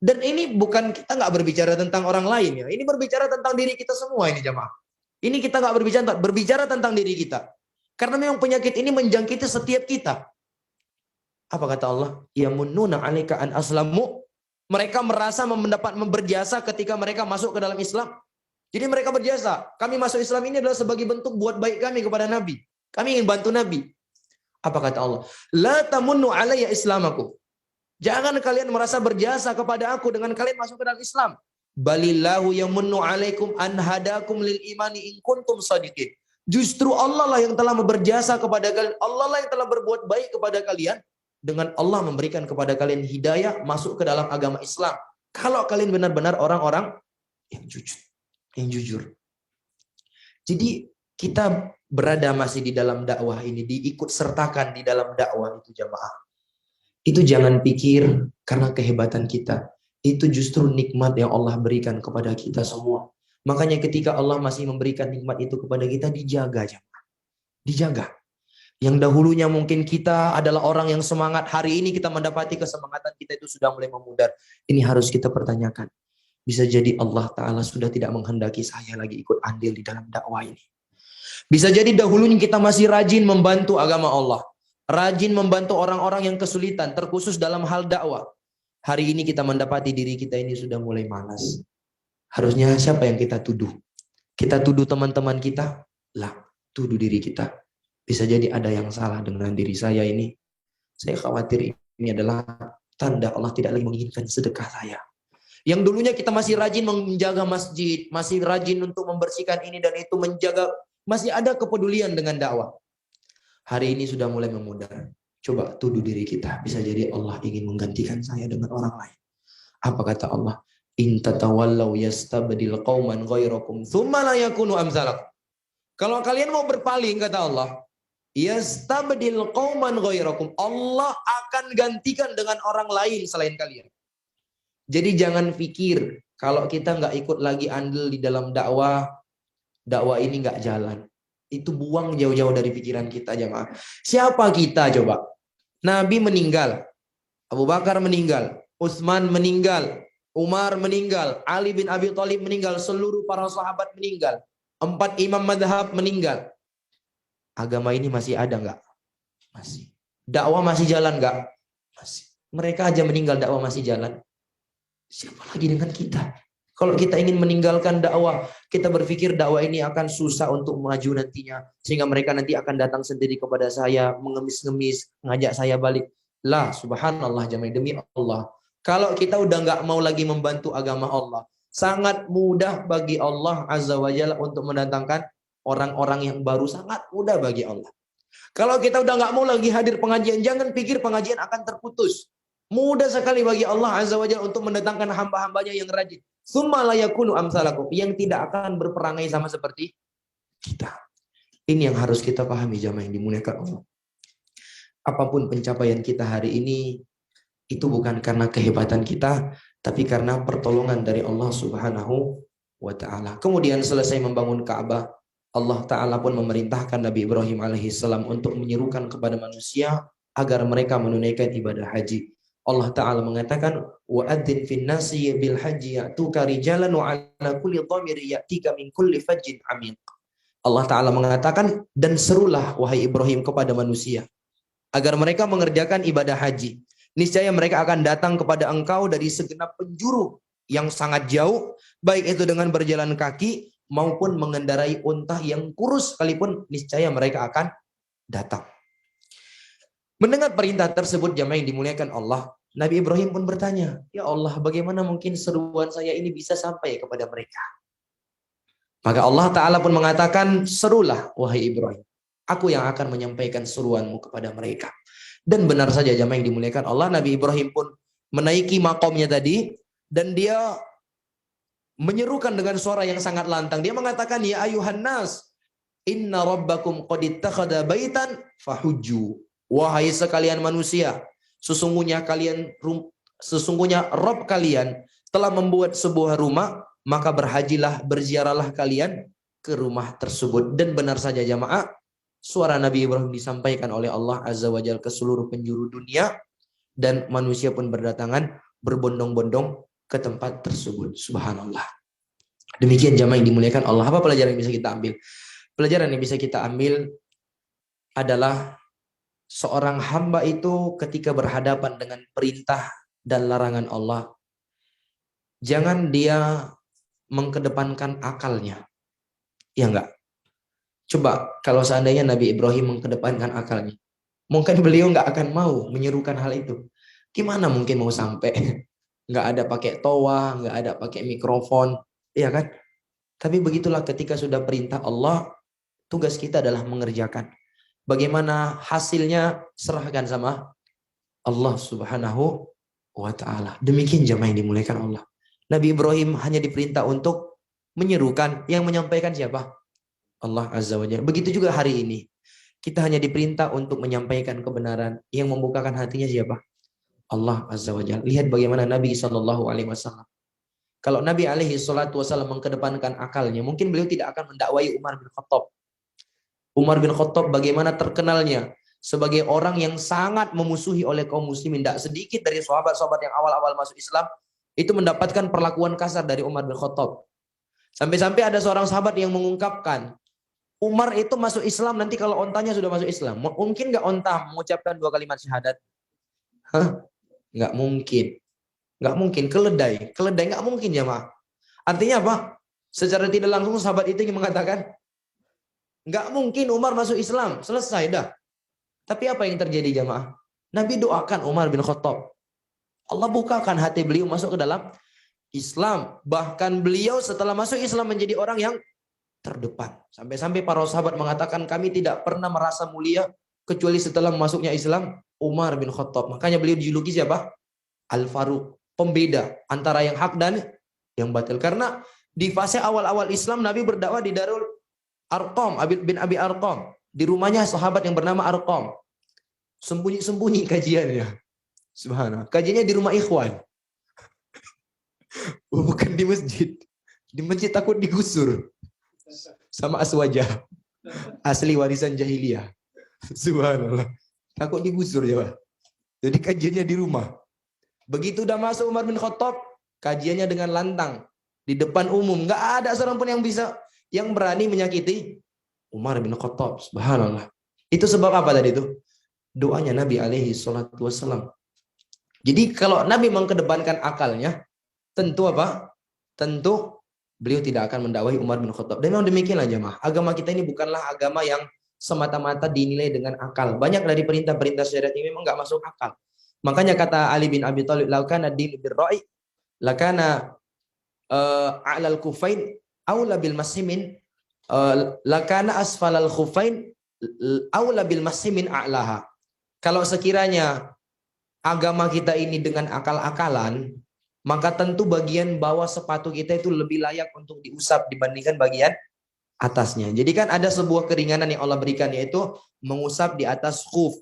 Dan ini bukan kita nggak berbicara tentang orang lain ya. Ini berbicara tentang diri kita semua ini jemaah. Ini kita nggak berbicara tentang diri kita. Karena memang penyakit ini menjangkiti setiap kita. Apa kata Allah? Yamunnuna 'alaika an aslamu. Mereka merasa mendapat berjasa ketika mereka masuk ke dalam Islam. Jadi mereka berjasa. Kami masuk Islam ini adalah sebagai bentuk buat baik kami kepada Nabi. Kami ingin bantu Nabi. Apa kata Allah? La tamunnu 'alayya islamakum. Jangan kalian merasa berjasa kepada aku dengan kalian masuk ke dalam Islam. Balillahu yamunnu 'alaikum an hadakum lil imani in kuntum shadiqin. Justru Allah lah yang telah berjasa kepada kalian. Allah lah yang telah berbuat baik kepada kalian. Dengan Allah memberikan kepada kalian hidayah masuk ke dalam agama Islam. Kalau kalian benar-benar orang-orang yang jujur. Jadi kita berada masih di dalam dakwah ini, diikut sertakan di dalam dakwah itu jamaah. Itu jangan pikir karena kehebatan kita. Itu justru nikmat yang Allah berikan kepada kita semua. Makanya ketika Allah masih memberikan nikmat itu kepada kita, dijaga jamaah. Dijaga. Yang dahulunya mungkin kita adalah orang yang semangat, hari ini kita mendapati kesemangatan kita itu sudah mulai memudar. Ini harus kita pertanyakan. Bisa jadi Allah Ta'ala sudah tidak menghendaki saya lagi ikut andil di dalam dakwah ini. Bisa jadi dahulunya kita masih rajin membantu agama Allah. Rajin membantu orang-orang yang kesulitan, terkhusus dalam hal dakwah. Hari ini kita mendapati diri kita ini sudah mulai malas. Harusnya siapa yang kita tuduh? Kita tuduh teman-teman kita? Lah, tuduh diri kita. Bisa jadi ada yang salah dengan diri saya ini. Saya khawatir ini adalah tanda Allah tidak lagi menginginkan sedekah saya. Yang dulunya kita masih rajin menjaga masjid, masih rajin untuk membersihkan ini dan itu, menjaga, masih ada kepedulian dengan dakwah. Hari ini sudah mulai memudar. Coba tuduh diri kita. Bisa jadi Allah ingin menggantikan saya dengan orang lain. Apa kata Allah? In tatawallaw yastabdil qauman ghairakum tsumma la yakunu amsalakum. Kalau kalian mau berpaling, kata Allah, yastabdil qauman ghairakum. Allah akan gantikan dengan orang lain selain kalian. Jadi jangan pikir kalau kita nggak ikut lagi andil di dalam dakwah ini nggak jalan. Itu buang jauh-jauh dari pikiran kita, jemaah. Siapa kita coba? Nabi meninggal, Abu Bakar meninggal, Utsman meninggal, Umar meninggal, Ali bin Abi Thalib meninggal, seluruh para sahabat meninggal, 4 imam madhab meninggal. Agama ini masih ada nggak? Masih. Dakwah masih jalan nggak? Masih. Mereka aja meninggal, dakwah masih jalan. Siapa lagi dengan kita? Kalau kita ingin meninggalkan dakwah, kita berpikir dakwah ini akan susah untuk maju nantinya, sehingga mereka nanti akan datang sendiri kepada saya, mengemis-ngemis, ngajak saya balik. Lah, subhanallah jamaah, demi Allah. Kalau kita udah nggak mau lagi membantu agama Allah, sangat mudah bagi Allah Azza wa Jalla untuk mendatangkan orang-orang yang baru, sangat mudah bagi Allah. Kalau kita udah nggak mau lagi hadir pengajian, jangan pikir pengajian akan terputus. Mudah sekali bagi Allah Azza wa Jalla untuk mendatangkan hamba-hambanya yang rajin. Tsumma la yakunu amsalakum, yang tidak akan berperangai sama seperti kita. Ini yang harus kita pahami, jamaah yang dimuliakan Allah. Apapun pencapaian kita hari ini, itu bukan karena kehebatan kita, tapi karena pertolongan dari Allah Subhanahu wa Ta'ala. Kemudian selesai membangun Ka'bah, Allah Ta'ala pun memerintahkan Nabi Ibrahim alaihissalam untuk menyerukan kepada manusia agar mereka menunaikan ibadah haji. Allah Ta'ala mengatakan, wa'adzin fin nasi bil haji ya'tuka rijalan wa 'ala kulli dhamiri ya'tika min kulli fajjin 'amiq. Allah Ta'ala mengatakan, dan serulah wahai Ibrahim kepada manusia agar mereka mengerjakan ibadah haji. Niscaya mereka akan datang kepada engkau dari segenap penjuru yang sangat jauh, baik itu dengan berjalan kaki maupun mengendarai unta yang kurus sekalipun, niscaya mereka akan datang. Mendengar perintah tersebut, jamaah yang dimuliakan Allah, Nabi Ibrahim pun bertanya, ya Allah, bagaimana mungkin seruan saya ini bisa sampai kepada mereka? Maka Allah Ta'ala pun mengatakan, serulah wahai Ibrahim, aku yang akan menyampaikan seruanmu kepada mereka. Dan benar saja jamaah yang dimuliakan Allah, Nabi Ibrahim pun menaiki makomnya tadi, dan dia menyerukan dengan suara yang sangat lantang. Dia mengatakan, ya ayuhan nas, inna rabbakum qad ittakhadha baitan fahujju. Wahai sekalian manusia, sesungguhnya Rabb kalian telah membuat sebuah rumah, maka berhajilah, berziarahlah kalian ke rumah tersebut. Dan benar saja jamaah, suara Nabi Ibrahim disampaikan oleh Allah Azza wa Jalla ke seluruh penjuru dunia, dan manusia pun berdatangan berbondong-bondong ke tempat tersebut. Subhanallah. Demikian jamaah yang dimuliakan Allah. Apa pelajaran yang bisa kita ambil? Pelajaran yang bisa kita ambil adalah seorang hamba itu ketika berhadapan dengan perintah dan larangan Allah, jangan dia mengkedepankan akalnya. Ya enggak? Coba kalau seandainya Nabi Ibrahim mengkedepankan akalnya, mungkin beliau enggak akan mau menyerukan hal itu. Gimana mungkin mau sampai? Enggak ada pakai toa, enggak ada pakai mikrofon, ya kan? Tapi begitulah ketika sudah perintah Allah, tugas kita adalah mengerjakan. Bagaimana hasilnya serahkan sama Allah Subhanahu wa Ta'ala. Demikian jamaah yang dimuliakan Allah. Nabi Ibrahim hanya diperintah untuk menyerukan, yang menyampaikan siapa? Allah Azza wa Jalla. Begitu juga hari ini. Kita hanya diperintah untuk menyampaikan kebenaran, yang membukakan hatinya siapa? Allah Azza wa Jalla. Lihat bagaimana Nabi SAW. Kalau Nabi alaihi salatu wasallam mengkedepankan akalnya, mungkin beliau tidak akan mendakwai Umar bin Khattab. Umar bin Khattab bagaimana terkenalnya sebagai orang yang sangat memusuhi oleh kaum muslimin. Tidak sedikit dari sahabat-sahabat yang awal-awal masuk Islam itu mendapatkan perlakuan kasar dari Umar bin Khattab. Sampai-sampai ada seorang sahabat yang mengungkapkan, Umar itu masuk Islam nanti kalau ontanya sudah masuk Islam. Mungkin nggak onta mengucapkan 2 kalimat syahadat? Hah? Nggak mungkin. Nggak mungkin. Keledai nggak mungkin jamaah. Artinya apa? Secara tidak langsung sahabat itu yang mengatakan, nggak mungkin Umar masuk Islam. Selesai dah. Tapi apa yang terjadi jamaah? Nabi doakan Umar bin Khattab. Allah bukakan hati beliau masuk ke dalam Islam. Bahkan beliau setelah masuk Islam menjadi orang yang terdepan. Sampai-sampai para sahabat mengatakan kami tidak pernah merasa mulia kecuali setelah masuknya Islam Umar bin Khattab. Makanya beliau dijuluki siapa? Al-Faruq. Pembeda antara yang hak dan yang batil. Karena di fase awal-awal Islam Nabi berdakwah di Darul Arqam bin Abi Arqam. Di rumahnya sahabat yang bernama Arqam. Sembunyi-sembunyi kajiannya. Subhanallah. Kajiannya di rumah ikhwan. Bukan di masjid. Di masjid takut digusur. Sama aswajah. Asli warisan jahiliyah. Subhanallah. Takut digusur ya. Jadi kajiannya di rumah. Begitu udah masuk Umar bin Khattab, kajiannya dengan lantang. Di depan umum. Nggak ada seorang pun yang berani menyakiti Umar bin Khattab. Subhanallah. Itu sebab apa tadi itu? Doanya Nabi alaihi salatu wassalam. Jadi kalau Nabi mengedepankan akalnya, tentu apa? Tentu beliau tidak akan mendakwahi Umar bin Khattab. Dan memang demikianlah jemaah. Agama kita ini bukanlah agama yang semata-mata dinilai dengan akal. Banyak dari perintah-perintah syariat ini memang nggak masuk akal. Makanya kata Ali bin Abi Thalib, "Laukana din birra'i, lakana a'lal kufain aula bil mashimin, lakana asfalal khufain aula bil mashimin a'laha." Kalau sekiranya agama kita ini dengan akal-akalan, maka tentu bagian bawah sepatu kita itu lebih layak untuk diusap dibandingkan bagian atasnya. Jadi kan ada sebuah keringanan yang Allah berikan, yaitu mengusap di atas khuf.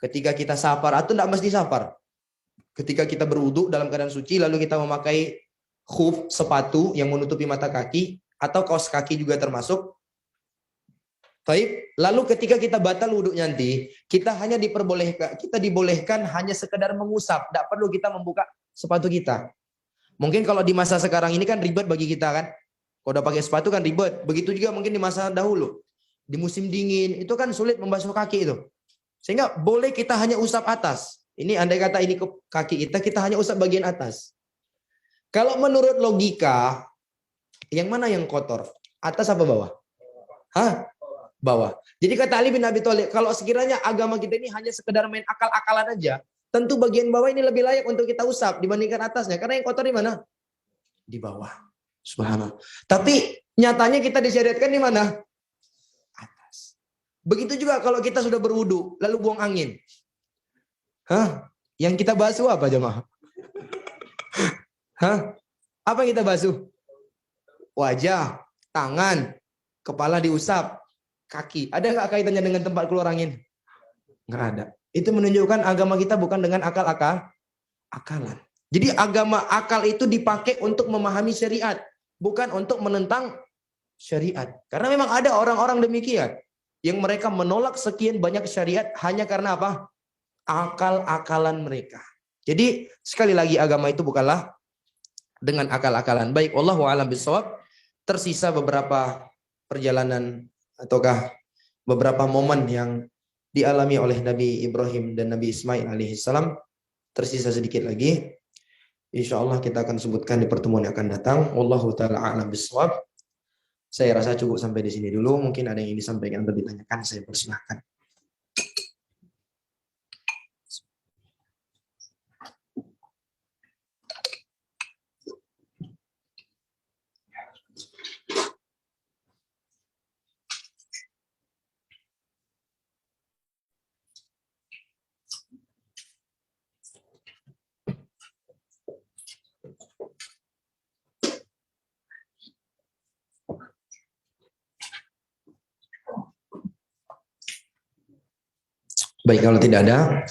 Ketika kita safar, atau tidak mesti safar. Ketika kita berwudu dalam keadaan suci, lalu kita memakai khuf, sepatu yang menutupi mata kaki, atau kaos kaki juga termasuk. Baik, lalu ketika kita batal wudhu nanti, kita dibolehkan hanya sekedar mengusap, tidak perlu kita membuka sepatu kita. Mungkin kalau di masa sekarang ini kan ribet bagi kita kan, kalau udah pakai sepatu kan ribet. Begitu juga mungkin di masa dahulu, di musim dingin itu kan sulit membasuh kaki itu, sehingga boleh kita hanya usap atas. Ini andai kata ini ke kaki kita hanya usap bagian atas. Kalau menurut logika, yang mana yang kotor? Atas apa bawah? Hah? Bawah. Jadi kata Ali bin Abi Thalib, kalau sekiranya agama kita ini hanya sekedar main akal-akalan aja, tentu bagian bawah ini lebih layak untuk kita usap dibandingkan atasnya. Karena yang kotor di mana? Di bawah. Subhanallah. Tapi nyatanya kita disyariatkan di mana? Atas. Begitu juga kalau kita sudah berwudu, lalu buang angin. Hah? Yang kita basuh apa jemaah? Hah? Apa yang kita basuh? Wajah, tangan, kepala diusap. Kaki. Ada nggak kaitannya dengan tempat keluar angin? Nggak ada. Itu menunjukkan agama kita bukan dengan akalan. Jadi agama akal itu dipakai untuk memahami syariat, bukan untuk menentang syariat. Karena memang ada orang-orang demikian yang mereka menolak sekian banyak syariat hanya karena apa? Akal-akalan mereka. Jadi sekali lagi agama itu bukanlah dengan akal-akalan. Baik, wallahu a'lam bishawab. Tersisa beberapa perjalanan ataukah beberapa momen yang dialami oleh Nabi Ibrahim dan Nabi Ismail alaihissalam. Tersisa sedikit lagi. Insya Allah kita akan sebutkan di pertemuan yang akan datang. Wallahu ta'ala a'lam bishawab. Saya rasa cukup sampai di sini dulu. Mungkin ada yang ingin disampaikan atau ditanyakan, saya persilahkan. Baik, kalau tidak ada,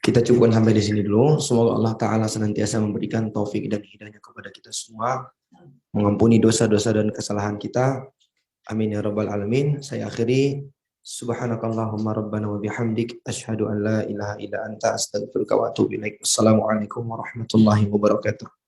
kita cukupkan sampai di sini dulu. Semoga Allah Ta'ala senantiasa memberikan taufik dan hidayah kepada kita semua, mengampuni dosa-dosa dan kesalahan kita. Amin ya rabbal alamin. Saya akhiri. Subhanakallahumma rabbana wa bihamdik asyhadu an la ilaha illa anta astaghfiruka wa atubu ilaik. Assalamualaikum warahmatullahi wabarakatuh.